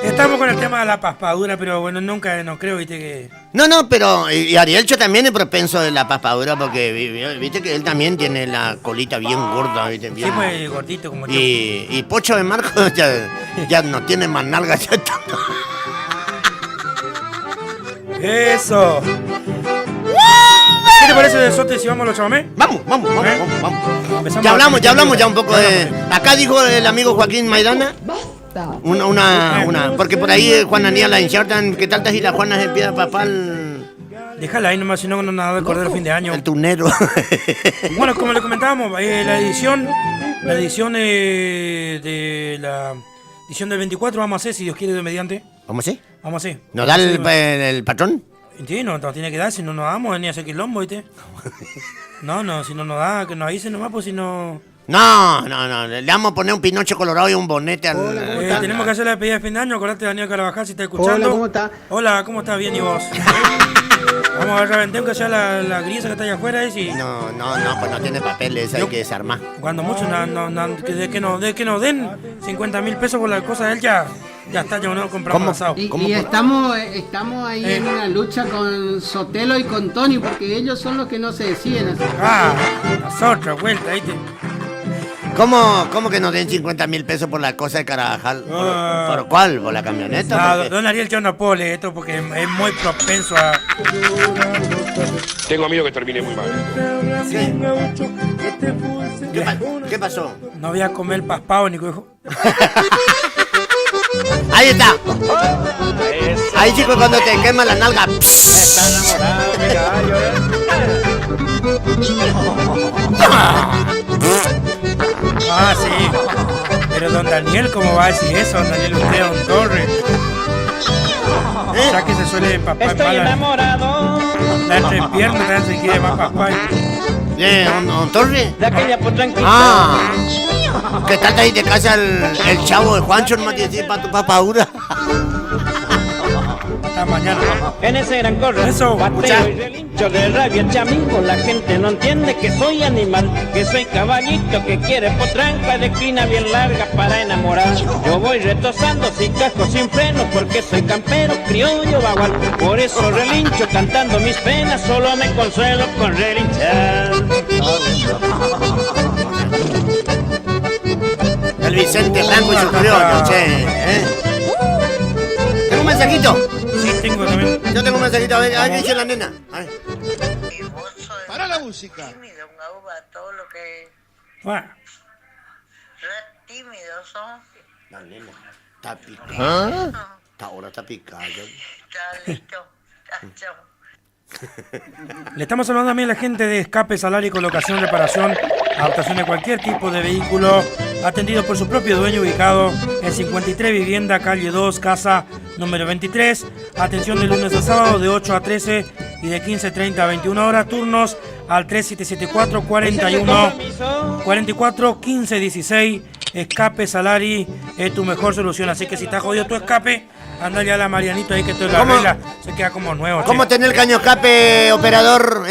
Estamos con el tema de la paspadura, pero bueno, nunca, no creo, viste que... No, pero y Arielcho también es propenso de la paspadura porque, viste que él también tiene la colita bien gorda, viste, bien... Sí, pues gordito como yo. Y Pocho de Marco ya no tiene más nalgas, ya está. ¡Eso! ¿Qué te parece de Sote si vamos a los chamamés? Vamos. Ya hablamos ya un poco de... Acá dijo el amigo Joaquín Maidana. Una, porque por ahí Juan Aníbal la insertan. ¿Qué tal si la Juana se empieza a papar? Déjala ahí nomás, si no nada de cordero fin de año. El tunero. Bueno, como le comentábamos, la edición de la edición del 24 vamos a hacer, si Dios quiere, de mediante. ¿Vamos a hacer? Vamos a hacer. ¿Nos da el patrón? Sí, nos tiene que dar, si no nos damos, ni a hacer quilombo, ¿viste? No, si no nos da, que nos avise nomás, pues si no... No, le vamos a poner un pinocho colorado y un bonete al... tenemos que hacer la despedida de fin de año, acordate Daniel Carabajal, si está escuchando. Hola, ¿cómo está? Hola, ¿cómo estás? Bien, ¿y vos? Vamos a reventar que sea la grisa que está allá afuera, y... No, pues no tiene papeles, hay que desarmar. Cuando mucho, de que nos den 50.000 pesos por la cosa de él, ya está, ya uno compramos asado. Y estamos ahí en una lucha con Sotelo y con Tony, porque ellos son los que no se deciden así. Nosotros, vuelta, ¿viste? ¿Cómo que nos den 50.000 pesos por la cosa de Carabajal? ¿Por cuál? ¿Por la camioneta? No, don Ariel, yo no puedo leer esto porque es muy propenso a... Tengo miedo que termine muy mal. ¿Qué pasó? No voy a comer paspado, Nico, hijo. Ahí está. Ahí, chicos, cuando te quema la nalga. Está enamorado, mi Ah, sí. Pero don Daniel, ¿cómo va a decir eso? Don Daniel, usted, don Torres. Ya que se suele empapar. Estoy enamorado. La entrepierna también se quiere más papá. ¿Don Torres? De aquella potranquita. ¿Qué tal ahí te casa el chavo de Juancho? No te decir para tu papadura. Hasta mañana. En ese gran corro, eso, pateo y relincho de rabia, chamingo. La gente no entiende que soy animal, que soy caballito que quiere potranca de crina bien larga para enamorar. Yo voy retosando sin casco, sin freno, porque soy campero, criollo, bagual. Por eso relincho cantando mis penas, solo me consuelo con relinchar. El Vicente Blanco y su criollo, che. ¿Tengo un mensajito? Sí, tengo también. Yo tengo un mensajito, a ver qué dice la nena. Para la música. Tímido, todo lo que... Bueno. Re tímidos son. La nena está picada. Ahora está picada. Está listo. Le estamos saludando también a la gente de Escape, Salario, Colocación, Reparación, adaptación de cualquier tipo de vehículo, atendido por su propio dueño, ubicado en 53 Vivienda, calle 2, casa número 23. Atención de lunes a sábado de 8 a 13 y de 15:30 a 21 horas. Turnos al 3774 41 44 15 16. Escape Salari es tu mejor solución. Así que si te has jodido tu escape, anda ya a la Marianito ahí que te la arregla. Se queda como nuevo. ¿Cómo tener el caño escape, operador?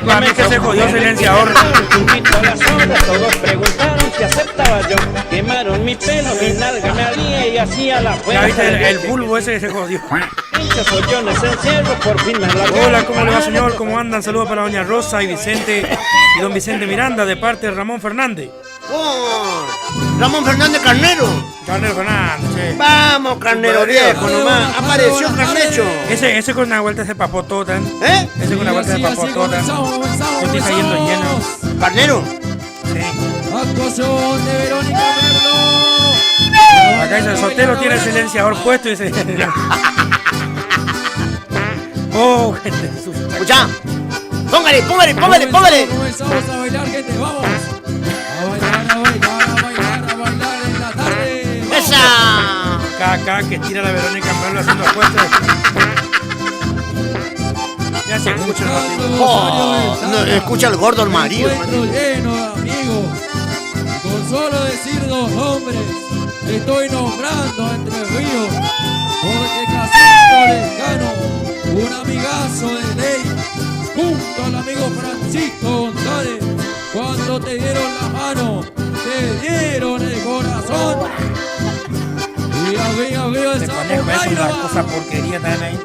Para mí que se jodió el silenciador. Todos preguntaron si aceptaba yo. Quemaron mi pelo, mi nalga me alía y hacía la fuerza. Ya viste el bulbo ese que se jodió. Hola, ¿cómo le va, señor? ¿Cómo andan? Saludos para doña Rosa y Vicente y don Vicente Miranda de parte de Ramón Fernández. Ramón Fernández Carnero. Carnero Fernández, sí. Vamos, Carnero viejo nomás. Apareció Carnecho. Ese con una vuelta de papotota. Ese con una vuelta de papotota. Yo estoy cayendo lleno. ¿Carnero? Sí. Actuación de Verónica Merlo. Acá dice, el Sotelo tiene el silenciador puesto y dice... Oh, gente. Escucha. Póngale. Comenzamos a bailar, gente, vamos. A bailar en la tarde. ¡Esa! Acá que tira la Verónica Merlo haciendo puestos. Ya se escucha el no, escucha el gordo el marido. Encuentro lleno de amigos. Con solo decir dos nombres, estoy nombrando Entre Ríos. Porque Jacinto Lescano, un amigazo de ley, junto al amigo Francisco González, cuando te dieron la mano, te dieron el corazón. Y arriba esa una cosa porquería también ahí.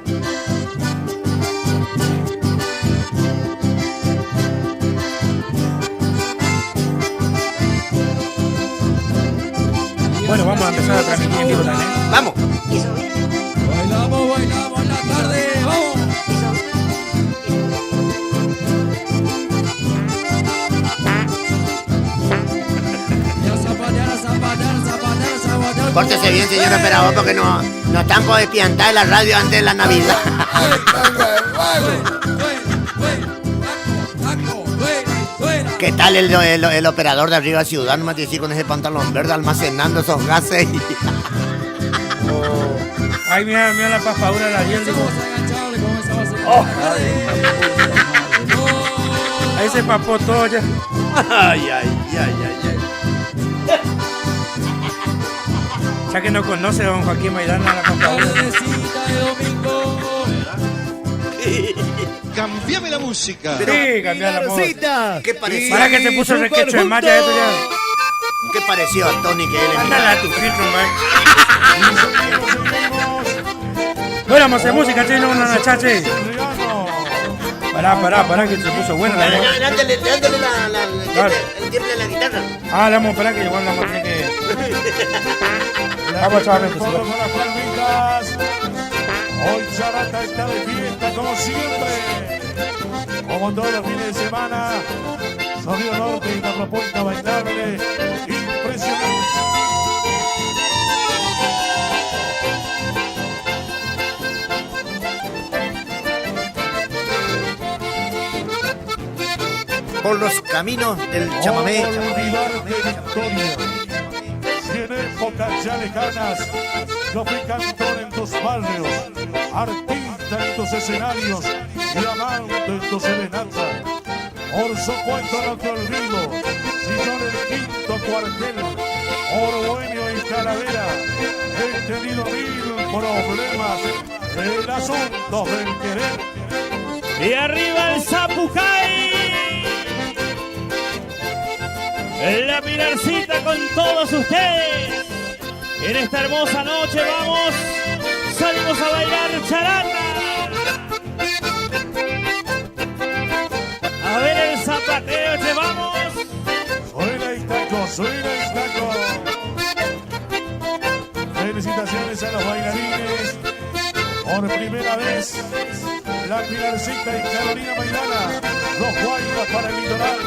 Bueno, vamos a empezar a transmitir en vivo también. ¡Vamos! Bailamos en la tarde, vamos. Pórtese bien, señor operador, porque no están por despiantar en la radio antes de la Navidad. ¿Qué tal el operador de arriba Ciudad? No me decís con ese pantalón verde almacenando esos gases. Ay, mira la papadura de la hiel. Ahí se papó todo ya. Ay. Ya que no conoce a don Joaquín Maidana la papadura. Cambiame la música. Sí, cambiar la música. ¿Qué pareció? Para que se puso el requecho de malla esto ya. ¿Qué pareció a Tony que él es? Ándale a tu filtro, man. Bueno, vamos a hacer música, che, no, chache. Pará, que se puso buena la voz. Dándole el tiempo de la guitarra. Ah, le vamos a esperar que igual vamos a tener que... Vamos, chavales. Hoy Charata está de fiesta como siempre. Como todos los fines de semana. Sonido Norte y la propuesta bailable. Impresionante. Por los caminos del chamamé. Si en épocas ya lejanas yo fui cantor en tus barrios, artista en tus escenarios y amante en tu serenata. Por supuesto no te olvido, si yo en el quinto cuartel, Ordueño y Calavera, he tenido 1000 problemas en asuntos del querer. Y arriba el Zapucay. La Pilarcita con todos ustedes. En esta hermosa noche vamos, salimos a bailar charata. A ver el zapateo, llevamos. Suena y taco. Felicitaciones a los bailarines. Por primera vez, la Pilarcita y Carolina Maidana, los guayas para el litoral.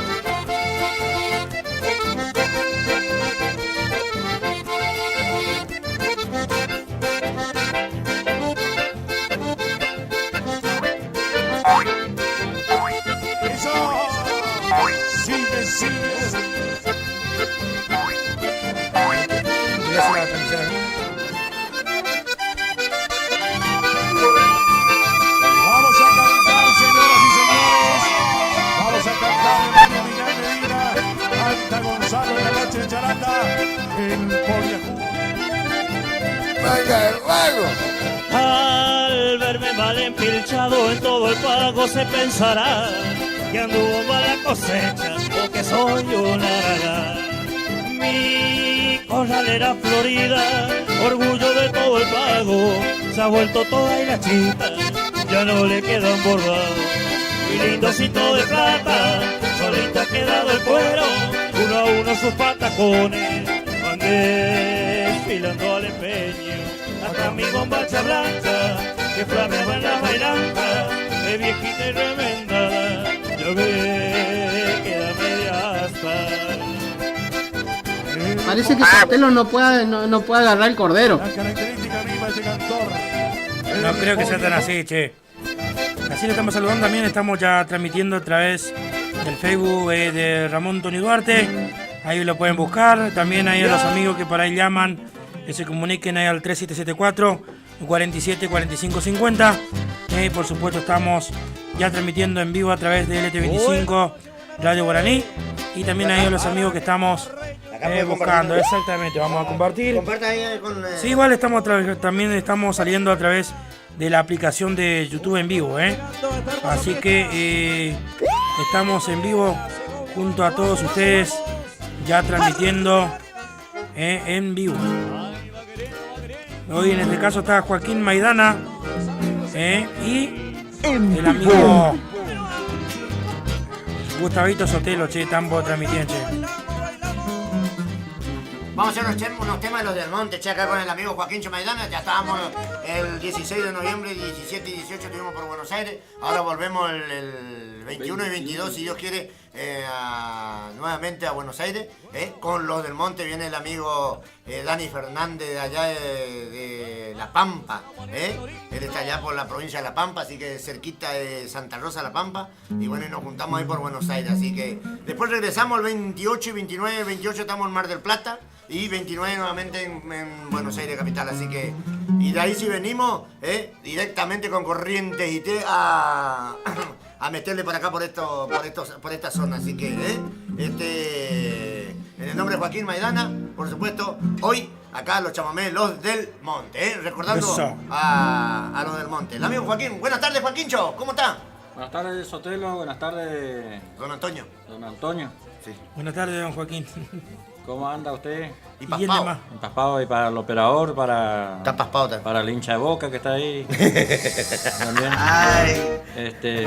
Al verme mal empilchado en todo el pago se pensará que anduvo mala cosecha o que soy una rara. Mi corralera florida, orgullo de todo el pago, se ha vuelto toda hilachita, ya no le queda un bordado. Mi lindocito de plata, solito ha quedado el cuero, uno a uno sus patacones van desfilando al empeño. Hasta mi bombacha blanca, que flameaba en la bailanta, de viejita y remendada, yo me queda media asta. Parece que Sotelo no puede agarrar el cordero. No creo que sea tan así, che. Así le estamos saludando también, estamos ya transmitiendo a través del Facebook de Ramón Tony Duarte. Ahí lo pueden buscar. También hay a los amigos que por ahí llaman, que se comuniquen ahí al 3774 47 45 50. Por supuesto estamos ya transmitiendo en vivo a través de LT25 Radio Guaraní. Y también hay a los amigos que estamos buscando. Exactamente, vamos a compartir. Comparta ahí con... Sí, igual también estamos saliendo a través de la aplicación de YouTube en vivo, Así que estamos en vivo junto a todos ustedes, ya transmitiendo en vivo. Hoy en este caso está Joaquín Maidana y el amigo Gustavito Sotelo, che, tambo transmitiendo, che. Vamos a hacer unos temas de los del Monte, che, acá con el amigo Joaquín Maidana. Ya estábamos el 16 de noviembre, 17 y 18 estuvimos por Buenos Aires. Ahora volvemos el 21 y 22, si Dios quiere, nuevamente a Buenos Aires. Con los del Monte viene el amigo Dani Fernández de allá de La Pampa. Él está allá por la provincia de La Pampa, así que cerquita de Santa Rosa, La Pampa. Y bueno, y nos juntamos ahí por Buenos Aires. Así que después regresamos el 28 y 29. 28 estamos en Mar del Plata. Y 29 nuevamente en Buenos Aires capital, así que... Y de ahí si venimos, directamente con Corrientes y a meterle por acá, por esta zona, así que... en el nombre de Joaquín Maidana, por supuesto, hoy acá los chamamés, los del Monte, recordando a los del Monte. El amigo Joaquín, buenas tardes Joaquincho, ¿cómo está? Buenas tardes Sotelo, buenas tardes... Don Antonio. Don Antonio. Sí. Buenas tardes, don Joaquín. ¿Cómo anda usted? Y paspado. Paspado, y para el operador, para... Está paspado también. Para el hincha de Boca que está ahí. También. Ay.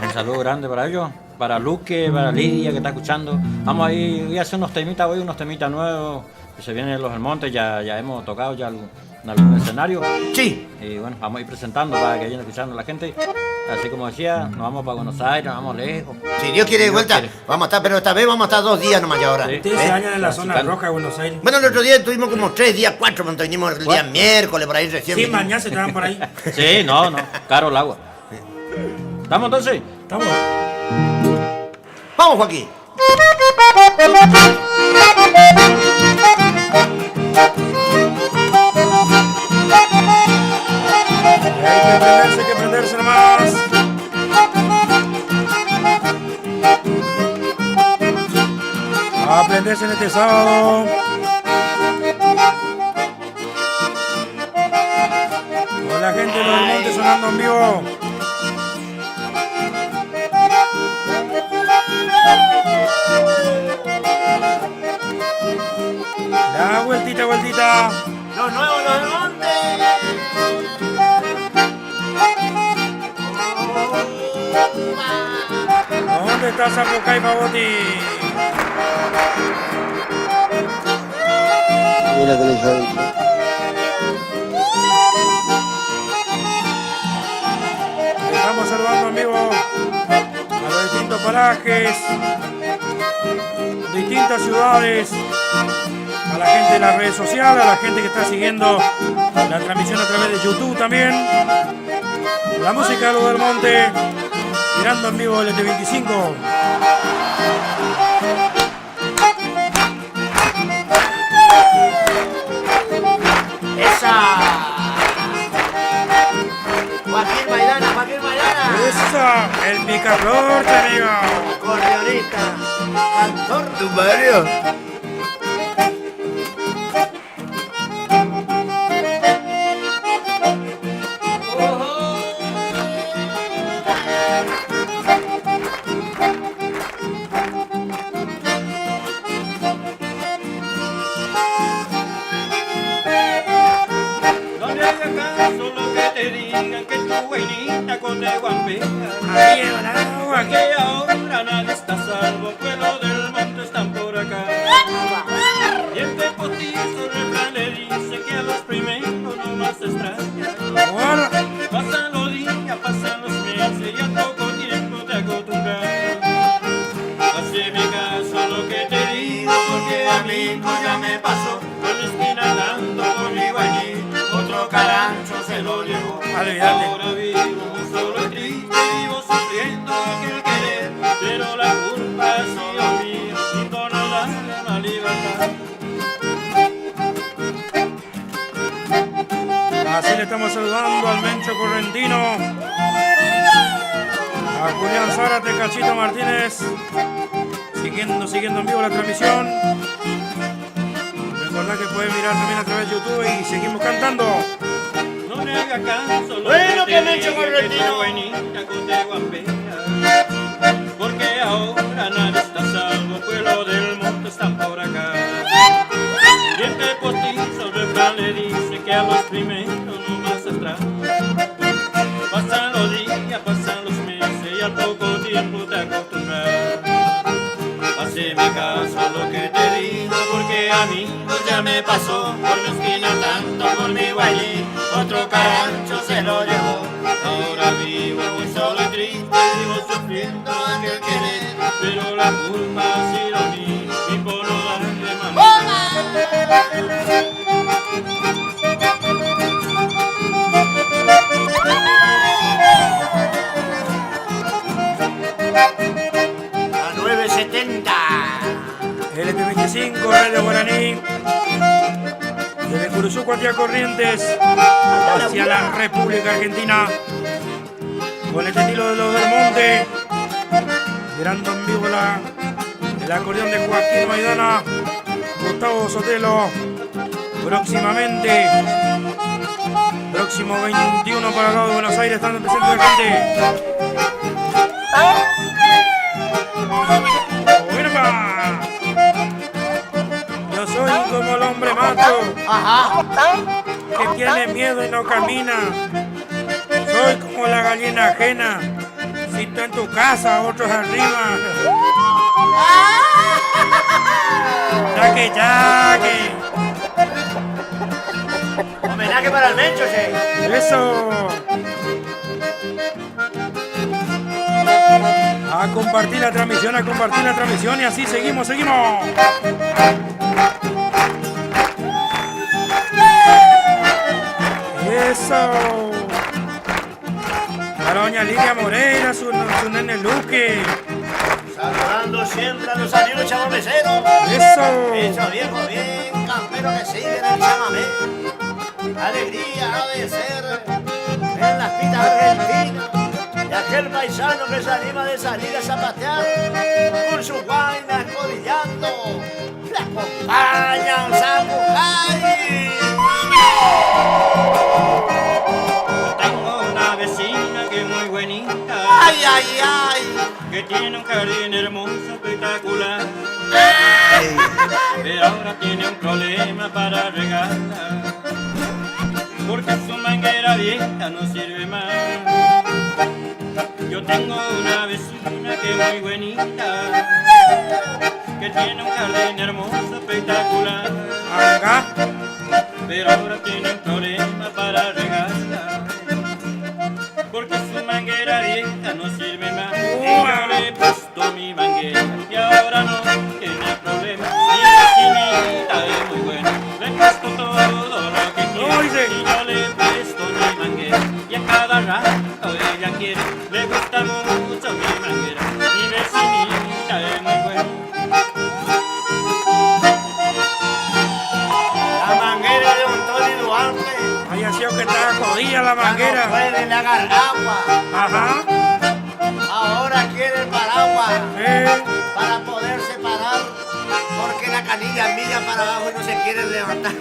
Un saludo grande para ellos. Para Luque, para Lidia que está escuchando. Vamos ahí, voy a hacer unos temitas nuevos. Que se vienen los del Monte, ya hemos tocado ya en algún escenario. Sí. Y bueno, vamos a ir presentando para que vayan escuchando la gente. Así como decía, nos vamos para Buenos Aires, nos vamos lejos. Si Dios quiere de vuelta, vamos a estar, pero esta vez vamos a estar 2 días nomás ya ahora. Sí. Ustedes se bañan en la zona roja de Buenos Aires. Bueno, el otro día estuvimos como 3 días, 4, cuando vinimos el día miércoles, por ahí recién. Sí, mañana se estaban por ahí. Sí, no, caro el agua. ¿Estamos entonces? Estamos. Vamos, Joaquín. Hay que prenderse nomás. A prenderse en este sábado. Con la gente de los del Monte sonando en vivo. La vueltita. Los nuevos, los del Monte. ¿Dónde está Zapucay Pavoti? Mira que les ha dicho. Estamos saludando en vivo a los distintos parajes, distintas ciudades, a la gente de las redes sociales, a la gente que está siguiendo la transmisión a través de YouTube también. La música de los del Monte, mirando en vivo el LT25. ¡Esa! Joaquín Maidana. ¡Esa! El picaflor, amigo. Acordeonista, cantor. ¿Tu barrio? le digan que tu guainita con de guambea. Porque que ahora nadie está salvo, pueblo del monte están por acá. Y el postizo refrán le dice que a los primeros no más extraña. Pasan los días, pasan los meses y al poco tiempo te acostumbras. Hazme caso lo que te digo, porque a mí no ya me pasó. Por la esquina dando por mi guañito, otro carancho se lo llevó. Ahora vivo muy solo y triste, vivo sufriendo aquel querer, pero la culpa ha sido mía y por no darle la libertad. Así le estamos saludando al Mencho Correntino, a Julián Zárate, Cachito Martínez, siguiendo en vivo la transmisión. Recordad que pueden mirar también a través de YouTube y seguimos cantando. No le haga caso, bueno, que Mencho Correntino. Porque ahora nadie está salvo, pueblo del monte están por acá. Y el postizo refrán le dice que a los primeros no más atrás. Pasan los días, pasan los meses y al poco tiempo te acostumbras. Haceme caso a lo que te digo, porque a mí ya me pasó. Por mi esquina tanto, por mi guayí, otro carancho se lo llevó. Ahora vivo muy solo y triste, vivo sufriendo aquel querer, pero la culpa ha sido mía y por no darle mamá. A 970. LP25, Radio Guaraní. Desde Curuzuco hacia Corrientes, hacia la República Argentina. Con el estilo de los del Monte. Mirando en vivo el acordeón de Joaquín Maidana, Gustavo Sotelo. Próximamente, próximo 21 para el lado de Buenos Aires, estando presente la gente. Yo soy como el hombre macho, que tiene miedo y no camina. Soy como la gallina ajena, si tú en tu casa, otros arriba. Chaque, chaque. Homenaje para el Mencho, che. Eso. A compartir la transmisión y así seguimos. Eso. Para doña Lidia Moreira, su nene Luque. Saludando siempre a los amigos chamameceros. Eso. Esos viejos bien camperos que siguen el chamamé. Alegría ha de ser en las pistas argentinas. Y aquel paisano que se anima de salir a zapatear con su guaina escodillando, le acompañan Zapucay. Tengo una vecina que es muy buenita, Ay, ay, ay. que tiene un jardín hermoso, espectacular. Ay. Pero ahora tiene un problema para regarla, porque su manguera vieja no sirve más. Yo tengo una vecina que es muy buenita, que tiene un jardín hermoso, espectacular. Pero ahora tiene un problema para regarla, porque su manguera vieja no sirve más. Y yo le he puesto mi manguera y ahora no tiene problema. Mi vecinita es muy buena, le he puesto todo lo que quiere. Y yo le he puesto mi manguera y a cada rato ella quiere. Le gusta mucho mi manguera, mi vecinita es muy buena. La manguera de un Tony Duarte. Ay, así que está jodida la manguera. No pueden agarrar agua. Ajá. Ahora quiere el paraguas para poder separar, porque la canilla milla para abajo y no se quiere levantar.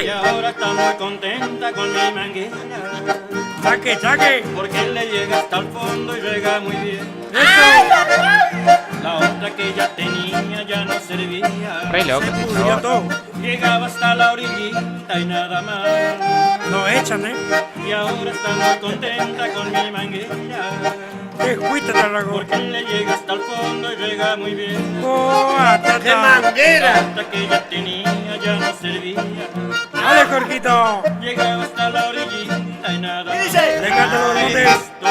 Y ahora está muy contenta con mi manguera. Chaque, chaque. Porque le llega hasta el fondo y rega muy bien. La otra que ya tenía ya no servía. Re loco, Llegaba hasta la orillita y nada más. No echan, Y ahora está muy contenta con mi manguera. ¿Qué fuiste, Tarrago? Porque le llega hasta el fondo y llega muy bien. ¡Oh, ¡Qué manguera! Hasta que ya tenía, ya no servía. ¡Dale, Jorquito! Llegaba hasta la orillita y nada. ¡Le encanta los montes!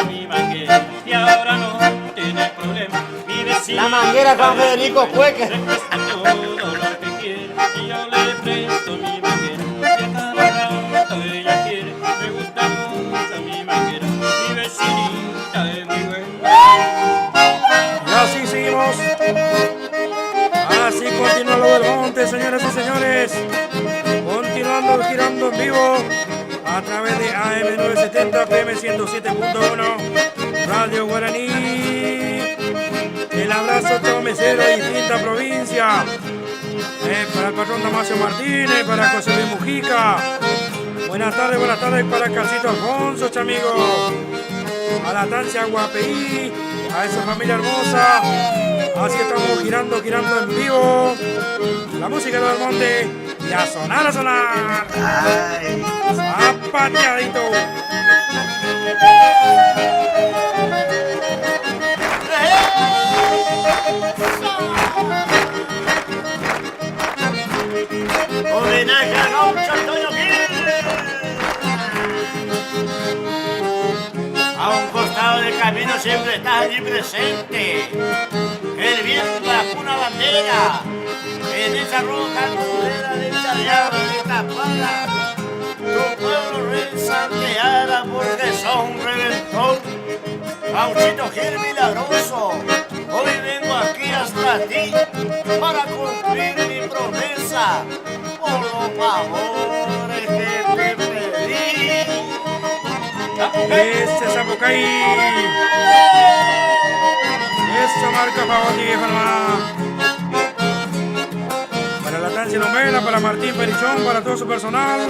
Mi manguera y ahora no tiene problema. Mi vecina La manguera Juan Federico Cueque. le presta todo lo que quiere y yo le presto mi manguera. Que cada rato ella quiere. Me gusta mucho mi manguera. Mi vecinita es muy buena. Y así seguimos. Así continúa lo del monte, señoras y señores. Continuando girando en vivo a través de AM 970 PM 107.1 Radio Guaraní. El abrazo chamamecero y distinta provincia. Para el patrón Damasio Martínez, para José Luis Mujica. Buenas tardes para Calcito Alfonso, chamigo. A la Tancia Guapeí, a esa familia hermosa. Así estamos girando en vivo. La música del monte y a sonar, a sonar. Ay. Zapateadito. Homenaje a Gaucho Antonio Gil. A un costado del camino siempre estás allí presente. El viento bajo una bandera. En esa roja nubera de Chaleado de Tapada. Tu pueblo resanteara porque son un reventón. Gauchito Gil milagroso. Hoy vengo aquí hasta ti para cumplir mi promesa. Por los favores que te pedí. Este Zapucay. Esta marca para ti, viejo hermano. Para la Estancia Lomela, para Martín Perichón, para todo su personal.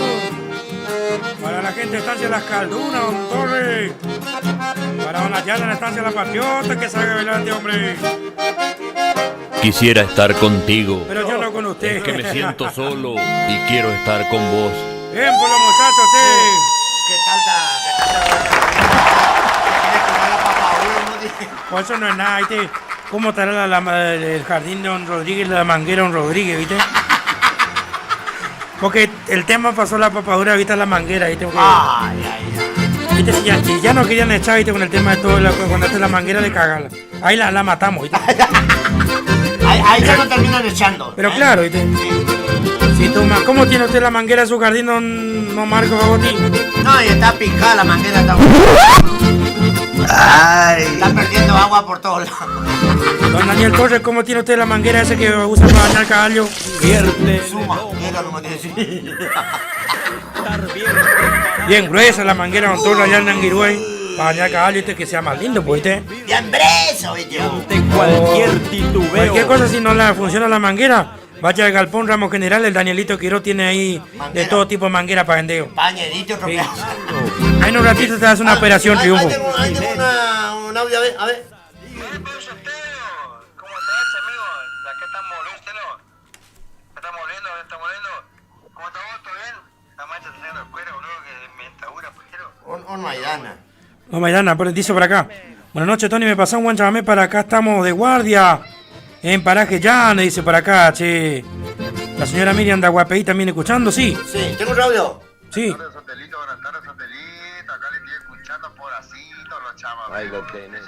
Para la gente de Estancia Las Caldunas, Don Torres. Para Don Ayala en la Estancia La Patriota, que salga adelante, hombre. Quisiera estar contigo. Pero yo no con usted. Es que me siento solo y quiero estar con vos. Bien, por los muchachos, sí. ¿Qué tal? Pues eso no es nada, ¿viste? ¿Cómo estará el jardín de Don Rodríguez, la manguera Don Rodríguez, ¿viste? Porque el tema pasó la papadura, ¿viste? La manguera, ¿viste? Porque, ¿viste? Si ya no querían echar, ¿viste? Con el tema de todo, cuando está la manguera de cagarla. Ahí la matamos, ¿viste? Ahí ya no terminan echando. Pero claro, ¿viste? Si ¿cómo tiene usted la manguera en su jardín, don Marco Fagotti? No, y está picada la manguera. Está perdiendo agua por todos lados. Don Daniel Torres, ¿cómo tiene usted la manguera esa que usa para bañar caballo? Su manguera, no me decís. Bien gruesa la manguera, don Torres, allá en Anguiruey. Para bañar caballo, ¿viste? Que sea más lindo, pues, ¿viste? Bien breso, ¿viste? Cualquier titubeo. Cualquier cosa, si no le funciona la manguera, vaya al Galpón Ramos General, el Danielito Quiroz tiene ahí de todo tipo de manguera para vender. Pañerito, otro pedazo. Ahí en un ratito te hace una operación triunfo. Ahí tengo un audio, a ver. No, Maidana, dice por acá. Buenas noches, Tony, me pasó un buen chamamé para acá, estamos de guardia. En Paraje Llano, dice por acá, che. La señora Miriam de Aguapeí también escuchando, sí. Sí, ¿tengo un audio? Sí. Ahí lo tenés.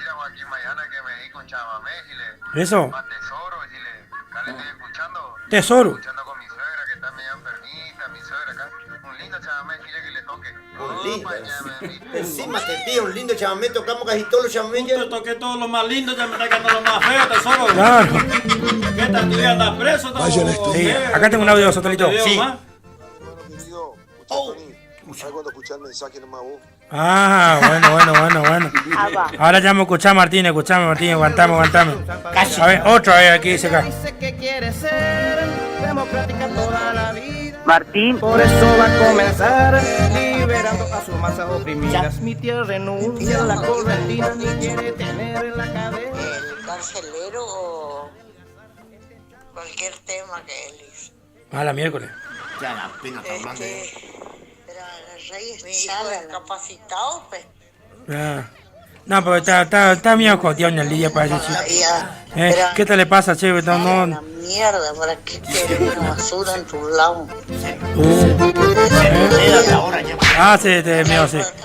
¿Eso? Tesoro. Encima te pido un lindo chamamé, tocamos casi todos los chamamés. Yo toqué todos los más lindos, ya me está quedando los más feos, tesoro. Claro. ¿Qué tal? ¿Tú ya andas preso? Sí, acá tengo un audio, Sotolito. Sí. ¿Sabes cuándo escuchar el mensaje nomás vos? Ah, bueno. Ahora ya me escuchá, Martín, aguantame. A ver, otra vez aquí dice acá. Que quiere ser democrática toda la vida. Martín. Por eso va a comenzar liberando a sus masas oprimidas. Mi tierra renuncia a la correntina ni quiere tener en la cabeza. El carcelero o cualquier tema que él hizo. A la miércoles. Ya la pena está hablando. Pero el rey sale capacitado, pues. Ah. No, pero está medio coteado en Lidia para ese chico. ¿Qué te le pasa, che? No. Mierda, ¿para qué quieres una basura en tu lado?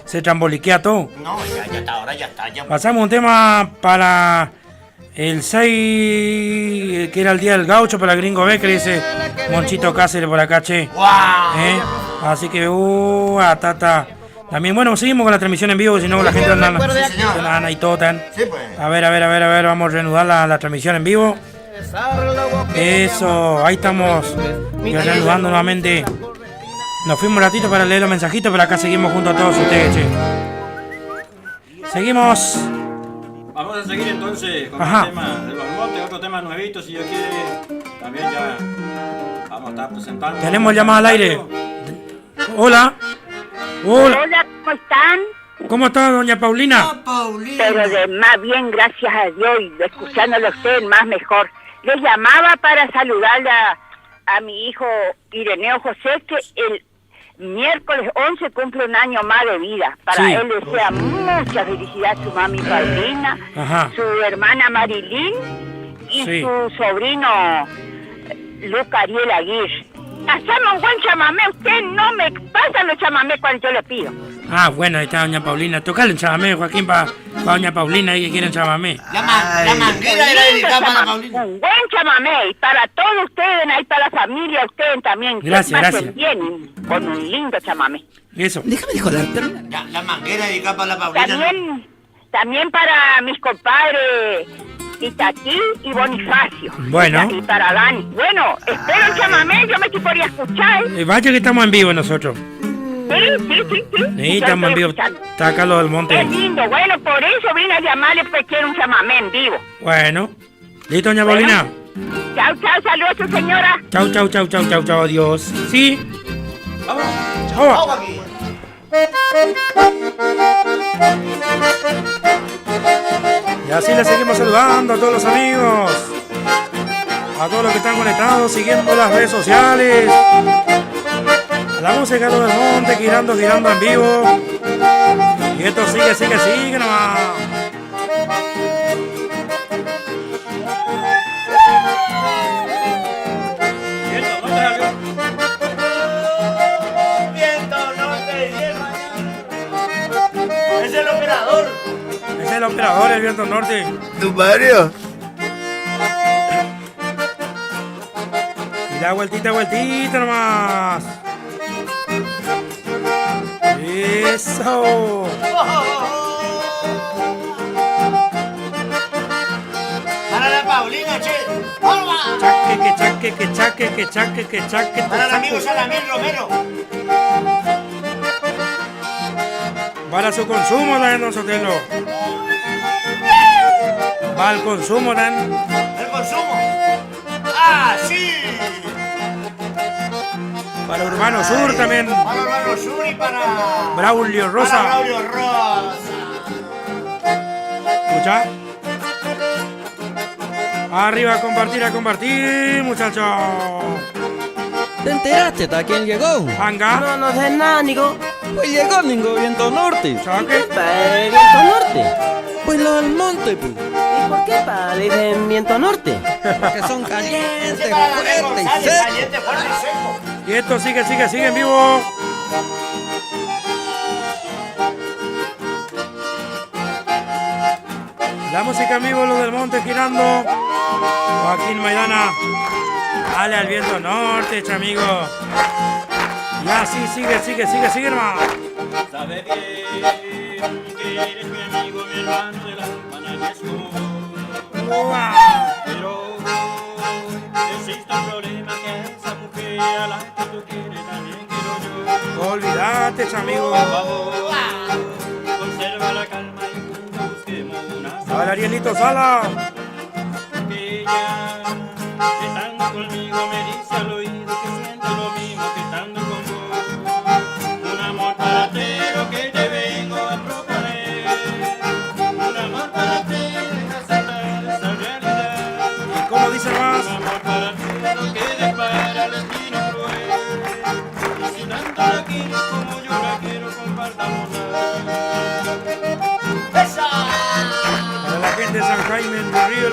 Se tramboliquea todo. No, ya está, ahora ya está. Pasamos un tema para el 6, que era el día del gaucho, para el Gringo B, que le dice Monchito Cáceres por acá, che. ¡Wow! Así que, tata. También, bueno, seguimos con la transmisión en vivo, si no la gente anda y todo tan. Sí, pues. A ver, vamos a reanudar la transmisión en vivo. Eso, ahí estamos reanudando nuevamente. Nos fuimos un ratito para leer los mensajitos, pero acá seguimos junto a todos ustedes, che. Seguimos. Vamos a seguir entonces con el tema de los montes, otro tema nuevito, si yo quiere. También ya vamos a estar presentando. Tenemos llamada al aire. Hola, ¿cómo están? ¿Cómo está, doña Paulina? Pero de más bien, gracias a Dios, y escuchándolo a usted, más mejor. Les llamaba para saludar a mi hijo Ireneo José, que el miércoles 11 cumple un año más de vida. Para él desea mucha felicidad su mami Paulina, su hermana Marilyn y su sobrino Luca Ariel Aguirre. Hacemos un buen chamamé, usted no me pasa los chamamés cuando yo le pido. Bueno, ahí está doña Paulina. Tocale el chamamé, Joaquín, para doña Paulina, ahí que quieren chamamé. La manguera era dedicada para Paulina. Un buen chamamé, y para todos ustedes, ahí para la familia, ustedes también. Gracias. Bien, con un lindo chamamé. Eso. Déjame de joder. La manguera dedicada para la Paulina. También para mis compadres Itatí y Bonifacio. Bueno. Y para Dani. Bueno, espero el chamamé, yo me estoy por ir a escuchar. Vaya que estamos en vivo nosotros. Sí. Sí, estamos en vivo. Está acá lo del monte. Qué lindo, bueno, por eso vine a llamarle, pues quiero un chamamé en vivo. Bueno. ¿Listo, doña Paulina? Chao, saludos a su señora. Chao, adiós. ¿Sí? Vamos. Chao. Y así le seguimos saludando a todos los amigos, a todos los que están conectados, siguiendo las redes sociales. La música de los del monte, girando en vivo. Y esto sigue nomás. Viento norte y el mañana. Es el operador. Es el operador, el viento norte. ¿Tu Mario? Y la vueltita nomás. Eso. Para la Paulina, che. Chaque. Para el amigo Salamín Romero. Para su consumo, don Sotelo. Va al consumo, Dan. ¿El consumo? ¡Ah, sí! Para Urbano Sur también. Para Urbano Sur y para Braulio Rosa. Para Braulio Rosa. ¿Escucha? Arriba a compartir, muchachos. ¿Te enteraste de quién llegó? ¿Anga? No sé nada, Nico. Pues llegó Mingo Viento Norte. ¿Chaque? ¿Viento Norte? Pues lo del monte, pues. ¿Y por qué dicen Viento Norte? Porque son calientes, fuertes y secos. Y esto sigue en vivo. La música en vivo, los del monte girando. Joaquín Maidana. Dale al viento norte, amigo. Y así sigue nomás. Sabe bien que eres mi amigo, mi hermano del alma, nadie es como vos. Pero existe un problema, que a esa mujer a la que tú quieres también quiero yo. Olvídate, amigo. Por favor, conserva la calma y juntos busquemos una A ver, Arielito Sala. Que ella, estando conmigo, me dice al oído que siento lo mismo que estando con vos. Un amor paratero que te vengo a proponer. Un amor paratero que aceptar esa realidad. ¿Y cómo dice más? Un amor paratero que depara el destino cruel. Y si tanto la quieres como yo.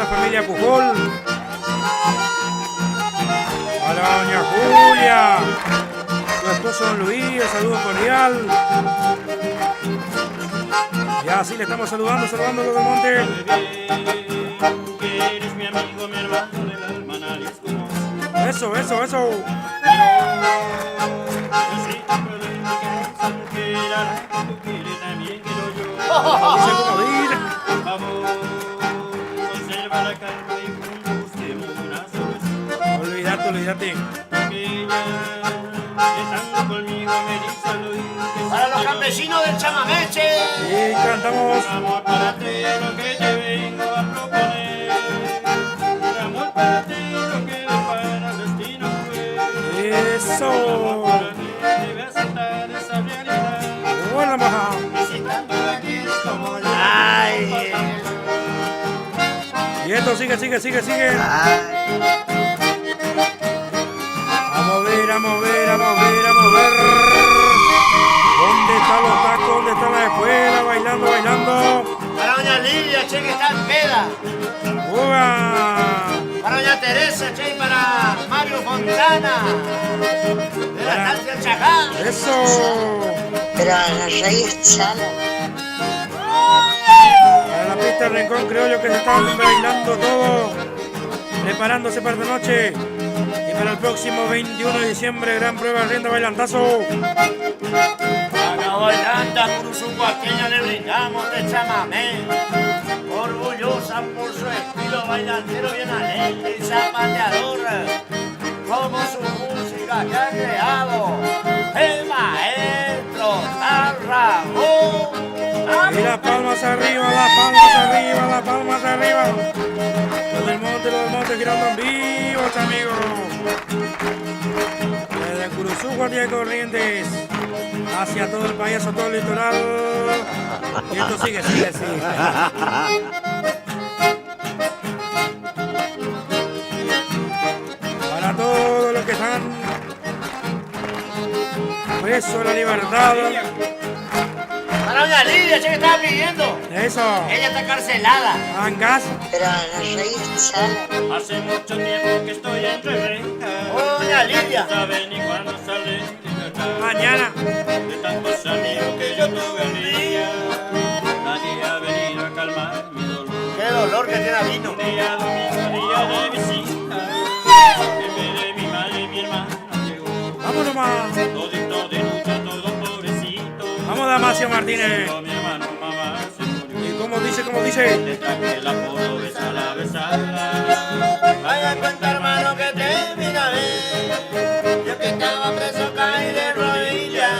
la familia Pujol. A la doña Julia, su esposo Don Luis, el saludo cordial. Ya sí le estamos saludando los del monte. Que eres mi amigo, mi hermano del alma, nadie es como tú. Eso, eso, eso. Dice como dice. Vamos, conserva la calma y juntos busquemos una solución. Olvídate, olvídate. Estando conmigo me dice al oído que Para los campesinos del Chamameche. Y cantamos. amor para ti, lo que te vengo a proponer. Un amor para ti, lo que depara el destino fue. Eso. Un amor para ti, debe aceptar esa realidad. Buena maja. Visitando aquí como yo. Ay. Y esto sigue. Vamos a ver. ¿Dónde están los tacos? ¿Dónde está la escuela? Bailando. Para doña Lidia, che, que está en peda. ¡Uga! Para doña Teresa, che, y para Mario Fontana. De la estancia Chajá. ¡Eso! Pero agarré y echala. Para la pista Rincón Criollo que se están bailando todo, preparándose para esta noche. Y para el próximo 21 de diciembre, gran prueba de rienda bailantazo. Para bailanta, Cruzú Cuaqueña le brindamos de chamamé. Orgullosa por su estilo bailantero bien alegre y zapateador. Como su música que ha creado el maestro Tarragón. Y las palmas arriba. Los del monte girando en vivo, amigos. Desde Curuzú, Guardia de Corrientes, hacia todo el país, a todo el litoral. Y esto sigue. Para todos los que están presos de la libertad. Para doña Lidia, che, que estaba pidiendo. Eso. Ella está encarcelada. Angas. Pero agarré y echala. Hace mucho tiempo que estoy en rebeca. Doña Lidia. No sabe ni cuándo sale libertad. Mañana. De tantos amigos que yo tuve un día, nadie ha venido a calmar mi dolor. Qué dolor que tiene vino. Un día domingo, día de visita, en vez de mi madre y mi hermana llegó. Vámonos más. Todito de lucha, todo pobrecito. Vamos, Damasio Martínez. Mi hermano, mamá se murió. ¿Y cómo dice? Te traje la foto, besala. Vaya cuenta, hermano, que te vine a ver. Yo que estaba preso caí de rodillas.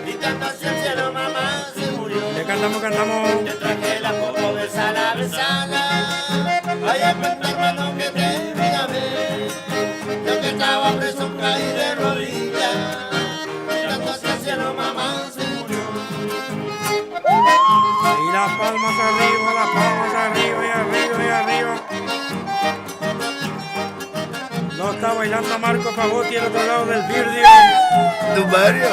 Y tanto hacia el cielo, mamá se murió. Le cantamos. Te traje la foto, besala. Vaya cuenta, hermano, que te vine a ver. Yo que estaba preso caí de rodillas. Y tanto hacia el cielo, mamá se murió. Y las palmas arriba y arriba. Lo está bailando Marco Pavotti al otro lado del birdio. ¿Tu Mario?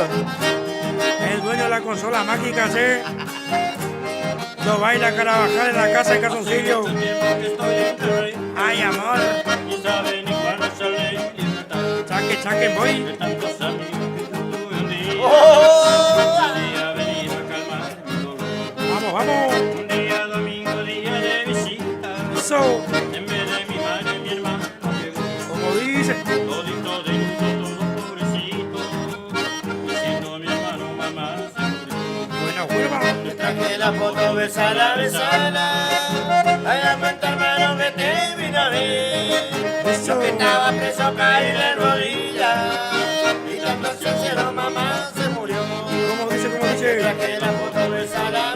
El dueño de la consola mágica, ¿sí? Lo baila Carabajal en la casa de Casoncillo. Ay, amor. Chaque, voy. Vamos. Un día domingo, día de visita. So. En vez de mi madre, mi hermano llegó. Como dice. Todito de luto, todo pobrecito. Diciendo mi hermano, mamá se murió. Bueno, te traje la foto, besala. Vaya cuenta, hermano, que te vine a ver. Yo que estaba preso caí de rodillas. Y tanto hacia el cielo, mamá se murió. ¿Cómo dice? Te traje la foto, besala.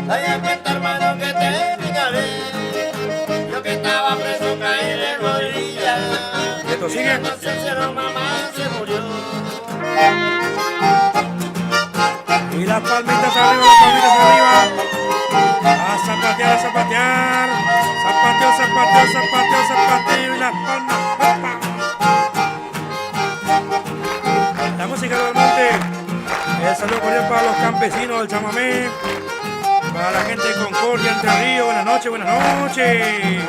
Vaya cuenta, hermano, que te vine a ver. Yo que estaba preso caí de rodillas. Esto sigue. Y tanto hacia el cielo, mamá se murió. Y las palmitas arriba. A zapatear. Zapateo y las palmas. La música del monte. El saludo cordial para los campesinos del chamamé. Para la gente de Concordia, Entre Ríos, buenas noches, buenas noches.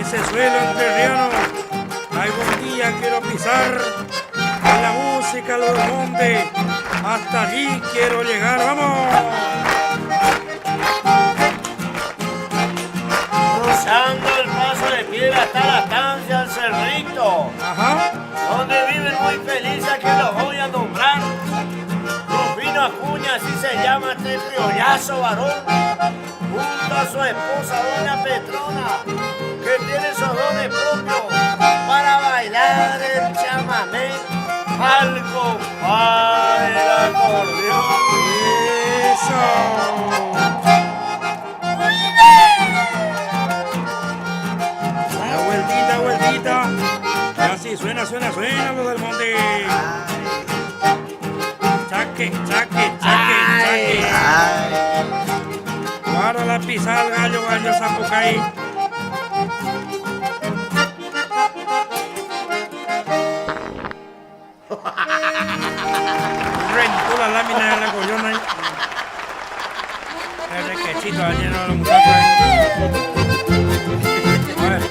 Ese suelo entrerriano, algún día quiero pisar. En la música, los montes, hasta allí quiero llegar, vamos. Cruzando el paso de piedra hasta la estancia del Cerrito. Ajá. Donde viven muy felices, que los voy a nombrar. Rufino Acuña, así se llama este criollazo varón. Junto a su esposa, doña Petrona, que tiene esos dones propios para bailar el chamamé al compás del acordeón. ¡Eso! Vueltita. Y así suena lo del monte. Chaque. Guarda la pisada, gallo, zapucaí. Rentó la lámina de la collona ahí. El requechito allí lleno de los muchachos ahí. A ver.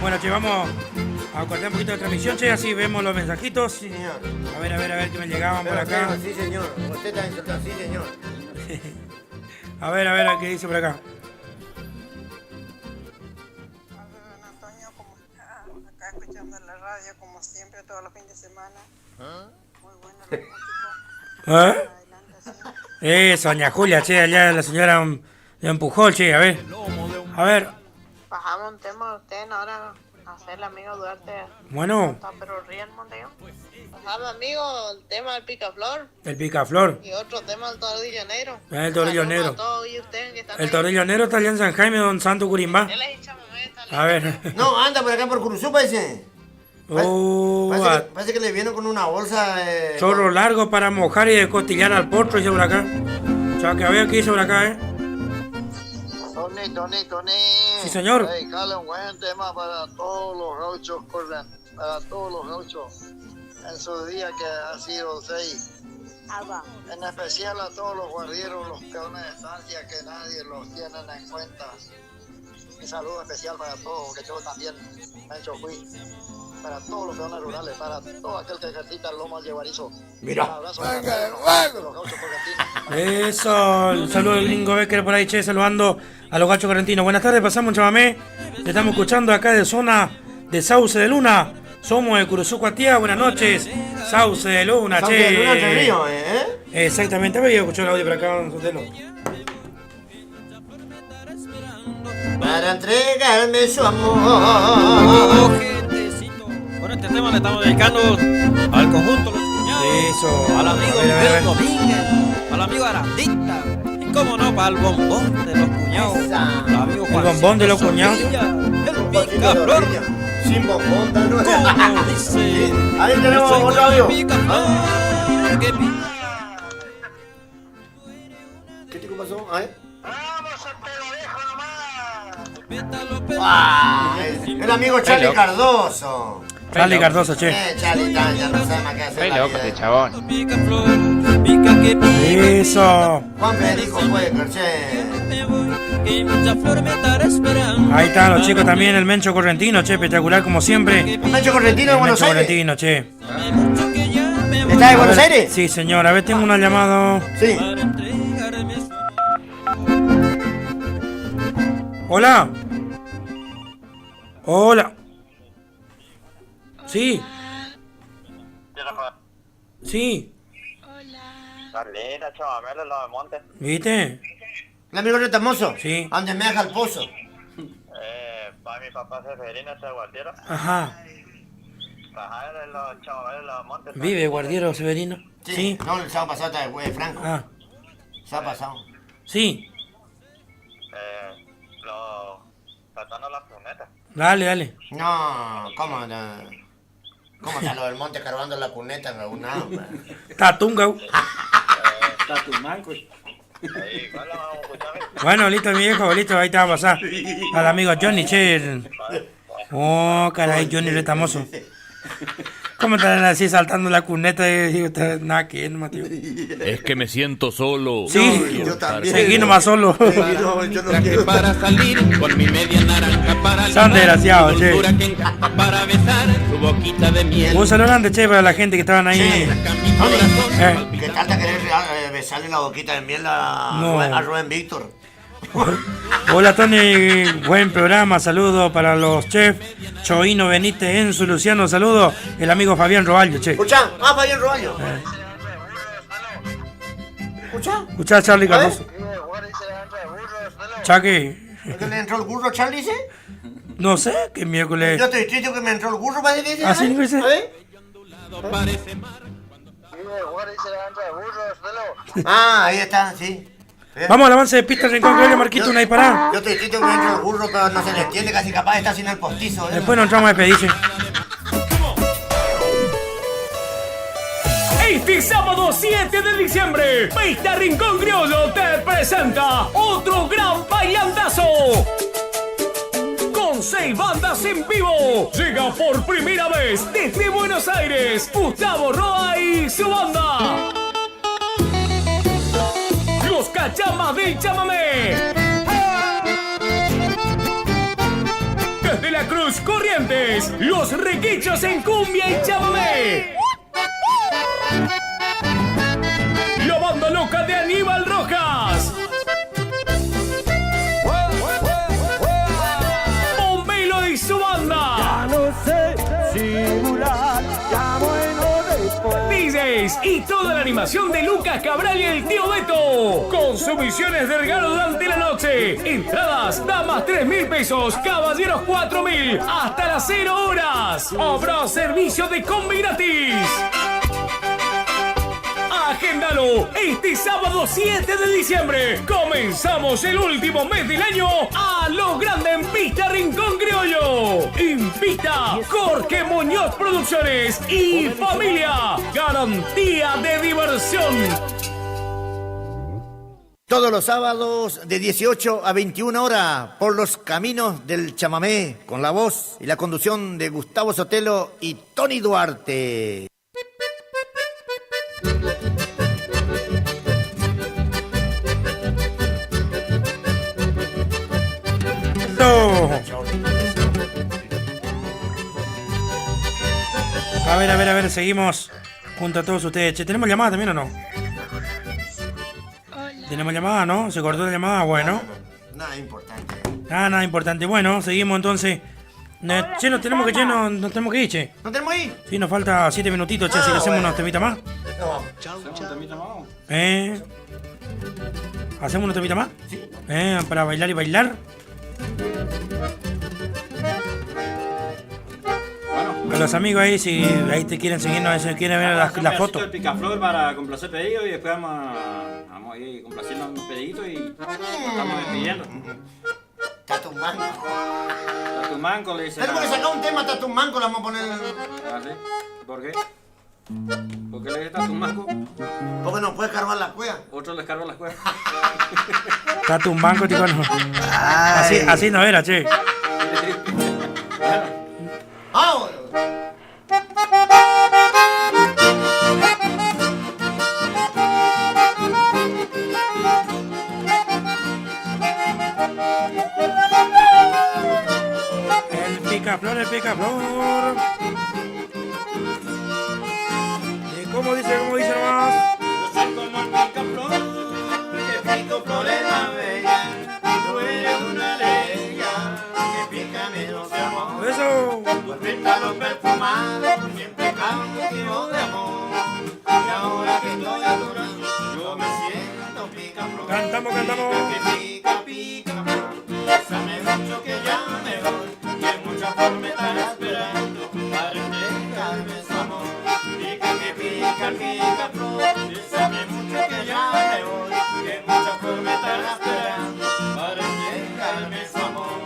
Bueno, che, vamos a cortar un poquito de transmisión, che, así vemos los mensajitos. Sí, señor. A ver que me llegaban por acá. Sí, señor. Usted está insultado, sí, señor. A ver, qué dice por acá. Acá escuchando la radio como siempre todos los fines de semana. Muy bueno la música. Eso, doña Julia, che, allá la señora le empujó, che, a ver. Bajamos un tema de usted ahora hacer el amigo Duarte. Bueno. Pero ríen, Monteo. Bajamos, amigo, el tema del picaflor. El picaflor. Y otro tema del torillo negro. El torillo negro. El El torillo negro está allá en San Jaime, don Santo Curimbá. A ver. No, anda por acá por Curuzú, parece. Parece que le viene con una bolsa. Chorro largo para mojar y descostillar al potro, dice por acá. O sea, que a ver qué dice por acá, Tony. Sí, señor. Dedicarle un buen tema para todos los gauchos, para todos los gauchos en su día que ha sido 6. En especial a todos los guardieros, los peones de estancia que nadie los tiene en cuenta. Un saludo especial para todos, que yo también me he hecho fui. Para todos los peones rurales, para todo aquel que ejercita el lomo al llevarizo. Mira. Un abrazo de los gauchos correntinos. Eso, el saludo del gringo Becker por ahí, che, saludando a los gachos correntinos. Buenas tardes, pasamos un chamamé. Te estamos escuchando acá de zona de Sauce de Luna. Somos de Curuzú, Cuatía. Buenas noches. Sauce de Luna, Sauce che. de Luna, Entre Ríos, Exactamente, había escuchado el audio por acá, don Sotelo. Para entregarme su amor. Bueno, este tema le estamos dedicando al conjunto Los Cuñados. Eso. Al amigo Miguel Domínguez, al amigo Arandita. Y cómo no, para el bombón de Los Cuñados. El bombón de Los Cuñados. El picaflor. Sin bombón, tal vez. Como dice. Ahí tenemos otro audio. ¿Qué te pasó? A ver. El amigo Charlie Cardoso. Charlie Cardoso, che. Charlie, ya no sabe más qué hacer. Estoy loco este chabón. Eso. Juan Federico Puecker, che. Ahí están los chicos también, el Mencho Correntino, che, espectacular como siempre. ¿El Mencho Correntino de Buenos Aires? Correntino, che. ¿Está de Buenos Aires? Sí, señor. A ver, tengo una llamada. Sí. Hola. Hola. Sí. Sí. Carlita, chavamela, la de Monte. ¿Viste? ¿El amigo retamoso? Sí. Donde me deja el pozo. Para mi papá Seferino, este guardiero. Ajá. Ajá, era los chavamela, la de Monte. ¿Vive Guardiero Severino? Sí. No, el sábado pasado está de Franco. Ah. Sábado pasado. Sí. Los tratando las cunetas. Dale. No, ¿cómo? ¿Cómo está lo del monte cargando la cuneta? No, Tatunga. Tatumanco. Bueno, listo, mi viejo, listo, ahí te va a pasar. Al amigo Johnny, che. Oh, caray, Johnny Retamoso. ¿Cómo están así saltando la cuneta? Y digo, nada que no, tío. Es que me siento solo. Sí, yo también. Seguí nomás solo. Yo no quiero. Para salir con mi media naranja para Son desgraciados, che. para besar su boquita de miel. Un saludo grande, che, para la gente que estaban ahí. ¿Qué tal te querés besarle la boquita de miel a Rubén Víctor? Hola Tony, buen programa, saludos para los chefs Choino Benítez, Enzo Luciano, saludos, el amigo Fabián Roballo, che. Escuchá, Fabián Roballo. Escuchá, Charlie Cardoso. Chaque. ¿Que le entró el burro, Charlie, dice? No sé, qué miércoles. Yo estoy triste que me entró el burro, ¿para qué? ¿Así no dice? A ver. Ah, ahí está, sí. Vamos al avance de pista, Rincón Criollo, Marquito, una disparada. Yo estoy triste que me entró el burro, pero no se le entiende, casi capaz está sin el postizo. Después nos entramos a despedirse. Este sábado 7 de diciembre, Pista Rincón Criollo te presenta otro gran bailandazo. Con 6 bandas en vivo. Llega por primera vez desde Buenos Aires Gustavo Roa y su banda. Los Cachamas del Chamamé. Desde La Cruz, Corrientes, Los Requichos en cumbia y chamamé. La banda loca de Aníbal Rojas. Bombelo y su banda. Ya no sé simular, ya bueno después. DJs y toda la animación de Lucas Cabral y el tío Beto. Consumiciones de regalo durante la noche. Entradas, damas 3.000 pesos, caballeros 4.000. Hasta las 0 horas. Habrá servicio de combi gratis. Agéndalo este sábado 7 de diciembre. Comenzamos el último mes del año a lo grande en Pista Rincón Criollo. Invita Jorge Muñoz Producciones y familia. Garantía de diversión. Todos los sábados de 18 a 21 horas por los caminos del chamamé con la voz y la conducción de Gustavo Sotelo y Tony Duarte. A ver, seguimos junto a todos ustedes. Che, ¿tenemos llamada también o no? ¿Tenemos llamada, no? ¿Se cortó la llamada? Bueno. Nada importante. Nada importante. Bueno, seguimos entonces. Che, nos tenemos que ir, che. ¿No tenemos que ir? Sí, nos falta 7 minutitos, che, así que hacemos unos temitas más. ¿Hacemos unos temitas más? Sí. Para bailar y bailar. A los amigos ahí, si ahí te quieren seguir, si quieren ver las fotos. El picaflor para complacer pedidos y después vamos a ir complaciendo unos pediditos y estamos despidiendo. Tatumanco. Tatumanco le dice. Tenemos que sacar un tema Tatumanco, le vamos a poner. ¿Ah, sí? ¿Por qué? ¿Por qué le dice Tatumanco? Porque no puede cargar la cueva. Otro le cargó las cuevas. Tatumanco, tío, no. Así no era, che. ¡Vamos! El picaflor. ¿Cómo dice nomás? Yo soy como el picaflor, que pico por la bella. Tú eres una leña, que pica menos de amor. Eso. Tus pétalos perfumados, siempre cautivo de amor. Y ahora que estoy adorando, yo me siento picaflor. Cantamos. Que pica, bésame mucho que ya me voy. Que mucha flor me están esperando para entregarme su amor. Pica, flor, bésame mucho que ya me voy. Que mucha flor me están esperando para entregarme su amor.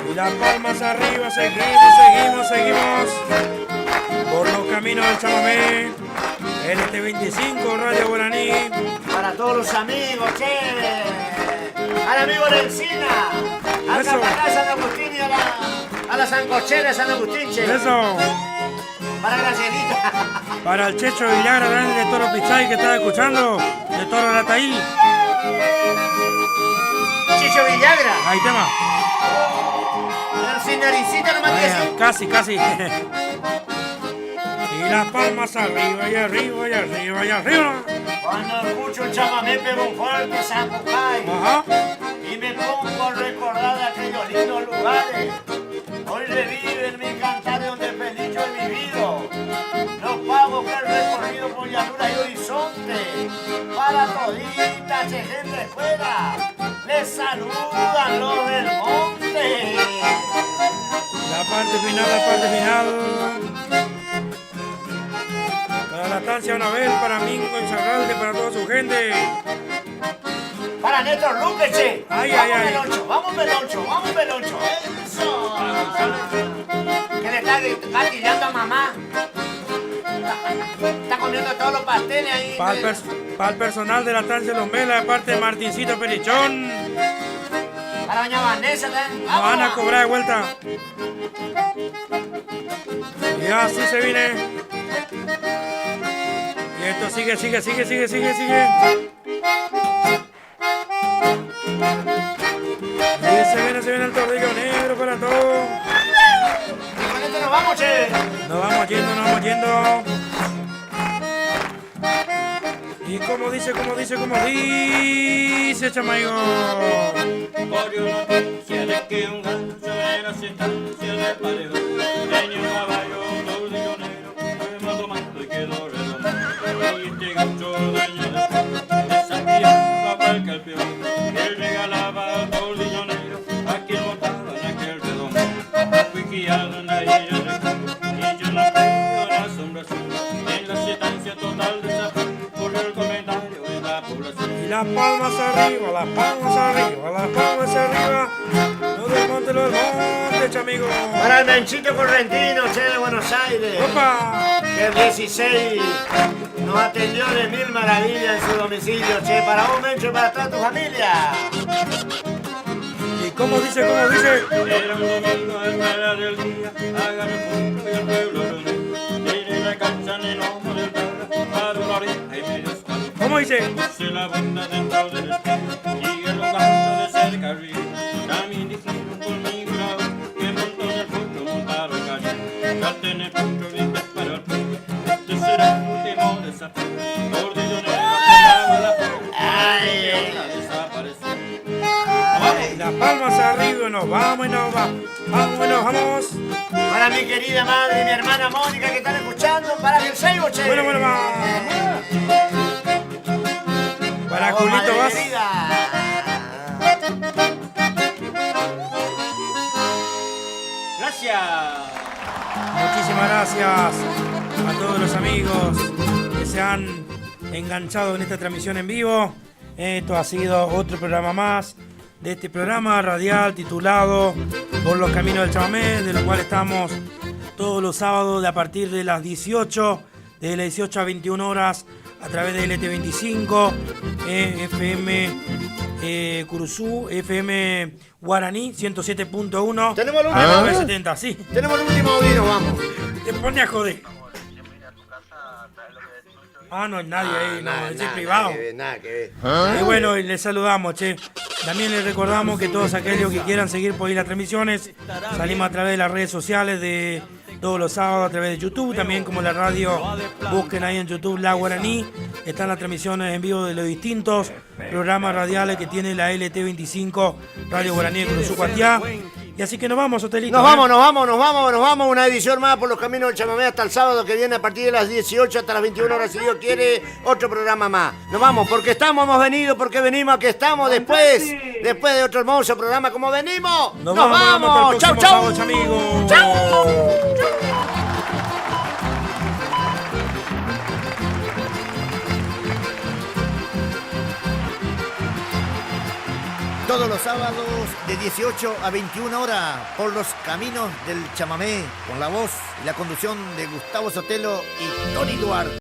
Y las palmas arriba, seguimos. Por los caminos del chamamé. En 25 Radio Guaraní. Para todos los amigos, che. Al amigo de Encina. A Eso. Catacá, San Agustín y a la sancochera de San Agustín, che. Eso. Para Gracielita. Para el Checho Villagra grande de Toro Pichay que está escuchando, de Toro Rataí. Chicho Villagra. Ahí tema. Sin naricita nomás que Vaya, sí. casi. Y las palmas arriba y arriba y arriba y arriba. Cuando escucho un chamamé pego un fuerte zapucay. Ajá. Y me pongo a recordar de aquellos lindos lugares. Hoy reviven mi cantar de donde feliz yo he vivido. Los pagos que he recorrido por llanura y horizonte. Para toditas, che, gente escuela. Les saludan los del monte. La parte final. Para la estancia Anabel, para Mingo en Zarralde, para toda su gente. Para Néstor Luque, che. Ay. Vamos, Meloncho. Eso. Que le está gatillando a mamá. Está comiendo todos los pasteles ahí. Para el personal de la estancia Los Melas, de parte de Martincito Perichón. Para doña Vanessa también. Nos van a cobrar de vuelta. Y así se viene. Y esto sigue. Se viene el tornillo negro para todos. Y con esto nos vamos, che. Nos vamos yendo. Y como dice, chamayo. Corrió noticia de que un gancho en la estancia de Paredón tenía un caballo tordillonero, fue más domado y quedó redondo. Y este gancho dueño de desafiando a cualquier peón, él regalaba al tordillonero a quien montaba en aquel redondo. Fui guiado en la isla de Cuba y yo la pego en la asombración, en la estancia total desafío por el comentario de la población. Y las palmas arriba. Lo del monte, chamigo. Para el Menchito Correntino, che, de Buenos Aires. ¡Opa! Que el 16 nos atendió de mil maravillas en su domicilio, che. Para vos, Mencho, y para toda tu familia. ¿Y cómo dice? Era un domingo a espera del día, hágame punto y el pueblo reunido. Tiene la cancha en el lomo del tabla, para una oreja y medio escalón. ¿Cómo dice? Puse la bunda dentro del espejo y el gancho de cerca arriba. También dijeron conmigo una vez que montó en el puerto montaron cayendo. Salte en el puerto y para el pueblo. Este será el último desafío. Tordillonero quedaba la puerta. Ay. Desapareció. Las palmas arriba, nos vamos. Vamos. Para mi querida madre y mi hermana Mónica que están escuchando, para el Seibo, che. Bueno, va. Para vos, Julito madre vas. querida. Gracias. Muchísimas gracias a todos los amigos que se han enganchado en esta transmisión en vivo. Esto ha sido otro programa más de este programa radial titulado Por los Caminos del Chamamé, de lo cual estamos todos los sábados a partir de las 18, de las 18 a 21 horas a través de LT25, FM Curuzú, FM Guaraní 107.1. Tenemos el último. 970, sí. Tenemos el último audio, nos vamos. Te pone a joder. Ah, no hay nadie ahí, no, ese es privado. Nada que ver. Y bueno, y les saludamos, che. También les recordamos que todos aquellos que quieran seguir por ahí las transmisiones, salimos a través de las redes sociales de todos los sábados a través de YouTube, también como la radio, busquen ahí en YouTube La Guaraní, están las transmisiones en vivo de los distintos programas radiales que tiene la LT25 Radio Guaraní de Curuzú Cuatiá. Y así que nos vamos, Hotelito. Nos vamos, una edición más por los caminos del Chamamé hasta el sábado que viene a partir de las 18 hasta las 21 horas, si Dios quiere, otro programa más. Nos vamos, porque hemos venido, porque venimos, aquí estamos después de otro hermoso programa como venimos. Nos vamos. Chau, amigos. Todos los sábados de 18 a 21 horas por los caminos del Chamamé, con la voz y la conducción de Gustavo Sotelo y Tony Duarte.